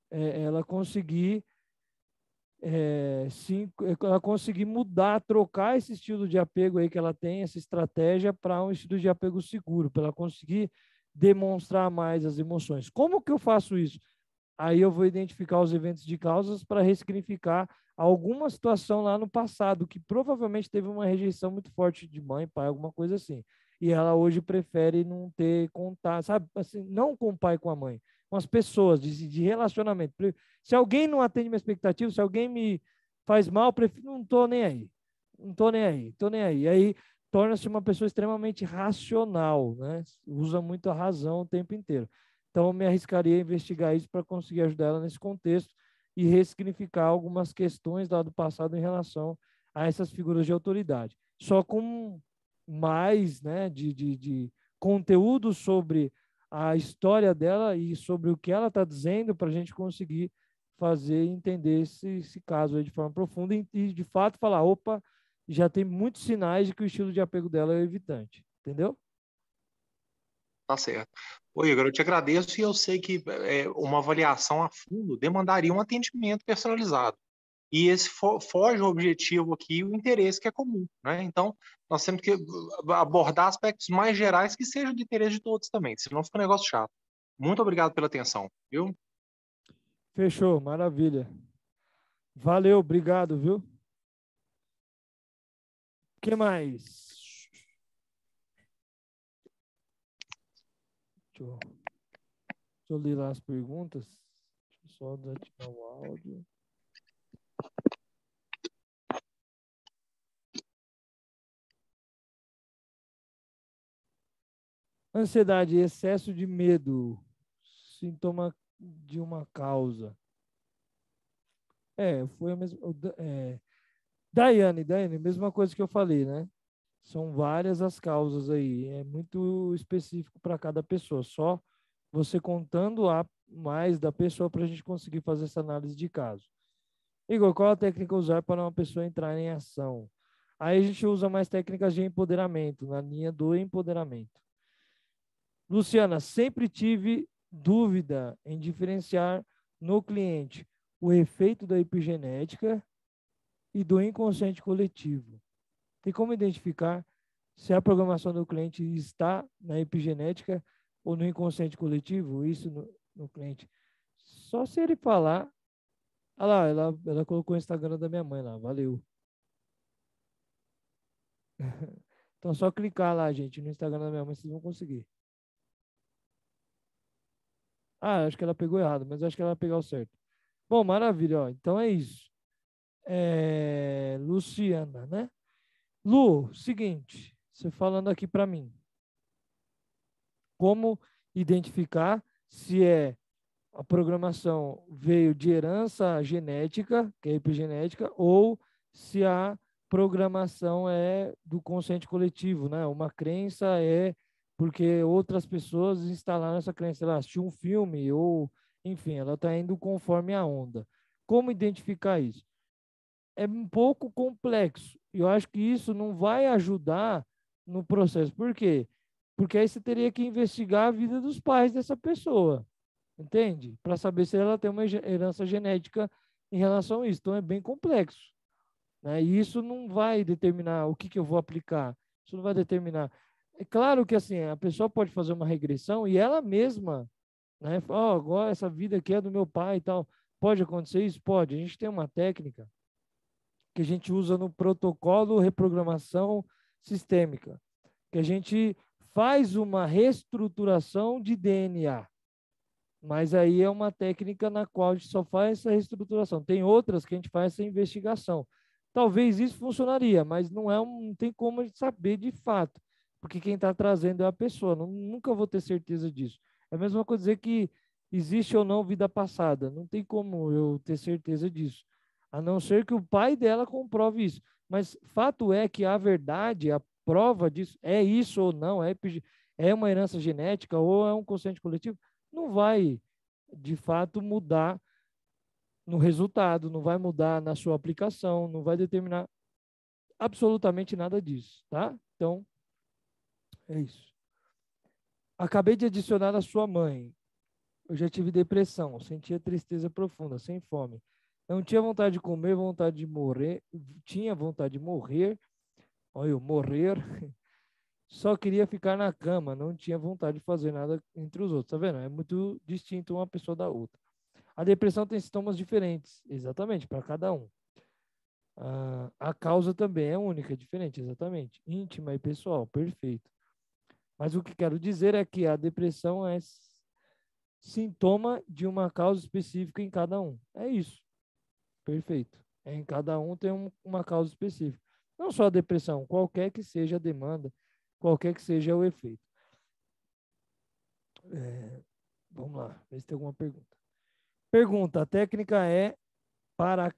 ela conseguir sim, ela conseguir mudar, trocar esse estilo de apego aí que ela tem, essa estratégia, para um estilo de apego seguro, para ela conseguir demonstrar mais as emoções. Como que eu faço isso? Aí eu vou identificar os eventos de causas para ressignificar alguma situação lá no passado, que provavelmente teve uma rejeição muito forte de mãe, pai, alguma coisa assim. E ela hoje prefere não ter contato, sabe? Assim, não com o pai e com a mãe, com as pessoas, de relacionamento. Se alguém não atende minha expectativa, se alguém me faz mal, prefiro, não estou nem aí. Não estou nem aí, estou nem aí. Aí torna-se uma pessoa extremamente racional, né? Usa muito a razão o tempo inteiro. Então, eu me arriscaria a investigar isso para conseguir ajudar ela nesse contexto e ressignificar algumas questões lá do passado em relação a essas figuras de autoridade. Só com mais, né, de conteúdo sobre a história dela e sobre o que ela está dizendo, para a gente conseguir fazer entender esse caso aí de forma profunda e, de fato, falar, opa, já tem muitos sinais de que o estilo de apego dela é evitante. Entendeu? Tá certo. Ô, Igor, eu te agradeço e eu sei que uma avaliação a fundo demandaria um atendimento personalizado. E esse foge ao objetivo aqui, o interesse que é comum, né? Então, nós temos que abordar aspectos mais gerais que sejam de interesse de todos também, senão fica um negócio chato. Muito obrigado pela atenção, viu? Fechou, maravilha. Valeu, obrigado, viu? O que mais? Deixa eu ler lá as perguntas. Deixa eu só desativar o áudio. Ansiedade, excesso de medo, sintoma de uma causa. Foi a mesma. Daiane, mesma coisa que eu falei, né? São várias as causas aí. É muito específico para cada pessoa. Só você contando a mais da pessoa para a gente conseguir fazer essa análise de caso. Igor, qual a técnica usar para uma pessoa entrar em ação? Aí a gente usa mais técnicas de empoderamento, na linha do empoderamento. Luciana, sempre tive dúvida em diferenciar no cliente o efeito da epigenética e do inconsciente coletivo. Tem como identificar se a programação do cliente está na epigenética ou no inconsciente coletivo? Isso no cliente. Só se ele falar. Ah lá, ela colocou o Instagram da minha mãe lá. Valeu. Então, só clicar lá, gente, no Instagram da minha mãe, vocês vão conseguir. Ah, acho que ela pegou errado, mas acho que ela vai pegar o certo. Bom, maravilha, ó. Então é isso. Luciana, né? Lu, seguinte, você falando aqui para mim. Como identificar se a programação veio de herança genética, que é epigenética, ou se a programação é do consciente coletivo, né? Uma crença é porque outras pessoas instalaram essa crença, ela assistiu um filme ou, enfim, ela está indo conforme a onda. Como identificar isso? É um pouco complexo. E eu acho que isso não vai ajudar no processo. Por quê? Porque aí você teria que investigar a vida dos pais dessa pessoa, entende? Para saber se ela tem uma herança genética em relação a isso. Então é bem complexo, né? E isso não vai determinar o que eu vou aplicar. Isso não vai determinar. É claro que assim, a pessoa pode fazer uma regressão e ela mesma, né? Agora essa vida aqui é do meu pai e tal. Pode acontecer isso? Pode. A gente tem uma técnica que a gente usa no protocolo reprogramação sistêmica, que a gente faz uma reestruturação de DNA. Mas aí é uma técnica na qual a gente só faz essa reestruturação. Tem outras que a gente faz essa investigação. Talvez isso funcionaria, mas não tem como a gente saber de fato, porque quem está trazendo é a pessoa. Nunca vou ter certeza disso. É a mesma coisa dizer que existe ou não vida passada. Não tem como eu ter certeza disso, a não ser que o pai dela comprove isso. Mas fato é que a verdade, a prova disso, é isso ou não, é uma herança genética ou é um consciente coletivo, não vai, de fato, mudar no resultado, não vai mudar na sua aplicação, não vai determinar absolutamente nada disso, tá? Então, é isso. Acabei de adicionar a sua mãe. Eu já tive depressão, sentia tristeza profunda, sem fome. Não tinha vontade de comer, vontade de morrer, tinha vontade de morrer, olha eu, morrer, só queria ficar na cama, não tinha vontade de fazer nada entre os outros, tá vendo? É muito distinto uma pessoa da outra. A depressão tem sintomas diferentes, exatamente, para cada um. A causa também é única, é diferente, exatamente. Íntima e pessoal, perfeito. Mas o que quero dizer é que a depressão é sintoma de uma causa específica em cada um. É isso. Perfeito. Em cada um tem uma causa específica. Não só a depressão, qualquer que seja a demanda, qualquer que seja o efeito. Vamos lá, ver se tem alguma pergunta. Pergunta: a técnica é para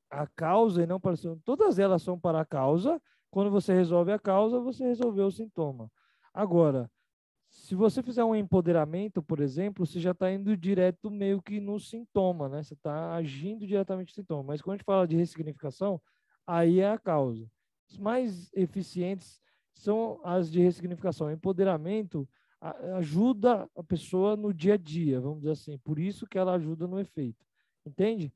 a causa e não para o sintoma? Todas elas são para a causa. Quando você resolve a causa, você resolveu o sintoma. Agora, se você fizer um empoderamento, por exemplo, você já está indo direto meio que no sintoma, né? Você está agindo diretamente no sintoma. Mas quando a gente fala de ressignificação, aí é a causa. Os mais eficientes são as de ressignificação. Empoderamento ajuda a pessoa no dia a dia, vamos dizer assim. Por isso que ela ajuda no efeito. Entende?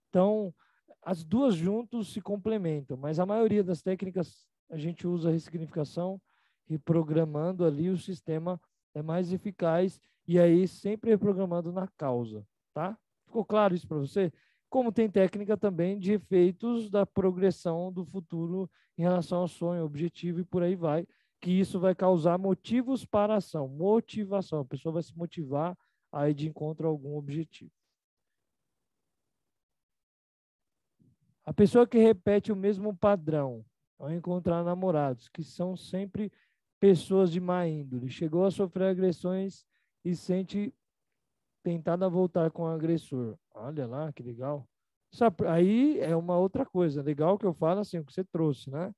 Então, as duas juntos se complementam, mas a maioria das técnicas a gente usa a ressignificação e programando ali o sistema é mais eficaz e aí sempre reprogramando na causa, tá? Ficou claro isso para você? Como tem técnica também de efeitos da progressão do futuro em relação ao sonho, objetivo e por aí vai, que isso vai causar motivos para a ação, motivação. A pessoa vai se motivar a ir de encontro a algum objetivo. A pessoa que repete o mesmo padrão ao encontrar namorados, que são sempre pessoas de má índole, chegou a sofrer agressões e sente tentada a voltar com o agressor. Olha lá, que legal. Aí é uma outra coisa. Legal que eu falo assim, o que você trouxe, né?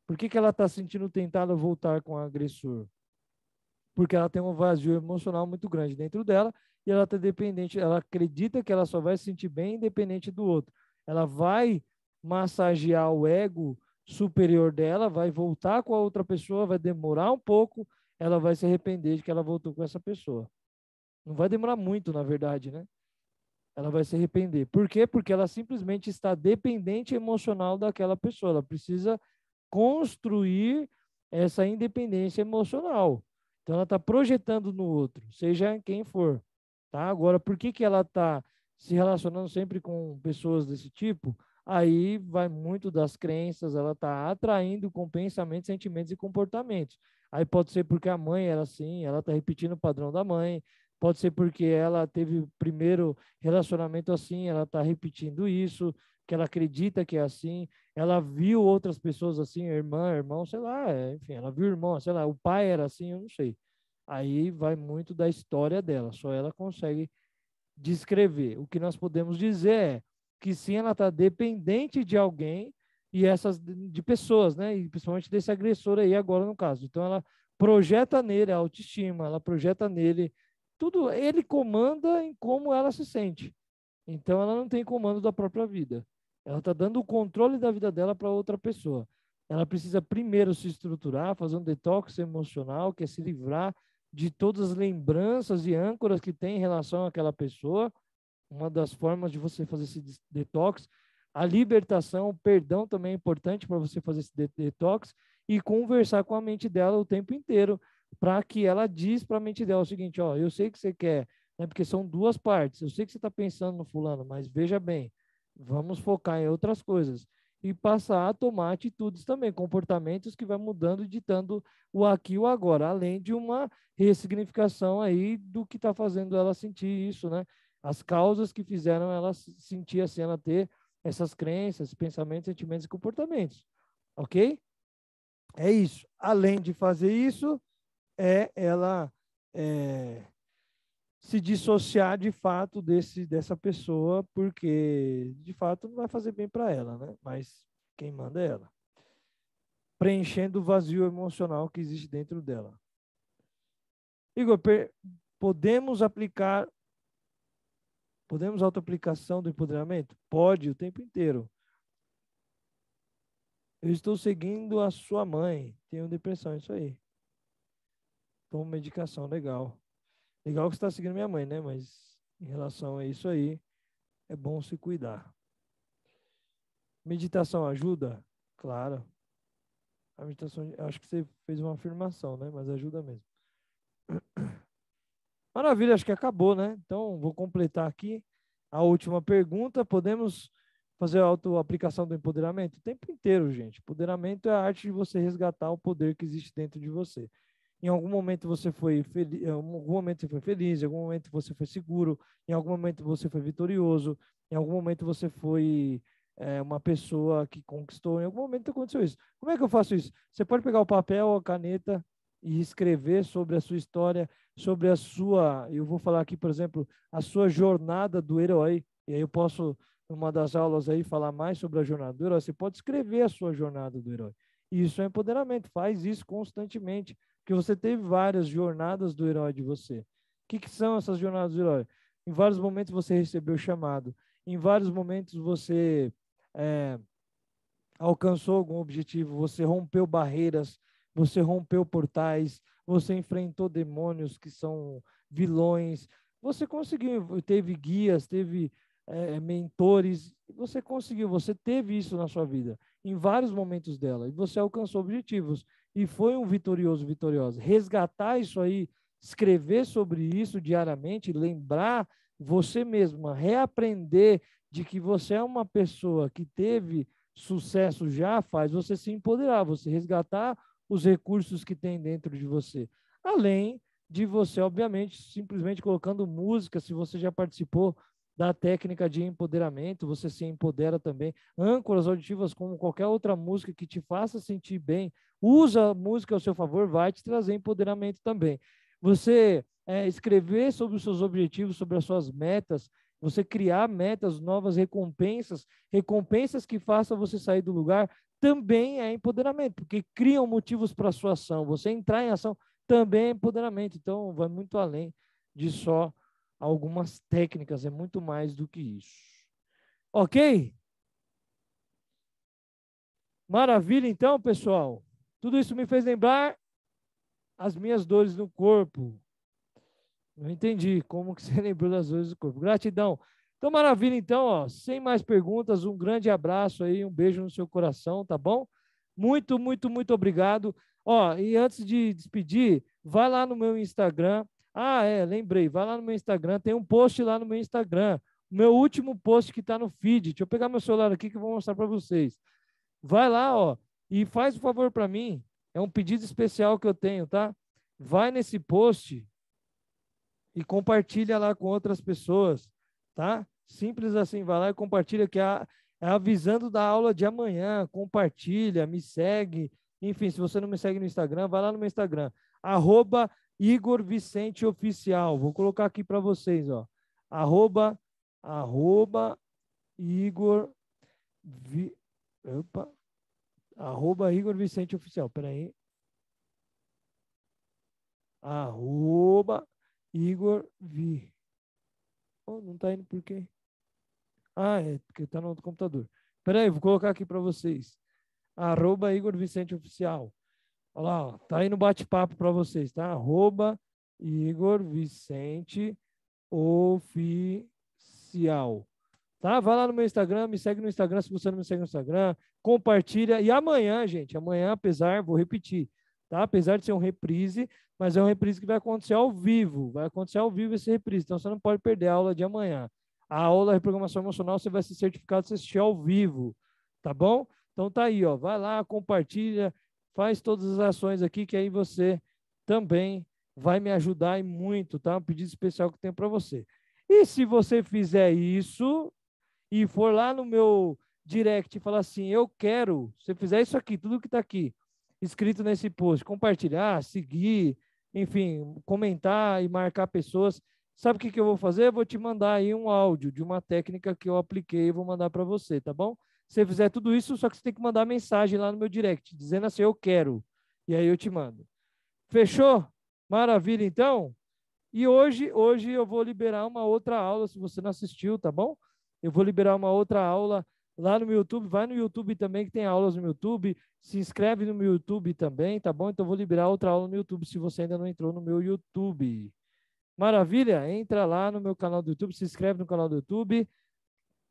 Por que ela está sentindo tentada a voltar com o agressor? Porque ela tem um vazio emocional muito grande dentro dela e ela está dependente, ela acredita que ela só vai se sentir bem independente do outro. Ela vai massagear o ego superior dela, vai voltar com a outra pessoa, vai demorar um pouco, ela vai se arrepender de que ela voltou com essa pessoa. Não vai demorar muito, na verdade, né? Ela vai se arrepender. Por quê? Porque ela simplesmente está dependente emocional daquela pessoa. Ela precisa construir essa independência emocional. Então, ela está projetando no outro, seja quem for. Tá? Agora, por que ela está se relacionando sempre com pessoas desse tipo? Aí vai muito das crenças, ela está atraindo com pensamentos, sentimentos e comportamentos. Aí pode ser porque a mãe era assim, ela está repetindo o padrão da mãe, pode ser porque ela teve o primeiro relacionamento assim, ela está repetindo isso, que ela acredita que é assim, ela viu outras pessoas assim, irmã, irmão, sei lá, enfim, ela viu o irmão, sei lá, o pai era assim, eu não sei. Aí vai muito da história dela, só ela consegue descrever. O que nós podemos dizer é que sim, ela está dependente de alguém e essas de pessoas, né? E principalmente desse agressor aí agora no caso. Então ela projeta nele a autoestima, ela projeta nele tudo, ele comanda em como ela se sente. Então ela não tem comando da própria vida. Ela está dando o controle da vida dela para outra pessoa. Ela precisa primeiro se estruturar, fazer um detox emocional, que é se livrar de todas as lembranças e âncoras que tem em relação àquela pessoa. Uma das formas de você fazer esse detox, a libertação, o perdão também é importante para você fazer esse detox e conversar com a mente dela o tempo inteiro, para que ela diz para a mente dela o seguinte, ó, eu sei que você quer, né, porque são duas partes, eu sei que você está pensando no fulano, mas veja bem, vamos focar em outras coisas e passar a tomar atitudes também, comportamentos que vai mudando e ditando o aqui e o agora, além de uma ressignificação aí do que está fazendo ela sentir isso, né? As causas que fizeram ela sentir assim, ela ter essas crenças, pensamentos, sentimentos e comportamentos, ok? É isso. Além de fazer isso, ela se dissociar de fato dessa pessoa, porque de fato não vai fazer bem para ela, né? Mas quem manda é ela. Preenchendo o vazio emocional que existe dentro dela. Igor, podemos aplicar Podemos autoaplicação do empoderamento? Pode, o tempo inteiro. Eu estou seguindo a sua mãe. Tenho depressão, isso aí. Tomo medicação, legal. Legal que você está seguindo minha mãe, né? Mas em relação a isso aí, é bom se cuidar. Meditação ajuda? Claro. A meditação, acho que você fez uma afirmação, né? Mas ajuda mesmo. Maravilha, acho que acabou, né? Então, vou completar aqui a última pergunta. Podemos fazer a autoaplicação do empoderamento? O tempo inteiro, gente. Empoderamento é a arte de você resgatar o poder que existe dentro de você. Em algum momento você foi feliz, em algum momento você foi feliz, em algum momento você foi seguro, em algum momento você foi vitorioso, em algum momento você foi uma pessoa que conquistou, em algum momento aconteceu isso. Como é que eu faço isso? Você pode pegar o papel, a caneta e escrever sobre a sua história, sobre a sua, eu vou falar aqui, por exemplo, a sua jornada do herói, e aí eu posso, numa das aulas aí, falar mais sobre a jornada do herói. Você pode escrever a sua jornada do herói. E isso é empoderamento, faz isso constantemente, porque você teve várias jornadas do herói de você. O que são essas jornadas do herói? Em vários momentos você recebeu chamado, em vários momentos você alcançou algum objetivo, você rompeu barreiras, você rompeu portais, você enfrentou demônios que são vilões, você conseguiu, teve guias, teve mentores, você conseguiu, você teve isso na sua vida, em vários momentos dela, e você alcançou objetivos, e foi um vitorioso, vitoriosa. Resgatar isso aí, escrever sobre isso diariamente, lembrar você mesma, reaprender de que você é uma pessoa que teve sucesso já, faz você se empoderar, você resgatar os recursos que tem dentro de você. Além de você, obviamente, simplesmente colocando música, se você já participou da técnica de empoderamento, você se empodera também. Âncoras auditivas, como qualquer outra música que te faça sentir bem, usa a música ao seu favor, vai te trazer empoderamento também. Você escrever sobre os seus objetivos, sobre as suas metas, você criar metas, novas recompensas, recompensas que façam você sair do lugar, também é empoderamento, porque criam motivos para a sua ação. Você entrar em ação também é empoderamento. Então, vai muito além de só algumas técnicas, é muito mais do que isso. Ok? Maravilha, então, pessoal. Tudo isso me fez lembrar as minhas dores no corpo. Não entendi como que você lembrou das dores do corpo. Gratidão. Então, maravilha, então, ó, sem mais perguntas, um grande abraço aí, um beijo no seu coração, tá bom? Muito, muito, muito obrigado. Ó, e antes de despedir, vai lá no meu Instagram. Ah, lembrei, vai lá no meu Instagram, tem um post lá no meu Instagram. O meu último post que está no feed. Deixa eu pegar meu celular aqui que eu vou mostrar para vocês. Vai lá, ó, e faz um favor para mim. É um pedido especial que eu tenho, tá? Vai nesse post e compartilha lá com outras pessoas, tá? Simples assim, vai lá e compartilha, que é avisando da aula de amanhã, compartilha, me segue, enfim, se você não me segue no Instagram, vai lá no meu Instagram, @Igor Vicente Oficial, vou colocar aqui para vocês, ó, arroba Igor, Igor Vicente Oficial, peraí, Igor Vi. Oh, não está indo por quê? Ah, é porque está no outro computador. Espera aí, vou colocar aqui para vocês. @Igor Vicente Oficial. Olha lá, ó, tá aí no bate-papo para vocês, tá? @Igor Vicente Oficial. Tá? Vai lá no meu Instagram, me segue no Instagram se você não me segue no Instagram, compartilha. E amanhã, gente, amanhã, vou repetir, tá? Apesar de ser um reprise, mas é um reprise que vai acontecer ao vivo. Vai acontecer ao vivo esse reprise, então você não pode perder a aula de amanhã. A aula de reprogramação emocional, você vai ser certificado se assistir ao vivo, tá bom? Então tá aí, ó, vai lá, compartilha, faz todas as ações aqui, que aí você também vai me ajudar e muito, tá? Um pedido especial que eu tenho para você. E se você fizer isso e for lá no meu direct e falar assim, eu quero, se você fizer isso aqui, tudo que está aqui, escrito nesse post, compartilhar, seguir, enfim, comentar e marcar pessoas, sabe o que eu vou fazer? Eu vou te mandar aí um áudio de uma técnica que eu apliquei e vou mandar para você, tá bom? Se você fizer tudo isso, só que você tem que mandar mensagem lá no meu direct, dizendo assim, eu quero, e aí eu te mando. Fechou? Maravilha, então? E hoje eu vou liberar uma outra aula, se você não assistiu, tá bom? Eu vou liberar uma outra aula lá no meu YouTube. Vai no YouTube também, que tem aulas no YouTube. Se inscreve no meu YouTube também, tá bom? Então, eu vou liberar outra aula no YouTube, se você ainda não entrou no meu YouTube. Maravilha? Entra lá no meu canal do YouTube, se inscreve no canal do YouTube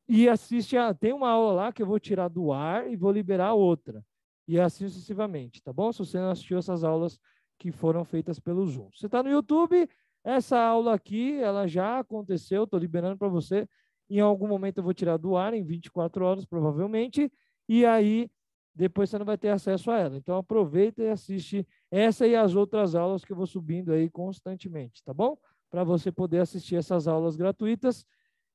e assiste. Tem uma aula lá que eu vou tirar do ar e vou liberar outra. E assim sucessivamente, tá bom? Se você não assistiu essas aulas que foram feitas pelo Zoom. Você está no YouTube, essa aula aqui, ela já aconteceu, estou liberando para você. Em algum momento eu vou tirar do ar, em 24 horas, provavelmente, e aí depois você não vai ter acesso a ela. Então aproveita e assiste essa e as outras aulas que eu vou subindo aí constantemente, tá bom? Para você poder assistir essas aulas gratuitas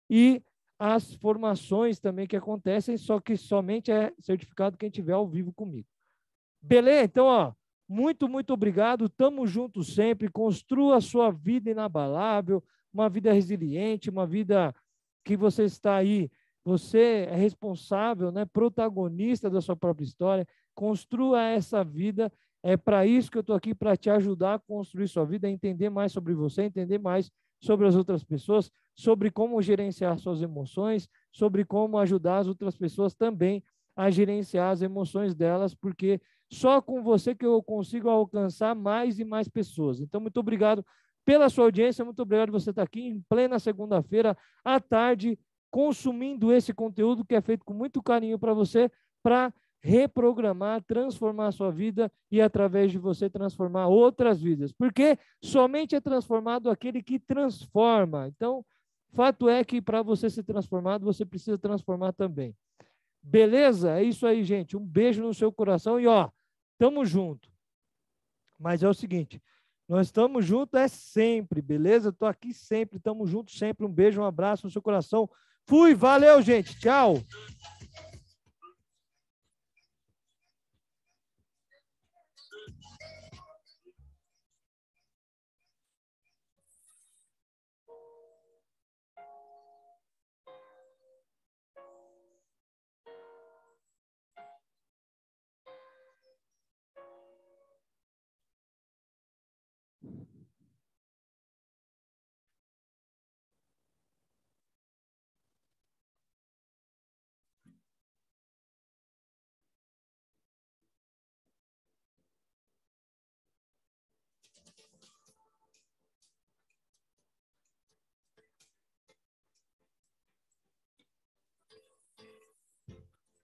e as formações também que acontecem, só que somente é certificado quem estiver ao vivo comigo. Beleza? Então, ó, muito obrigado. Tamo junto sempre. Construa a sua vida inabalável, uma vida resiliente, uma vida que você está aí. Você é responsável, né, protagonista da sua própria história. Construa essa vida. É para isso que eu estou aqui, para te ajudar a construir sua vida, a entender mais sobre você, entender mais sobre as outras pessoas, sobre como gerenciar suas emoções, sobre como ajudar as outras pessoas também a gerenciar as emoções delas, porque só com você que eu consigo alcançar mais e mais pessoas. Então, muito obrigado pela sua audiência, muito obrigado por você estar aqui em plena segunda-feira, à tarde, consumindo esse conteúdo que é feito com muito carinho para você, para reprogramar, transformar a sua vida e, através de você, transformar outras vidas. Porque somente é transformado aquele que transforma. Então, fato é que para você ser transformado, você precisa transformar também. Beleza? É isso aí, gente. Um beijo no seu coração e, ó, tamo junto. Mas é o seguinte, nós estamos juntos sempre, beleza? Tô aqui sempre, tamo junto sempre. Um beijo, um abraço no seu coração. Fui, valeu, gente. Tchau.